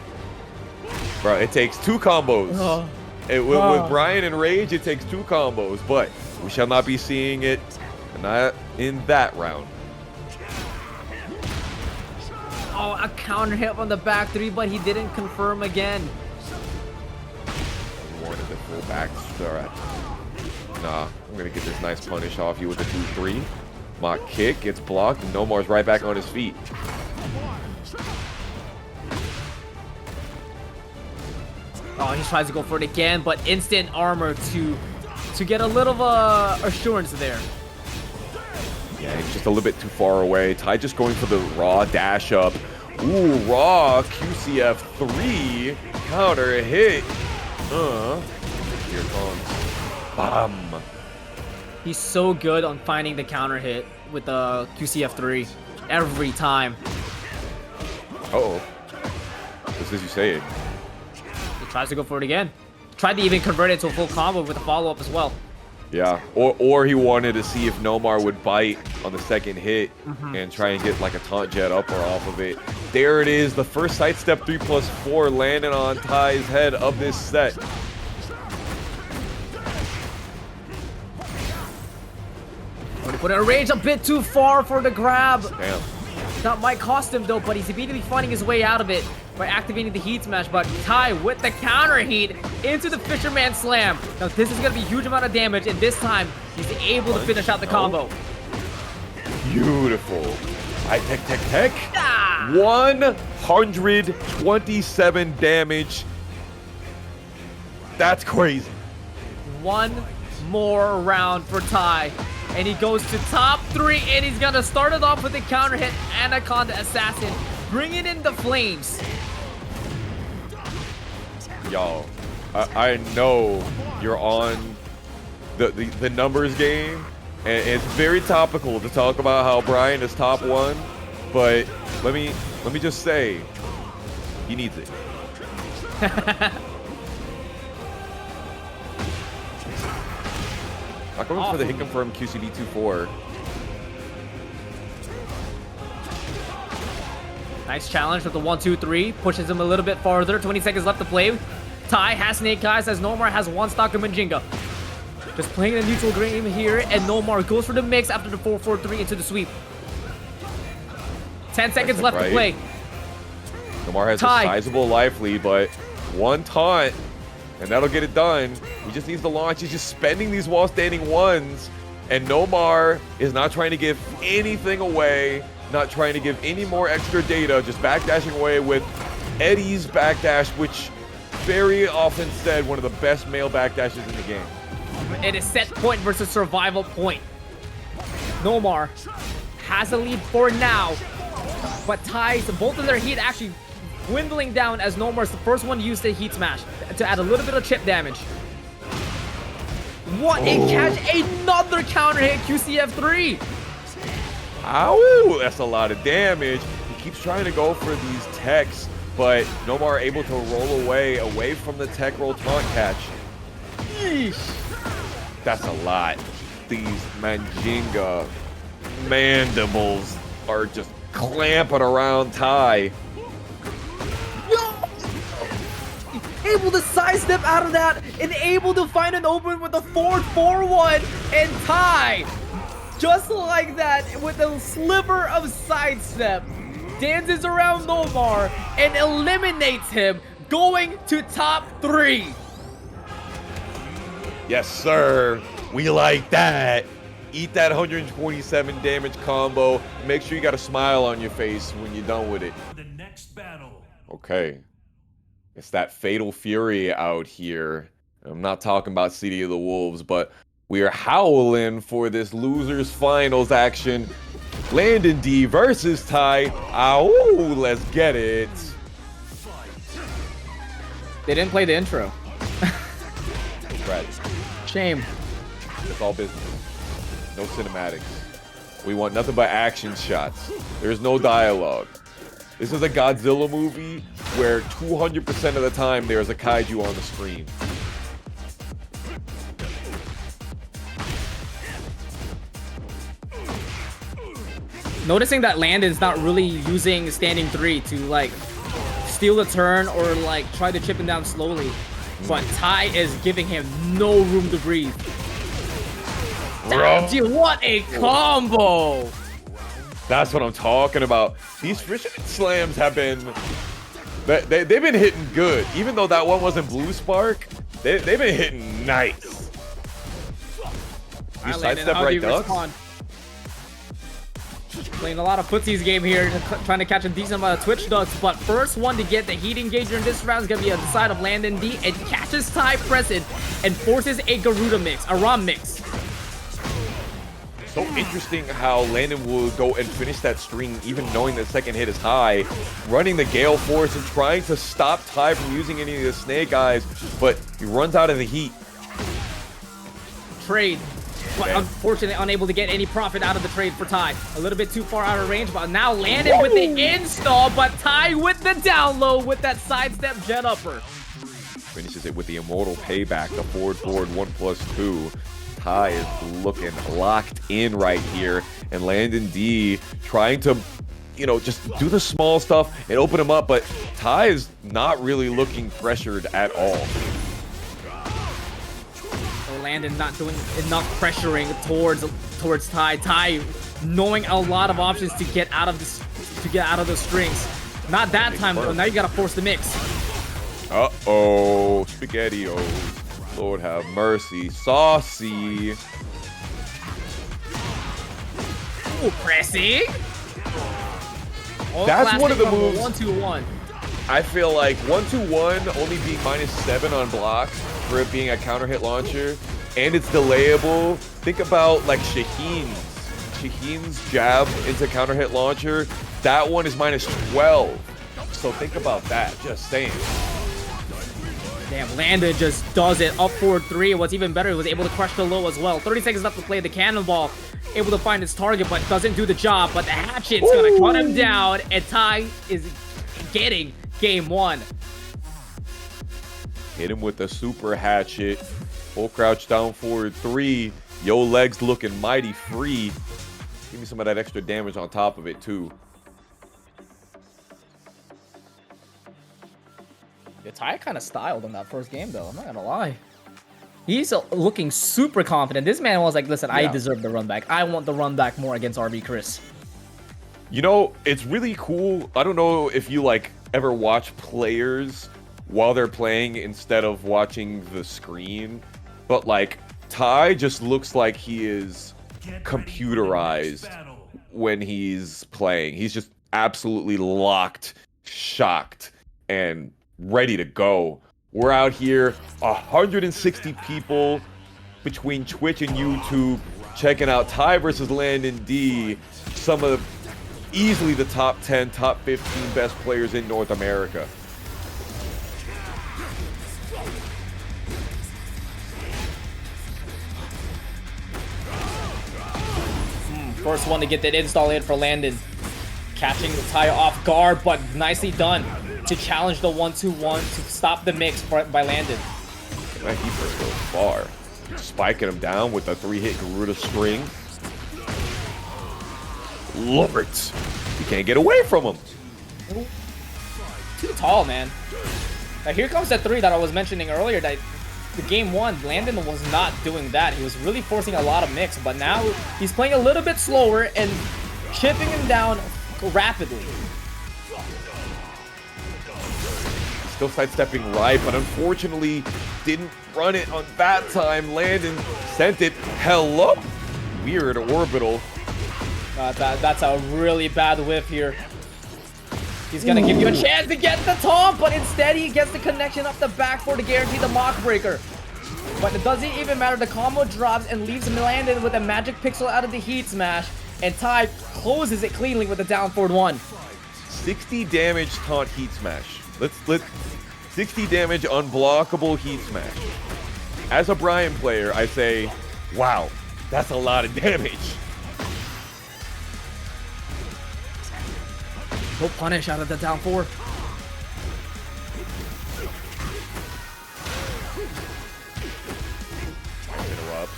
Bro, it takes 2 combos. With Bryan and Rage, it takes 2 combos, but we shall not be seeing it not in that round. Oh, a counter hit on the back 3, but he didn't confirm again. Wanted the full back start. Nah, I'm gonna get this nice punish off you with the 2-3. Mock kick gets blocked, and NOMAR's right back on his feet. Oh, he tries to go for it again, but instant armor to get a little assurance there. Yeah, he's just a little bit too far away. Tai just going for the raw dash up. Ooh, raw QCF3 counter hit. Here it comes. Bam. He's so good on finding the counter hit with the QCF3 every time. Uh-oh. Just as you say it. He tries to go for it again. Tried to even convert it to a full combo with a follow-up as well. Yeah, or he wanted to see if NOMAR would bite on the second hit and try and get like a taunt jet up or off of it. There it is, the first sidestep 3+4 landing on Tai's head of this set. Put a range a bit too far for the grab. Damn. That might cost him though, but he's immediately finding his way out of it by activating the heat smash. But Tai with the counter heat into the Fisherman Slam. Now this is gonna be a huge amount of damage, and this time he's able to finish out the combo. Beautiful. I tech. Ah! 127 damage. That's crazy. One more round for Tai. And he goes to top 3, and he's gonna start it off with a counter hit, Anaconda Assassin, bringing in the flames. Yo, I know you're on the numbers game, and it's very topical to talk about how Bryan is top 1, but let me just say, he needs it. I'm going for the hit confirm QCB 2-4. Nice challenge with the 1-2-3. Pushes him a little bit farther. 20 seconds left to play. Tai has Snake Eyes as NOMAR has one stock of Majinga. Just playing the neutral game here, and NOMAR goes for the mix after the 4-4-3 into the sweep. 10 seconds left to play. NOMAR has Tai. a sizable life lead, but one taunt, and that'll get it done. He just needs to launch. He's just spending these wall standing ones. And NOMAR is not trying to give anything away, not trying to give any more extra data, just backdashing away with Eddy's backdash, which very often said one of the best male backdashes in the game. It is set point versus survival point. NOMAR has a lead for now, but ties both of their heat actually dwindling down as NOMAR's the first one to use the heat smash to add a little bit of chip damage. What a catch! Another counter hit QCF3. Ow! That's a lot of damage. He keeps trying to go for these techs, but NOMAR able to roll away from the tech roll taunt catch. Yeesh. That's a lot. These Majinga mandibles are just clamping around Tai. Able to sidestep out of that and able to find an open with a 4-4-1 and Tai. Just like that, with a sliver of sidestep, dances around NOMAR and eliminates him, going to top 3. Yes, sir. We like that. Eat that 127 damage combo. Make sure you got a smile on your face when you're done with it. The next battle. Okay. It's that Fatal Fury out here. I'm not talking about City of the Wolves, but we are howling for this losers finals action. Landon D versus Tai. Ow, let's get it. They didn't play the intro. Right. Shame. It's all business. No cinematics. We want nothing but action shots. There's no dialogue. This is a Godzilla movie where 200% of the time there's a kaiju on the screen. Noticing that Landon's not really using standing 3 to like steal the turn or like try to chip him down slowly, but Tai is giving him no room to breathe. Dude, what a combo! That's what I'm talking about. These Fisherman slams have been, they've been hitting good. Even though that one wasn't Blue Spark, they've been hitting nice. You sidestep right, Ducks? Playing a lot of footsies game here, trying to catch a decent amount of Twitch ducks, but first one to get the heat engager in this round is going to be on the side of Landon D, and catches Tai present and forces a Garuda mix, a ROM mix. So interesting how Landon will go and finish that string even knowing that second hit is high, running the Gale Force and trying to stop Ty from using any of the Snake Eyes, but he runs out of the heat. Trade, but unfortunately unable to get any profit out of the trade for Ty. A little bit too far out of range, but now Landon with the install, but Ty with the down low with that sidestep jet upper. Finishes it with the immortal payback, the forward 1+2. Ty is looking locked in right here, and Landon D trying to, you know, just do the small stuff and open him up, but Ty is not really looking pressured at all. So Landon not doing enough pressuring towards Ty. Ty knowing a lot of options to get out of the strings. Not that time, but now you gotta force the mix. Uh-oh, spaghetti-o. Lord have mercy. Saucy. Ooh, pressing. That's one of the moves. 1-2-1. I feel like 1-2-1 only being -7 on blocks for it being a counter hit launcher, and it's delayable. Think about like Shaheen's jab into counter hit launcher. That one is -12. So think about that. Just saying. Damn, Landon just does it. Up forward 3. What's even better, he was able to crush the low as well. 30 seconds left to play. The cannonball able to find his target, but doesn't do the job. But the hatchet's gonna cut him down, and Ty is getting game 1. Hit him with the super hatchet. Full crouch down forward 3. Yo legs looking mighty free. Give me some of that extra damage on top of it too. Yeah, Ty kind of styled in that first game, though. I'm not gonna lie. He's looking super confident. This man was like, listen, I deserve the run back. I want the run back more against RB Cris. You know, it's really cool. I don't know if you like ever watch players while they're playing instead of watching the screen, but like Ty just looks like he is computerized when he's playing. He's just absolutely locked, shocked, and ready to go. We're out here, 160 people between Twitch and YouTube checking out Ty versus Landon D, some of easily the top 10, top 15 best players in North America. First one to get that install in for Landon. Catching the Ty off guard, but nicely done to challenge the 1-2-1 to stop the mix by Landon. Man, he just goes far. Spiking him down with a 3-hit Garuda string. Lord, you can't get away from him. Too tall, man. Now here comes the 3 that I was mentioning earlier. That the game 1, Landon was not doing that. He was really forcing a lot of mix, but now he's playing a little bit slower and chipping him down rapidly. Still sidestepping right, but unfortunately didn't run it on that time. Landon sent it. Hello. Weird orbital. That's a really bad whiff here. He's gonna give you a chance to get the top, but instead he gets the connection up the back for to guarantee the mock breaker. But it doesn't even matter. The combo drops and leaves Landon with a magic pixel out of the heat smash, and Ty closes it cleanly with a down forward 1. 60 damage taunt heat smash. Let's 60 damage unblockable heat smash. As a Bryan player, I say, wow, that's a lot of damage. No punish out of the down 4. Interrupts.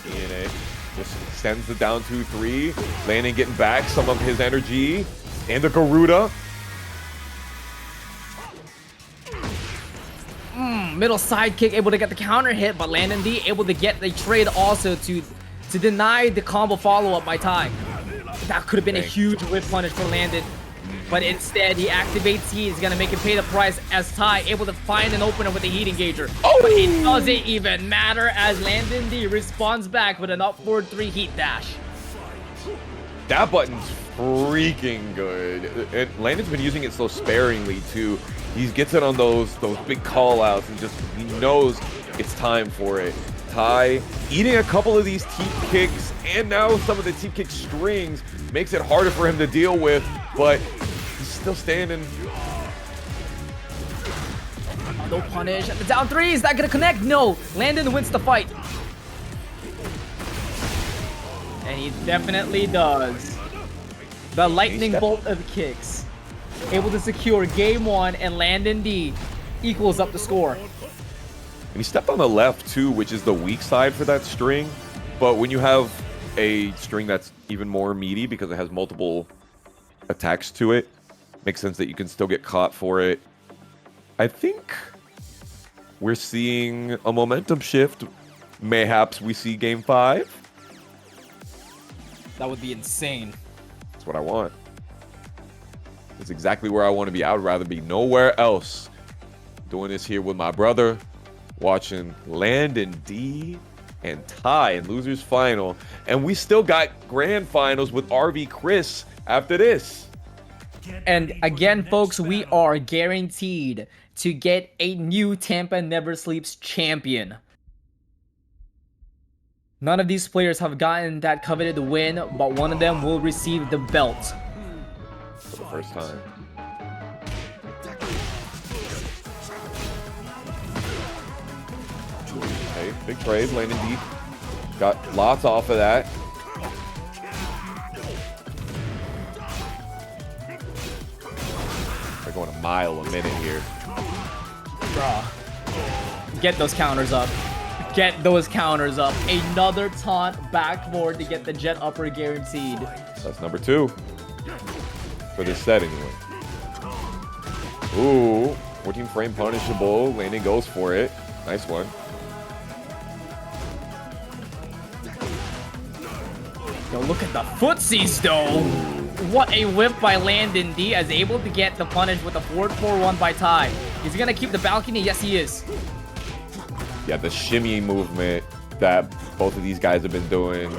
DNA just sends the down 2-3. Landon getting back some of his energy. And the Garuda. Middle side kick, able to get the counter hit, but Landon D able to get the trade also to deny the combo follow-up by Ty. That could have been a huge whip punish for Landon, but instead he activates heat. He's gonna make him pay the price as Ty able to find an opener with the heat engager. But it doesn't even matter as Landon D responds back with an upward 3 heat dash. That button's freaking good. And Landon's been using it so sparingly too. He gets it on those big call outs and just he knows it's time for it. Tai eating a couple of these teep kicks, and now some of the teep kick strings makes it harder for him to deal with, but he's still standing. No punish. The down three, is that gonna connect? No. Landon wins the fight. And he definitely does. The lightning bolt of kicks. Able to secure game 1, and Landon D equals up the score. And he stepped on the left too, which is the weak side for that string. But when you have a string that's even more meaty because it has multiple attacks to it, makes sense that you can still get caught for it. I think we're seeing a momentum shift. Mayhaps we see game 5. That would be insane. That's what I want. That's exactly where I want to be. I would rather be nowhere else. Doing this here with my brother, watching Landon D and Tai in losers final, and we still got grand finals with RV Cris after this. And again, folks, we are guaranteed to get a new Tampa Never Sleeps champion. None of these players have gotten that coveted win, but one of them will receive the belt. For the first time. Okay, big trade, Landon D. Got lots off of that. They're going a mile a minute here. Get those counters up. Get those counters up. Another taunt backboard to get the jet upper guaranteed. That's number 2. For this set anyway. Ooh, 14 frame punishable. Landon goes for it. Nice one. Yo, look at the footsies though. What a whip by Landon D, as able to get the punish with a forward 4-1 by Tai. He's gonna keep the balcony. Yes, he is. Yeah, the shimmy movement that both of these guys have been doing.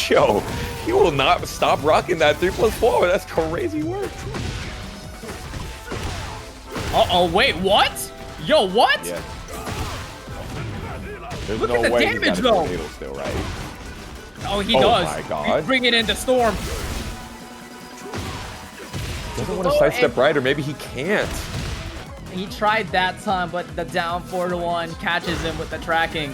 Yo, he will not stop rocking that 3+4. That's crazy work. Uh-oh, wait, what? Yo, what? Yeah. There's Look no at the way damage, he's got a though. tornado still, right? Oh, he Oh does. my God. He's bringing in the storm. Doesn't want to sidestep right, or maybe he can't. He tried that time, but the down 4-1 catches him with the tracking.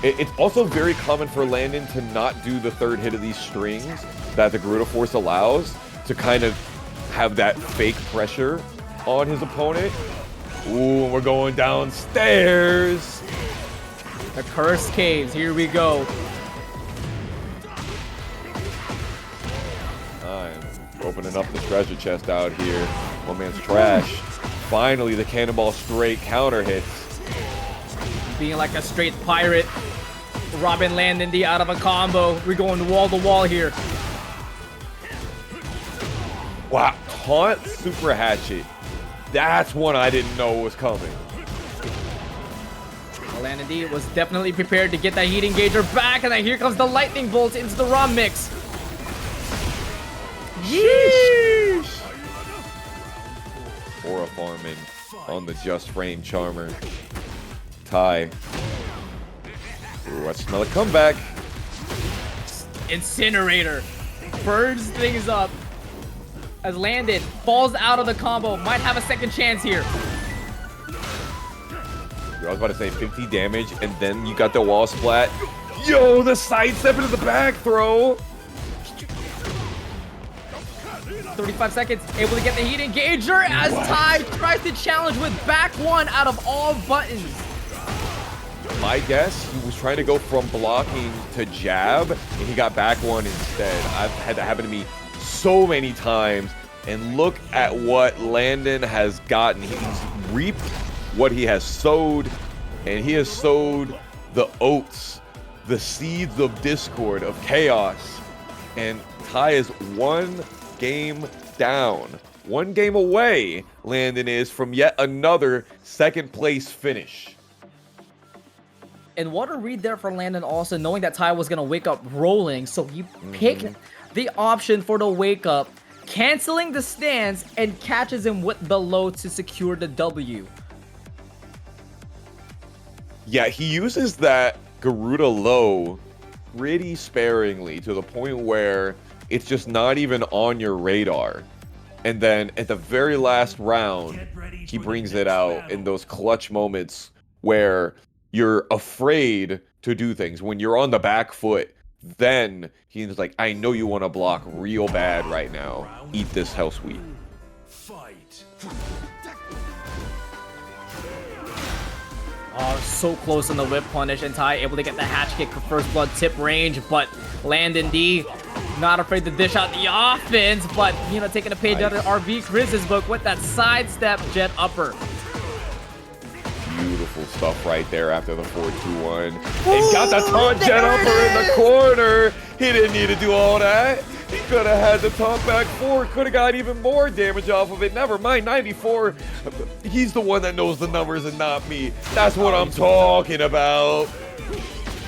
It's also very common for Landon to not do the third hit of these strings that the Gordo Force allows to kind of have that fake pressure on his opponent. Ooh, we're going downstairs. The cursed caves, here we go. I'm opening up the treasure chest out here. One man's trash. Finally, the cannonball straight counter hits. Being like a straight pirate. Robbing Landon D out of a combo. We're going wall to wall here. Wow, taunt super hatchet. That's one I didn't know was coming. Landon D was definitely prepared to get that heat engager back, and then here comes the lightning bolt into the ROM mix. Yeesh. Aura farming on the just frame charmer. Tai. Ooh, I smell a comeback. Incinerator burns things up as Landon falls out of the combo. Might have a second chance here. I was about to say 50 damage, and then you got the wall splat. Yo, the sidestep into the back throw. 35 seconds, able to get the heat engager as Tai tries to challenge with back 1 out of all buttons. My guess, he was trying to go from blocking to jab, and he got back 1 instead. I've had that happen to me so many times, and look at what Landon has gotten. He's reaped what he has sowed, and he has sowed the oats, the seeds of discord, of chaos. And Tai is 1 game down. 1 game away, Landon is, from yet another second place finish. And what a read there for Landon also, knowing that Tai was going to wake up rolling, so he picked the option for the wake up, canceling the stance, and catches him with the low to secure the W. Yeah, he uses that Garuda low pretty sparingly to the point where it's just not even on your radar. And then at the very last round, he brings it out in those clutch moments where you're afraid to do things. When you're on the back foot, then he's like, I know you want to block real bad right now. Eat this hell sweet. Fight. Oh, so close on the whip punish, and Ty able to get the hatch kick for first blood tip range, but Landon D not afraid to dish out the offense, but you know, taking a page out of RV-Criz's book with that sidestep jet upper. Beautiful stuff right there after the 4-2-1. And got that taunt jet upper in the corner. He didn't need to do all that. He could have had the taunt back forward, could have got even more damage off of it. Never mind, 94. He's the one that knows the numbers and not me. That's what I'm talking about.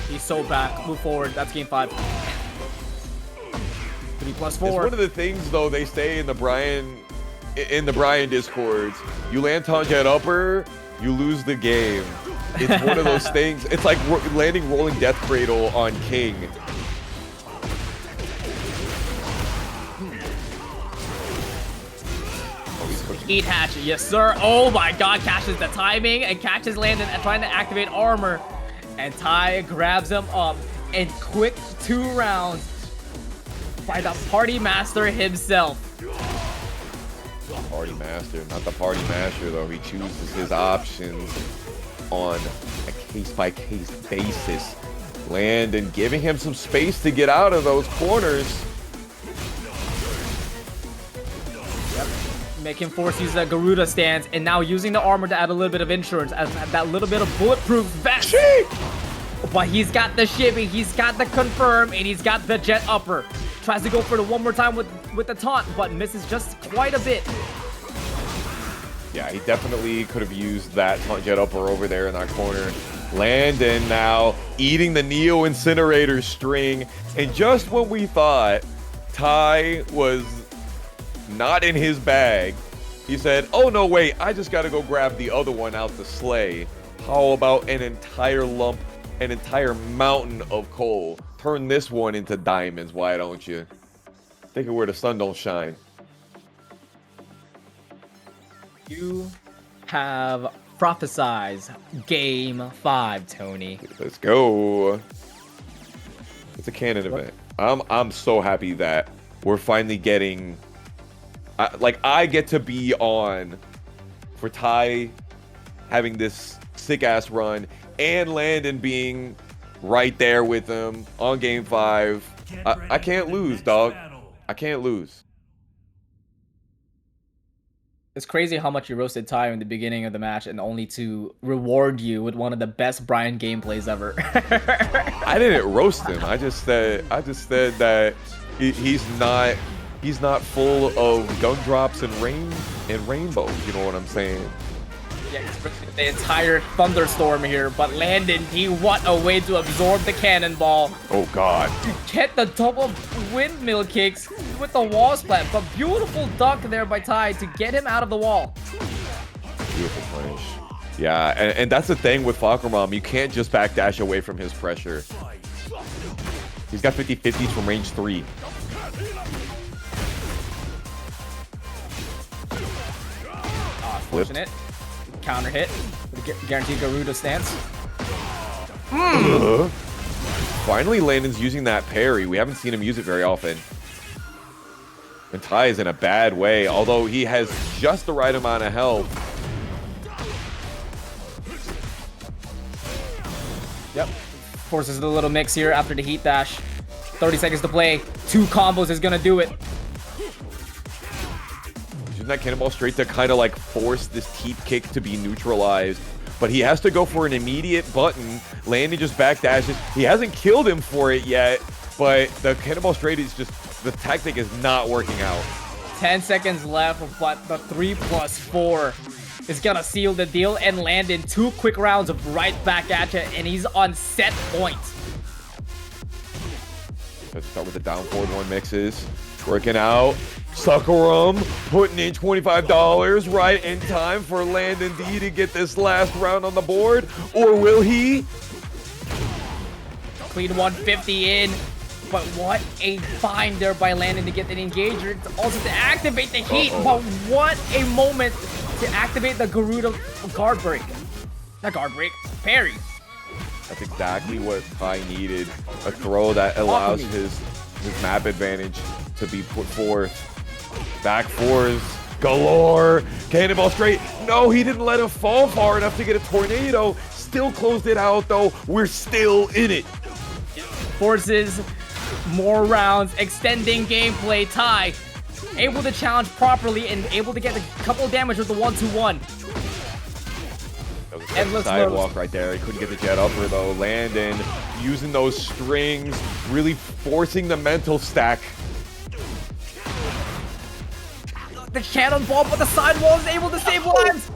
He's so back. Move forward. That's game 5. 3+4. It's one of the things though they say in the Bryan discords. You land taunt jet upper, you lose the game. It's one of those things. It's like landing rolling death cradle on King. Eat hatchet, yes sir. Oh my god, catches the timing and catches Landon and trying to activate armor. And Ty grabs him up in quick 2 rounds by the party master himself. Party master, not the party master though. He chooses his options on a case-by-case basis. Landon giving him some space to get out of those corners. Make him force use that Garuda stance, and now using the armor to add a little bit of insurance, as that little bit of bulletproof vest. But he's got the shimmy, he's got the confirm, and he's got the jet upper. Tries to go for it one more time with the taunt, but misses just quite a bit. Yeah, he definitely could have used that taunt jet upper over there in that corner. Landon now eating the Neo Incinerator string, and just when we thought Ty was not in his bag, he said, oh no wait, I just gotta go grab the other one out the sleigh. How about an entire lump, an entire mountain of coal? Turn this one into diamonds, why don't you? Take it where the sun don't shine. You have prophesized game 5, Tony. Let's go. It's a canon event. I'm so happy that we're finally getting I get to be on for Ty having this sick ass run and Landon being right there with him on game 5. I can't lose, dog. I can't lose. It's crazy how much you roasted Ty in the beginning of the match, and only to reward you with one of the best Bryan gameplays ever. I didn't roast him. I just said that he's not full of gumdrops and rainbows. You know what I'm saying? Yeah, he's the entire thunderstorm here, but Landon D, what a way to absorb the cannonball. Oh god. To get the double windmill kicks with the wall splat, but beautiful duck there by Ty to get him out of the wall. Beautiful punish. Yeah, and that's the thing with Fahkumram. You can't just backdash away from his pressure. He's got 50-50s from range 3. Fortunate. Counter hit. Guaranteed Garuda stance. Finally, Landon's using that parry. We haven't seen him use it very often. And Ty is in a bad way, although he has just the right amount of health. Yep. Forces the little mix here after the heat dash. 30 seconds to play. 2 combos is gonna do it. Using that cannonball straight to kind of like force this teep kick to be neutralized. But he has to go for an immediate button. Landon just backdashes. He hasn't killed him for it yet, but the cannonball straight is just, the tactic is not working out. 10 seconds left, but the 3+4 is gonna seal the deal, and Landon 2 quick rounds of right back at you, and he's on set point. Let's start with the down forward 1 mixes. Working out. Fahkumram putting in $25 right in time for Landon D to get this last round on the board. Or will he? Clean 150 in. But what a find there by Landon to get the engager. Also to activate the heat. But what a moment to activate the Garuda guard break. Not guard break, parry. That's exactly what I needed. A throw that allows his map advantage to be put forth. Back fours galore. Cannonball straight. No, he didn't let him fall far enough to get a tornado. Still closed it out though. We're still in it. Forces more rounds, extending gameplay. Ty able to challenge properly and able to get a couple of damage with the 1-2-1. Endless sidewalk right there. He couldn't get the jet upper though. Landon using those strings, really forcing the mental stack. The cannonball, but the sidewall is able to save lives.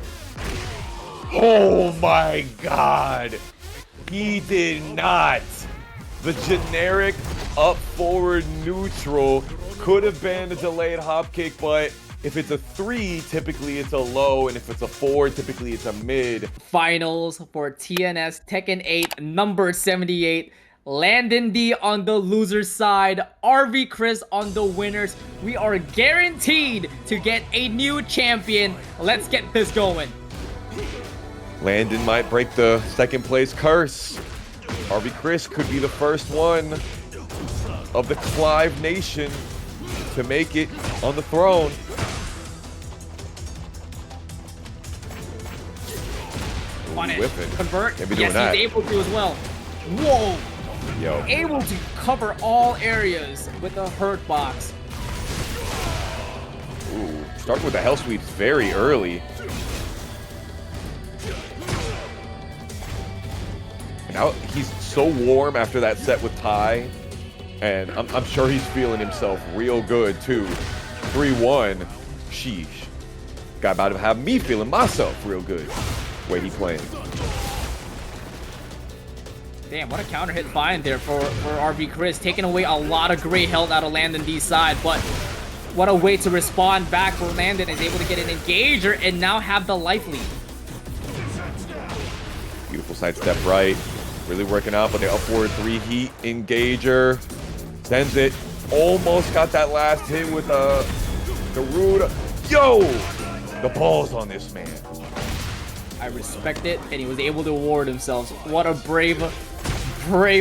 Oh my god. He did not. The generic up forward neutral could have been a delayed hop kick, but if it's a 3, typically it's a low, and if it's a 4, typically it's a mid. Finals for TNS Tekken 8 number 78. Landon D on the loser's side, RV-Chris on the winners. We are guaranteed to get a new champion. Let's get this going. Landon might break the second place curse. RV-Chris could be the first one of the Clive Nation to make it on the throne. Punish, convert. Can't be Yes, doing that. he's able to as well. Whoa. Yo. Able to cover all areas with the hurt box. Ooh, starting with the hell sweeps very early. And now he's so warm after that set with Ty, and I'm sure he's feeling himself real good too. 3-1, sheesh. Guy about to have me feeling myself real good. Way he playing. Damn, what a counter hit find there for RV-Chris, taking away a lot of great health out of Landon D's side, but what a way to respond back for Landon. Is able to get an engager and now have the life lead. Beautiful sidestep right. Really working out, but the upward 3 heat engager. Sends it. Almost got that last hit with the Garuda. Yo! The balls on this man. I respect it, and he was able to award himself. What a brave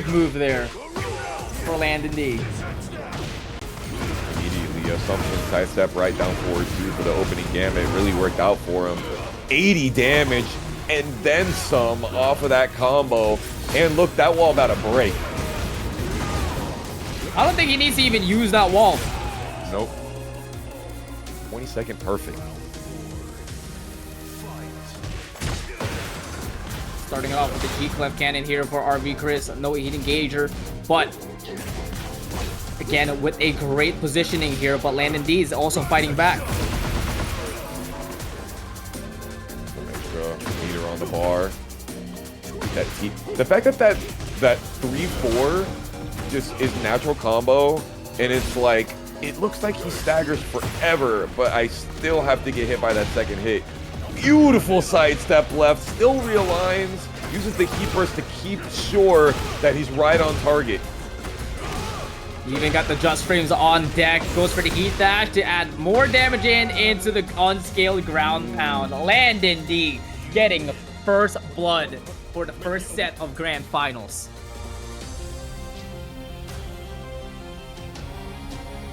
move there for Landon D. Immediately assumption sidestep right down forward 2 for the opening gamut. Really worked out for him. 80 damage and then some off of that combo. And look, that wall about to break. I don't think he needs to even use that wall. Nope. 20-second perfect. Starting off with the G-Clef cannon here for RV-Chris. No heat engager, but again with a great positioning here. But Landon D is also fighting back. Extra meter on the bar. The fact that that 3-4 just is natural combo, and it's like it looks like he staggers forever, but I still have to get hit by that second hit. Beautiful sidestep left, still realigns, uses the heat burst to keep sure that he's right on target. He even got the just frames on deck, goes for the heat dash to add more damage into the unscaled ground pound. Landon D getting the first blood for the first set of grand finals.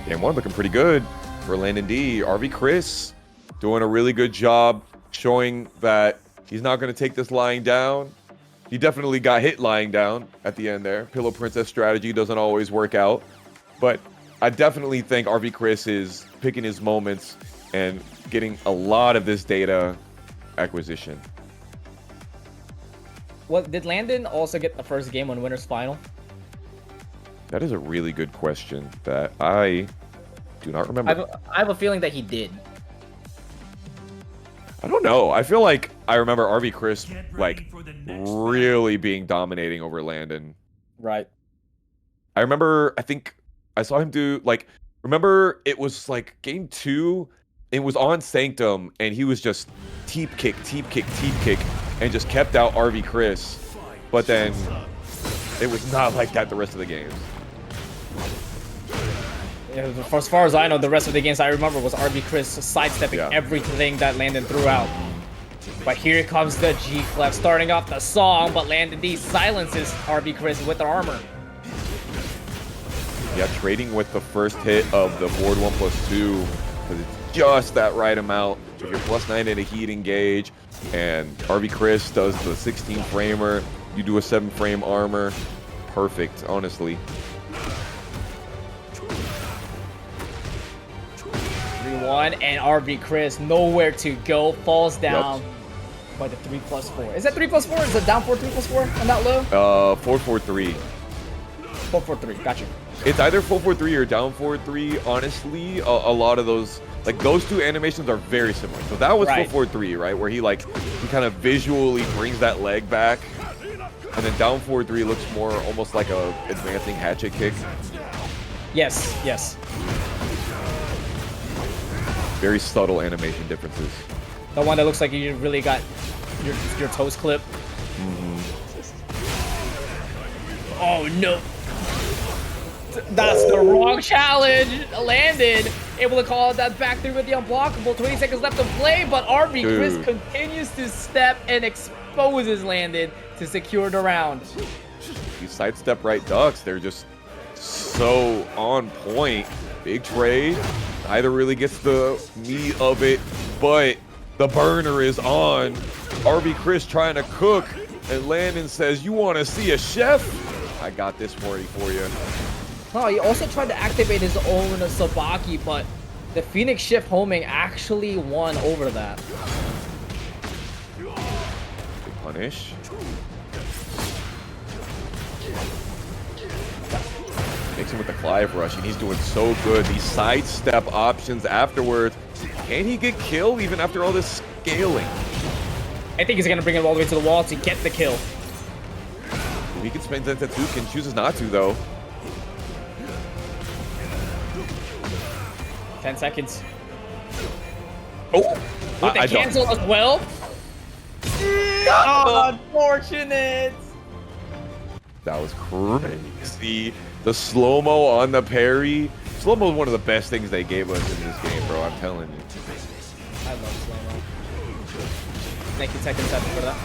Game 1 looking pretty good for Landon D. RV-Chris doing a really good job showing that he's not going to take this lying down. He definitely got hit lying down at the end there. Pillow Princess strategy doesn't always work out. But I definitely think RV-Chris is picking his moments and getting a lot of this data acquisition. Well, did Landon also get the first game on Winners Final? That is a really good question that I do not remember. I have a feeling that he did. I don't know. I feel like I remember RV-Chris like really being dominating over Landon. Right. I remember, I think I saw him do like Remember, it was like game 2. It was on Sanctum, and he was just teep kick, and just kept out RV-Chris. But then it was not like that the rest of the games. Yeah, as far as I know, the rest of the games I remember was RV-Chris sidestepping everything that Landon threw out. But here comes the G-Clef starting off the song, but Landon D silences RV-Chris with their armor. Yeah, trading with the first hit of the board 1+2, because it's just that right amount. If you're +9 in a heat engage, and RV-Chris does the 16 framer, you do a 7 frame armor. Perfect, honestly. 3-1, and RV-Chris nowhere to go, falls down by the 3+4. Is that 3+4? Is it down 4, 3+4 on that low? 4-4-3. 4-4-3, gotcha. It's either 4-4-3 or down 4-3. Honestly, a lot of those, like those two animations are very similar. So that was 4-4-3, right? Where he kind of visually brings that leg back, and then down 4-3 looks more almost like a advancing hatchet kick. Yes, yes. Very subtle animation differences. The one that looks like you really got your toes clipped. Oh no. That's the wrong challenge. Landon able to call out that back 3 with the unblockable. 20 seconds left to play, but RV-Chris continues to step and exposes Landon to secure the round. These sidestep right ducks, they're just so on point. Big trade. Neither really gets the meat of it, but the burner is on. RV-Chris trying to cook, and Landon says, "You want to see a chef? I got this for you." Oh, he also tried to activate his own Sabaki, but the Phoenix Shift homing actually won over that. Big punish. Makes him with the Clive rush, and he's doing so good. These sidestep options afterwards. Can he get killed even after all this scaling? I think he's going to bring him all the way to the wall to get the kill. He can spend Zentatsuken, chooses not to, though. 10 seconds. Oh! With the cancel as well. Oh, unfortunate. That was crazy. The slow-mo on the parry. Slow-mo is one of the best things they gave us in this game, bro. I'm telling you. I love slow-mo. Thank you, Tekken 7, for that.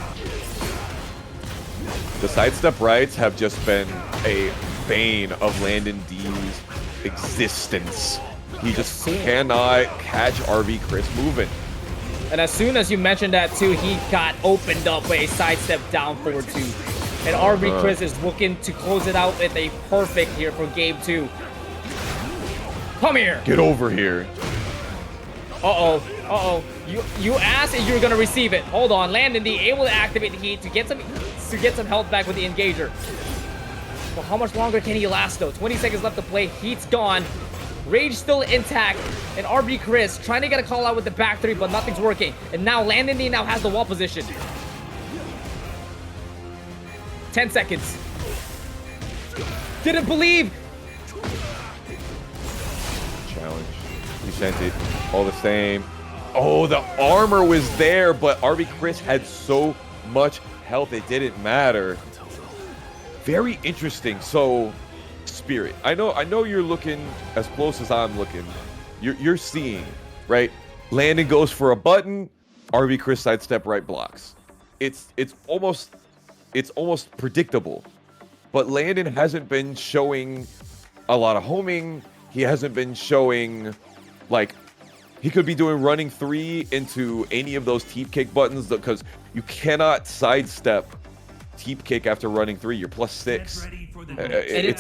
The sidestep rights have just been a bane of Landon D's existence. He just cannot catch RV-Chris moving. And as soon as you mentioned that too, he got opened up by a sidestep down forward 2. And RV-Chris is looking to close it out with a perfect here for game 2. Come here. Get over here. Uh-oh. You asked and you're gonna receive it. Hold on, Landon D able to activate the heat to get some health back with the engager. Well, how much longer can he last though? 20 seconds left to play. Heat's gone. Rage still intact, and RV-Chris trying to get a call out with the back 3, but nothing's working. And now Landon D now has the wall position. 10 seconds. Didn't believe. Challenge. He sent it all the same. Oh, the armor was there, but RV-Chris had so much health it didn't matter. Very interesting. So, Spirit, I know you're looking as close as I'm looking. You're seeing, right? Landon goes for a button, RV-Chris sidestep right blocks. It's almost predictable. But Landon hasn't been showing a lot of homing. He hasn't been showing, like, he could be doing running 3 into any of those teep kick buttons, because you cannot sidestep teep kick after running 3. You're +6.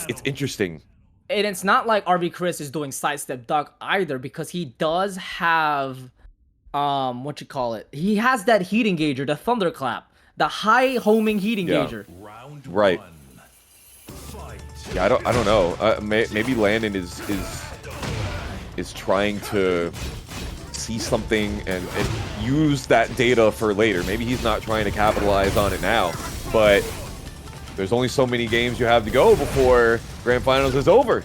It's interesting. And it's not like RV-Chris is doing sidestep duck either, because he does have, he has that heat engager, the thunderclap, the high homing heat engager. Right. Yeah, I don't know. Maybe Landon is trying to see something and use that data for later. Maybe he's not trying to capitalize on it now, but there's only so many games you have to go before Grand Finals is over.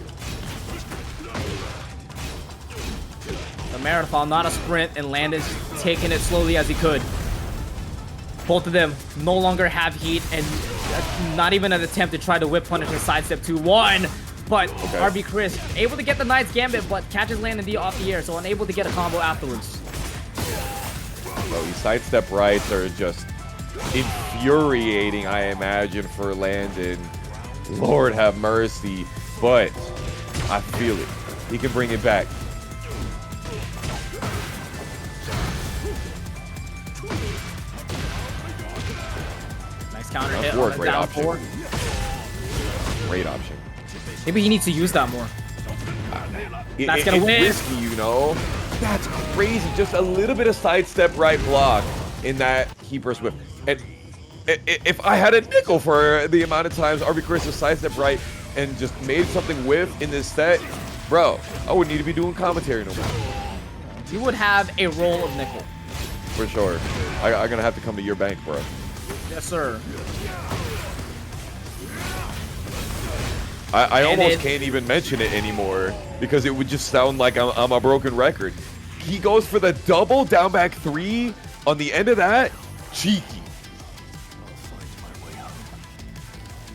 a marathon, not a sprint, and Landon's taking it slowly as he could. Both of them no longer have heat, and not even an attempt to try to whip punish and sidestep 2-1. But RBCris able to get the Knight's Gambit, but catches Landon D off the air, so unable to get a combo afterwards. Bro, these sidestep rights are just infuriating, I imagine, for Landon. Lord have mercy, but I feel it. He can bring it back. Nice counter hit on the down four. Great option. Maybe he needs to use that more. That's gonna win. It's risky, you know. That's crazy. Just a little bit of sidestep right block in that keeper whip. And if I had a nickel for the amount of times RBCris has sidestep right and just made something whiff in this set, bro, I wouldn't need to be doing commentary no more. You would have a roll of nickel. For sure. I'm gonna have to come to your bank, bro. Yes, sir. I almost can't even mention it anymore because it would just sound like I'm a broken record. He goes for the double down back 3 on the end of that. Cheeky.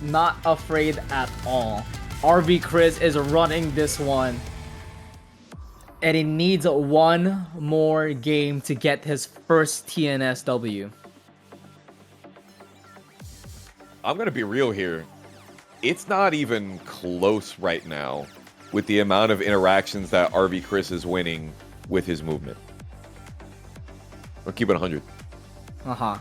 Not afraid at all. RBCris is running this one. And he needs one more game to get his first TNSW. I'm going to be real here. It's not even close right now with the amount of interactions that RBCris is winning with his movement. I'll keep it 100. Uh-huh.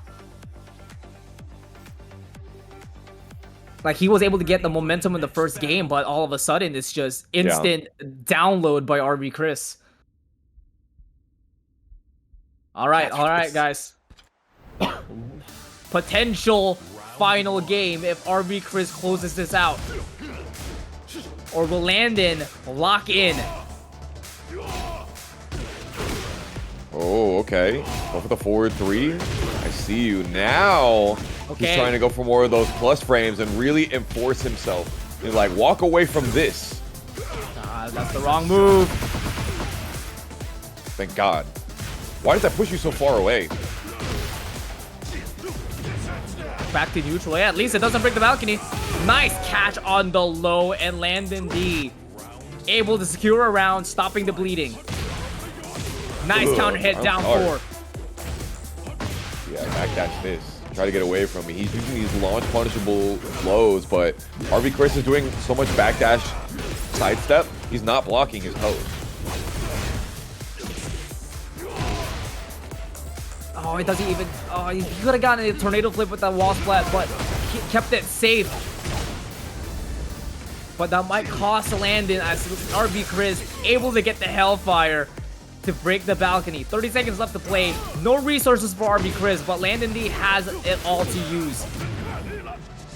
Like, he was able to get the momentum in the first game, but all of a sudden, it's just instant download by RBCris. All right, guys. Potential final game if RBCris closes this out. Or will Landon lock in? Oh, okay. Go for the forward 3. I see you now. Okay. He's trying to go for more of those plus frames and really enforce himself. He's like, walk away from this. That's the wrong move. Thank God. Why did that push you so far away? Back to neutral. Yeah, at least it doesn't break the balcony. Nice catch on the low, and Landon D able to secure a round, stopping the bleeding. Nice counter hit down 4. Yeah, backdash this. Try to get away from me. He's using these launch punishable blows, but RBCris is doing so much backdash sidestep, he's not blocking his toes. Oh, it doesn't even... Oh, he could have gotten a tornado flip with that wall splat, but he kept it safe. But that might cost Landon as RBCris able to get the Hellfire to break the balcony. 30 seconds left to play. No resources for RBCris, but Landon D has it all to use.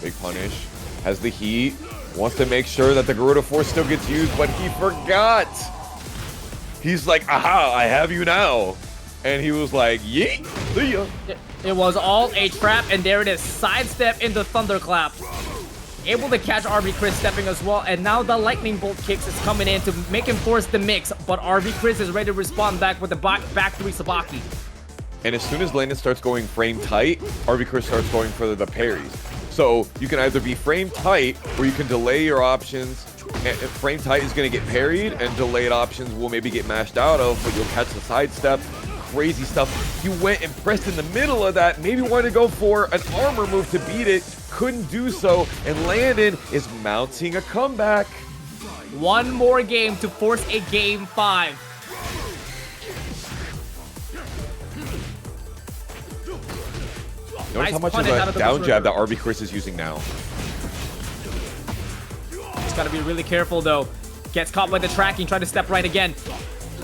Big punish. Has the heat. Wants to make sure that the Gordo Force still gets used, but he forgot. He's like, aha, I have you now. And he was like, yeet, see ya. It was all a trap, and there it is. Sidestep into Thunderclap. Able to catch RBCris stepping as well, and now the Lightning Bolt kicks is coming in to make him force the mix, but RBCris is ready to respond back with the back 3 Sabaki. And as soon as Landon starts going frame tight, RBCris starts going for the parries. So you can either be frame tight, or you can delay your options. And frame tight is going to get parried, and delayed options will maybe get mashed out of, but you'll catch the sidestep. Crazy stuff. He went and pressed in the middle of that, maybe wanted to go for an armor move to beat it, couldn't do so, and Landon is mounting a comeback. One more game to force a game 5. Notice how much of a down jab that RBCris is using now. Just gotta be really careful though. Gets caught by the tracking, trying to step right again.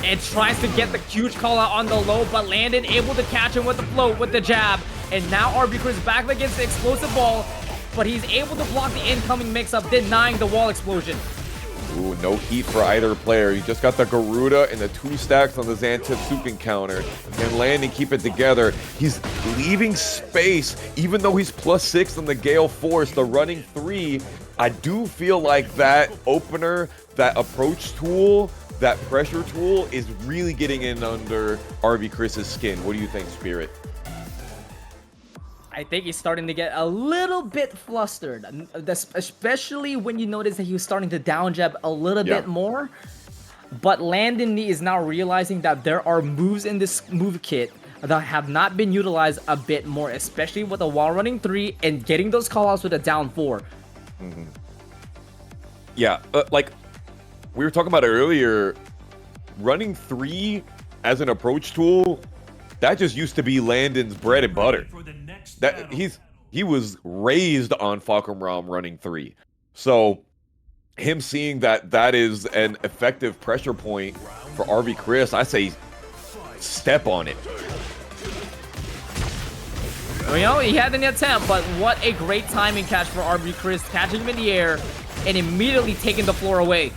And tries to get the huge call out on the low, but Landon able to catch him with the float, with the jab. And now RBCris back against the explosive ball, but he's able to block the incoming mix-up, denying the wall explosion. Ooh, no heat for either player. You just got the Garuda and the 2 stacks on the Zantetsuken counter. And Landon keep it together. He's leaving space, even though he's +6 on the Gale Force, the running 3. I do feel like that opener, that approach tool, that pressure tool is really getting in under RB-Chris's skin. What do you think, Spirit? I think he's starting to get a little bit flustered, especially when you notice that he was starting to down jab a little bit more. But Landon D is now realizing that there are moves in this move kit that have not been utilized a bit more, especially with a wall running 3 and getting those callouts with a down 4. Yeah, like we were talking about it earlier, running 3 as an approach tool, that just used to be Landon's bread and butter. That he was raised on Fahkumram running 3. So him seeing that is an effective pressure point for RB-Chris, I say step on it. Well, you know, he had an attempt, but what a great timing catch for RB-Chris, catching him in the air and immediately taking the floor away.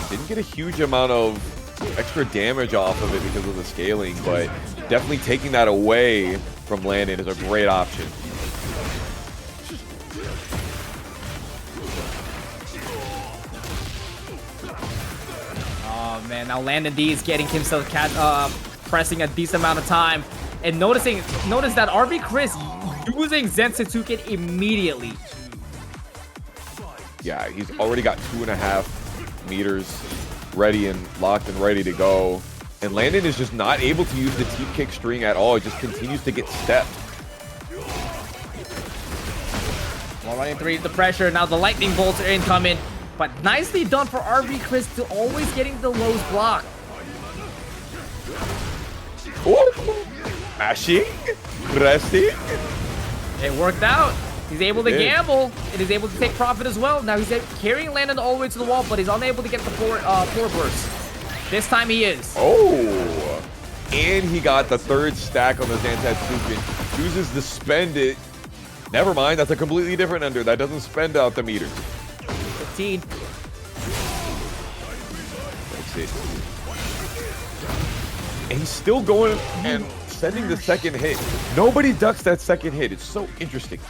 Didn't get a huge amount of extra damage off of it because of the scaling, but definitely taking that away from Landon is a great option. Oh man, now Landon D is getting himself pressing a decent amount of time, and notice that RB-Chris using Zensetsuken immediately. Yeah, he's already got 2.5 meters ready and locked and ready to go. And Landon is just not able to use the teep kick string at all. It just continues to get stepped. Well, running 3 is the pressure. Now the lightning bolts are incoming. But nicely done for RB-Chris to always getting the lows blocked. Oh, mashing, pressing. It worked out. He's able to gamble, and he's able to take profit as well. Now he's carrying Landon all the way to the wall, but he's unable to get the floor burst. This time he is. Oh, and he got the 3rd stack on the Zensetsuken. Chooses to spend it. Never mind, that's a completely different ender. That doesn't spend out the meter. 15. That's it. And he's still going and sending the 2nd hit. Nobody ducks that 2nd hit. It's so interesting.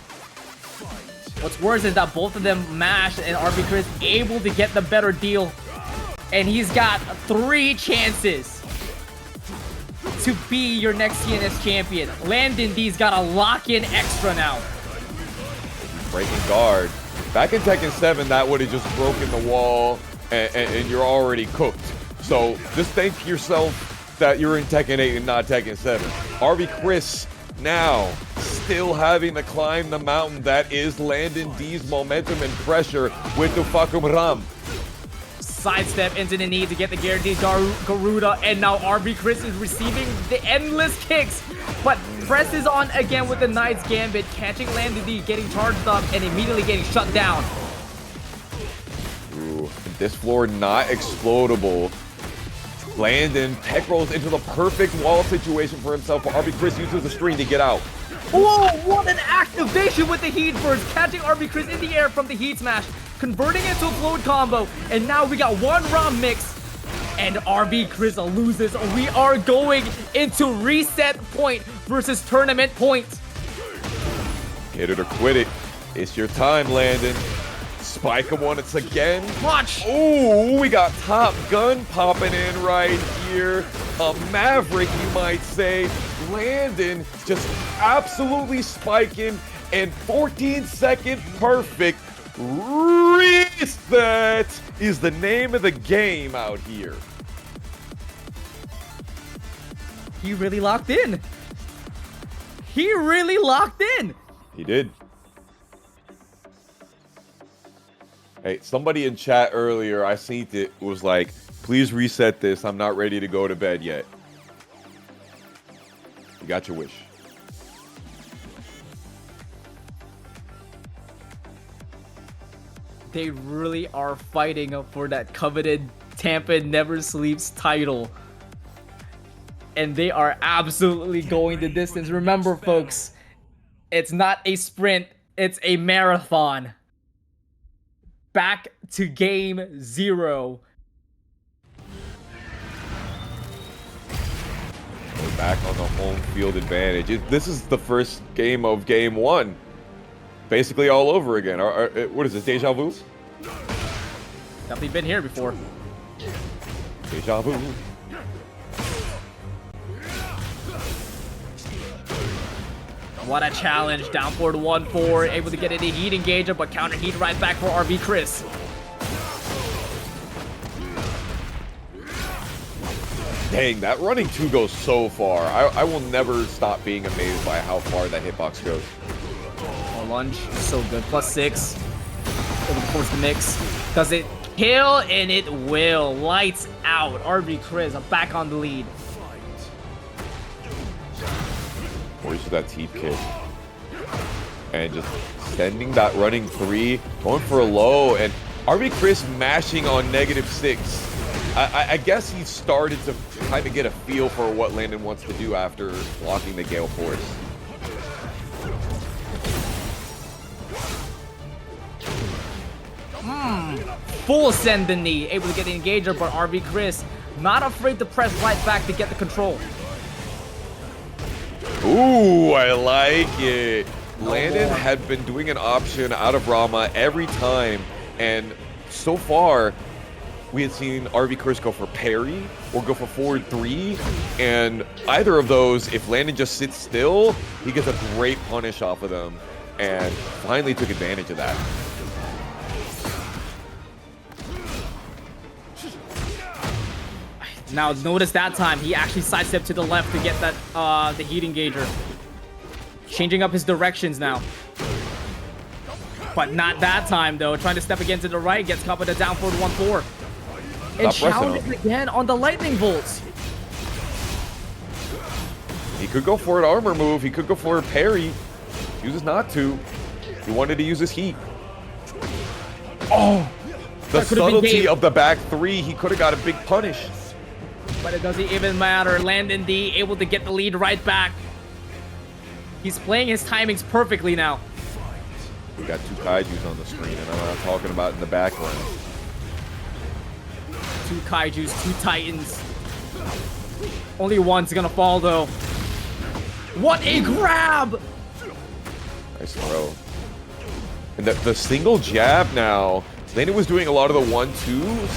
What's worse is that both of them mashed, and RB-Chris able to get the better deal. And he's got 3 chances to be your next CNS champion. Landon D's got a lock-in extra now. Breaking guard. Back in Tekken 7, that would have just broken the wall, and you're already cooked. So just thank yourself that you're in Tekken 8 and not Tekken 7. RB-Chris now still having to climb the mountain that is Landon D's momentum and pressure with the Fahkumram. Sidestep into the knee to get the guaranteed Garuda, and now RB-Chris is receiving the endless kicks, but presses on again with the Knight's Gambit, catching Landon D, getting charged up, and immediately getting shut down. Ooh, this floor not explodable. Landon tech rolls into the perfect wall situation for himself, but RB-Chris uses the string to get out. Whoa, what an activation with the Heat Burst, catching RB-Chris in the air from the Heat Smash, converting it into a float combo, and now we got 1 round mix, and RB-Chris loses. We are going into reset point versus tournament point. Hit it or quit it. It's your time, Landon. Spike him once again. Watch. Ooh, we got Top Gun popping in right here. A Maverick, you might say. Landon just absolutely spiking, and 14-second perfect. Reset is the name of the game out here. He really locked in. He really locked in. He did. Hey, somebody in chat earlier, I seen it, was like, please reset this. I'm not ready to go to bed yet. You got your wish. They really are fighting for that coveted Tampa Never Sleeps title. And they are absolutely going the distance. Remember, folks, it's not a sprint, it's a marathon. Back to game 0. We're back on the home field advantage. This is the first game of game 1. Basically all over again. What is this, deja vu? Definitely been here before. Deja vu. What a challenge. Down forward 1-4. Able to get into heat engager, but counter heat right back for RB-Chris. Dang, that running 2 goes so far. I will never stop being amazed by how far that hitbox goes. Oh, lunge. So good. +6. Able to force the mix. Does it kill? And it will. Lights out. RB-Chris back on the lead. Forces that teep kick. And just sending that running 3. Going for a low. And RB-Chris mashing on -6. I guess he started to kind of get a feel for what Landon wants to do after blocking the Gale Force. Full send the knee. Able to get the engager, but RB-Chris not afraid to press right back to get the control. Ooh, I like it. Landon had been doing an option out of Rama every time, and so far, we had seen RB-Chris go for parry or go for forward 3, and either of those, if Landon just sits still, he gets a great punish off of them, and finally took advantage of that. Now notice that time he actually sidestepped to the left to get that the heat engager. Changing up his directions now. But not that time though. Trying to step again to the right, gets caught with a down forward 1-4. And challenges again on the lightning bolts. He could go for an armor move, he could go for a parry. Chooses not to. He wanted to use his heat. Oh! The subtlety of the back 3, he could have got a big punish. But it doesn't even matter. Landon D able to get the lead right back. He's playing his timings perfectly now. We got 2 kaijus on the screen, and I'm not talking about in the background. 2 kaijus, 2 titans. Only one's gonna fall though. What a grab! Nice throw. And the single jab now, Landon was doing a lot of the 1-2s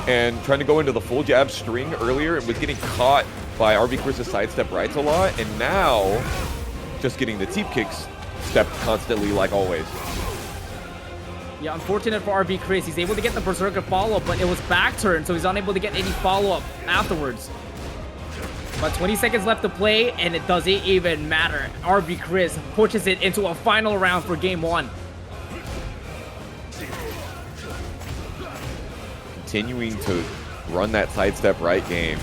and trying to go into the full jab string earlier and was getting caught by RB-Chris's sidestep rights a lot, and now just getting the teep kicks stepped constantly like always. Yeah, unfortunate for RB-Chris. He's able to get the Berserker follow-up, but it was back turn, so he's unable to get any follow-up afterwards. But 20 seconds left to play, and it doesn't even matter. RB-Chris pushes it into a final round for game 1. Continuing to run that sidestep right game.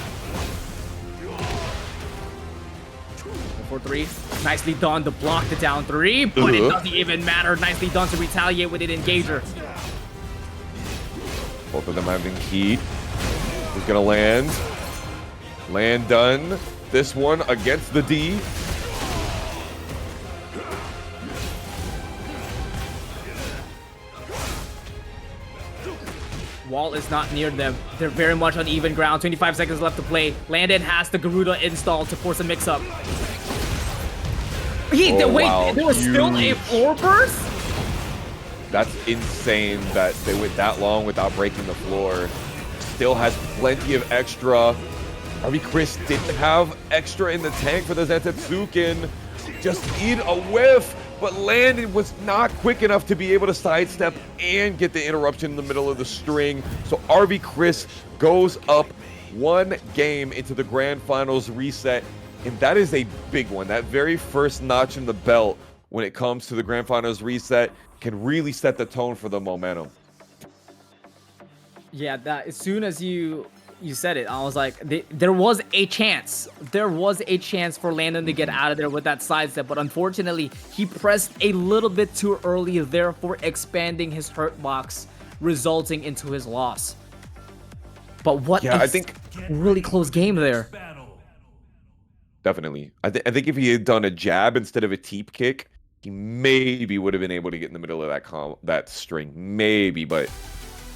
4-3. Nicely done to block the down 3, but it doesn't even matter. Nicely done to retaliate with an engager. Both of them having heat. Who's gonna land? Land done. This one against the D. Wall is not near them. They're very much on even ground. 25 seconds left to play. Landon has the Garuda installed to force a mix-up. Wait, wow. There was still a floor burst? That's insane that they went that long without breaking the floor. Still has plenty of extra. RB-Chris didn't have extra in the tank for the Zentetsuken. Just eat a whiff, but Landon was not quick enough to be able to sidestep and get the interruption in the middle of the string. So RB-Chris goes up 1 game into the Grand Finals reset, and that is a big one. That very first notch in the belt when it comes to the Grand Finals reset can really set the tone for the momentum. Yeah, that as soon as you said it, I was like, there was a chance. There was a chance for Landon to get out of there with that sidestep, but unfortunately, he pressed a little bit too early, therefore expanding his hurt box, resulting into his loss. But what I think really close game there. Definitely. I think if he had done a jab instead of a teep kick, he maybe would have been able to get in the middle of that string. Maybe, but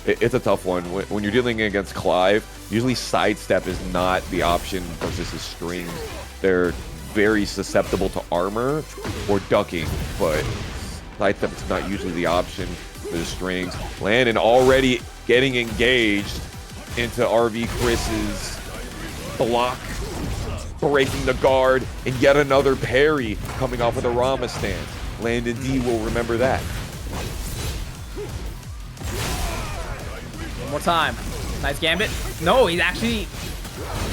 it's a tough one. When you're dealing against Clive, usually sidestep is not the option versus his strings. They're very susceptible to armor or ducking, but sidestep is not usually the option for the strings. Landon already getting engaged. into RV Chris's block, breaking the guard, and yet another parry coming off of the Rama stance. Landon D will remember that. One more time. Nice gambit. No, he actually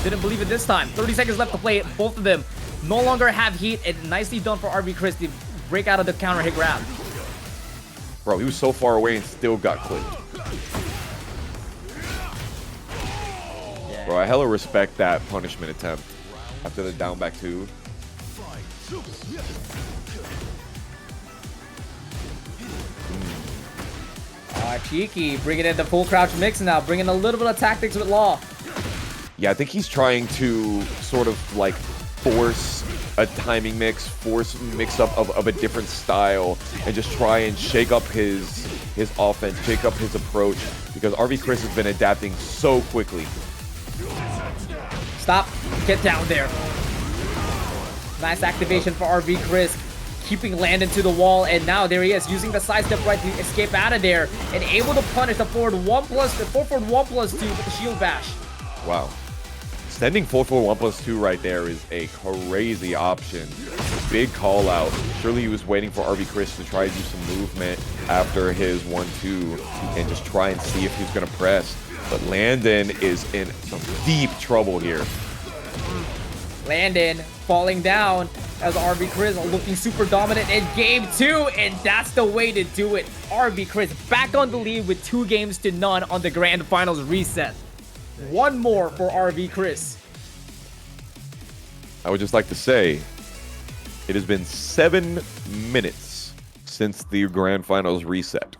didn't believe it this time. 30 seconds left to play. Both of them no longer have heat, and nicely done for RV to break out of the counter hit grab. Bro, he was so far away and still got clipped. Yeah. Bro, I hella respect that punishment attempt after the down back two. Cheeky, bringing in the full crouch mix now, bringing a little bit of tactics with Law. Yeah, I think he's trying to sort of like force a timing mix, force mix up of a different style, and just try and shake up his offense, shake up his approach, because RV Cris has been adapting so quickly. Stop, get down there. Nice activation for RV Cris, keeping Landon to the wall, and now there he is, using the sidestep right to escape out of there, and able to punish the forward 1+2 with the shield bash. Wow. Sending 4-4-1+2 right there is a crazy option. Big call out. Surely he was waiting for RV Cris to try to do some movement after his 1-2 and just try and see if he's going to press. But Landon is in some deep trouble here. Landon falling down as RV Cris looking super dominant in game 2, and that's the way to do it. RV Cris back on the lead with 2-0 on the grand finals reset. One more for RV Cris. I would just like to say, it has been 7 minutes since the grand finals reset.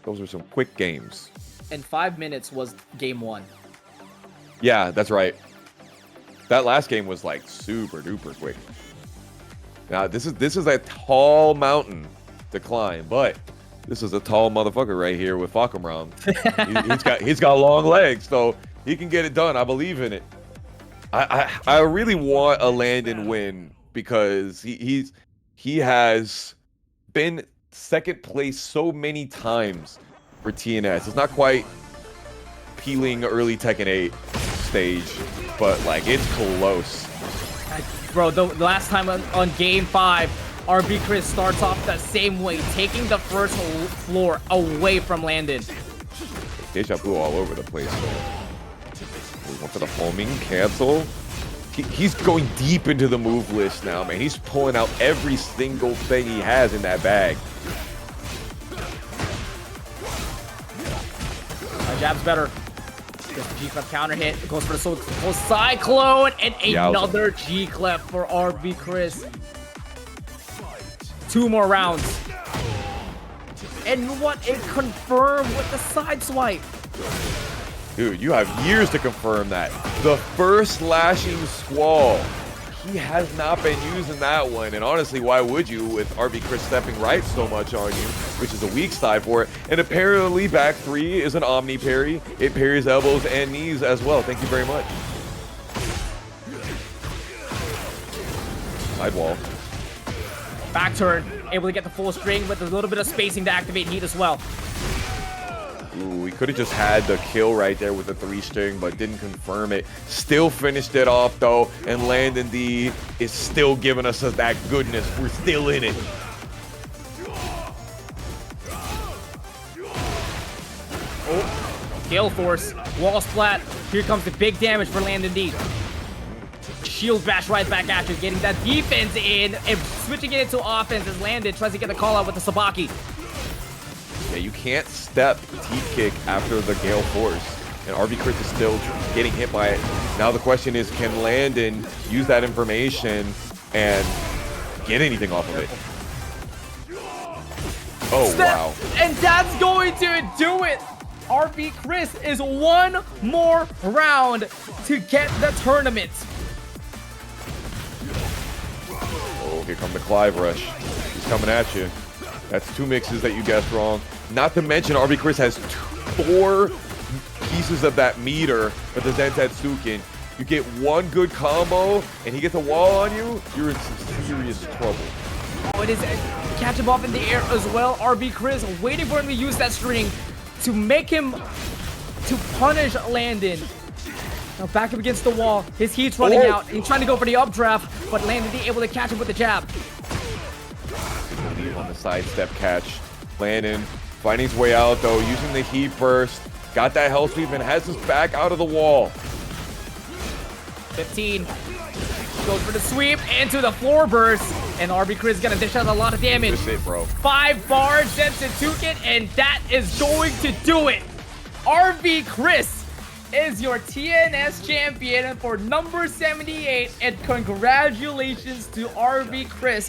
Those were some quick games. And 5 minutes was game 1. Yeah, that's right. That last game was like super duper quick. Now this is a tall mountain to climb, but this is a tall motherfucker right here with Fahkumram. he's got long legs, so he can get it done. I believe in it. I really want a Landon win because he has been second place so many times for TNS. It's not quite peeling early Tekken 8 stage, but like it's close. Bro, the last time on game 5, RV Cris starts off the same way, taking the first floor away from Landon. Deja vu all over the place. We went for the homing cancel. He's going deep into the move list now, man. He's pulling out every single thing he has in that bag. My jab's better. Gets the G-Clef counter hit. Goes for the full Cyclone, and another G-Clef for RV Cris. 2 more rounds. And what it confirmed with the side swipe. Dude, you have years to confirm that. The first lashing squall. He has not been using that one. And honestly, why would you with RV Cris stepping right so much on you, which is a weak side for it. And apparently back 3 is an Omni parry. It parries elbows and knees as well. Thank you very much. Sidewall. Back turn, able to get the full string with a little bit of spacing to activate heat as well. Ooh, we could have just had the kill right there with the 3-string, but didn't confirm it. Still finished it off though, and Landon D is still giving us that goodness. We're still in it. Oh, Gale Force, wall splat. Here comes the big damage for Landon D. Shield bash right back at you, getting that defense in and switching it into offense as Landon tries to get the call out with the Sabaki. Yeah, you can't step T-kick after the Gale Force, and RV Cris is still getting hit by it. Now the question is, can Landon use that information and get anything off of it? Oh, wow. And that's going to do it. RV Cris is 1 more round to get the tournament. Oh, here come the Clive rush. He's coming at you. That's 2 mixes that you guessed wrong. Not to mention, RV Cris has 4 pieces of that meter with the Zentatsuken. You get 1 good combo, and he gets a wall on you, you're in some serious trouble. Oh, it is catch him off in the air as well. RB_KRIZ waiting for him to use that string to make him to punish Landon. Now back up against the wall. His heat's running out. He's trying to go for the updraft, but Landon D able to catch him with the jab. On the sidestep catch. Landon finding his way out though, using the heat burst. Got that health sweep and has his back out of the wall. 15. Goes for the sweep into the floor burst. And RB_KRIZ gonna dish out a lot of damage. That's it, bro. 5 bars sends it to it, and that is going to do it. RB_KRIZ is your TNS champion for number 78, and congratulations to RB_KRIZ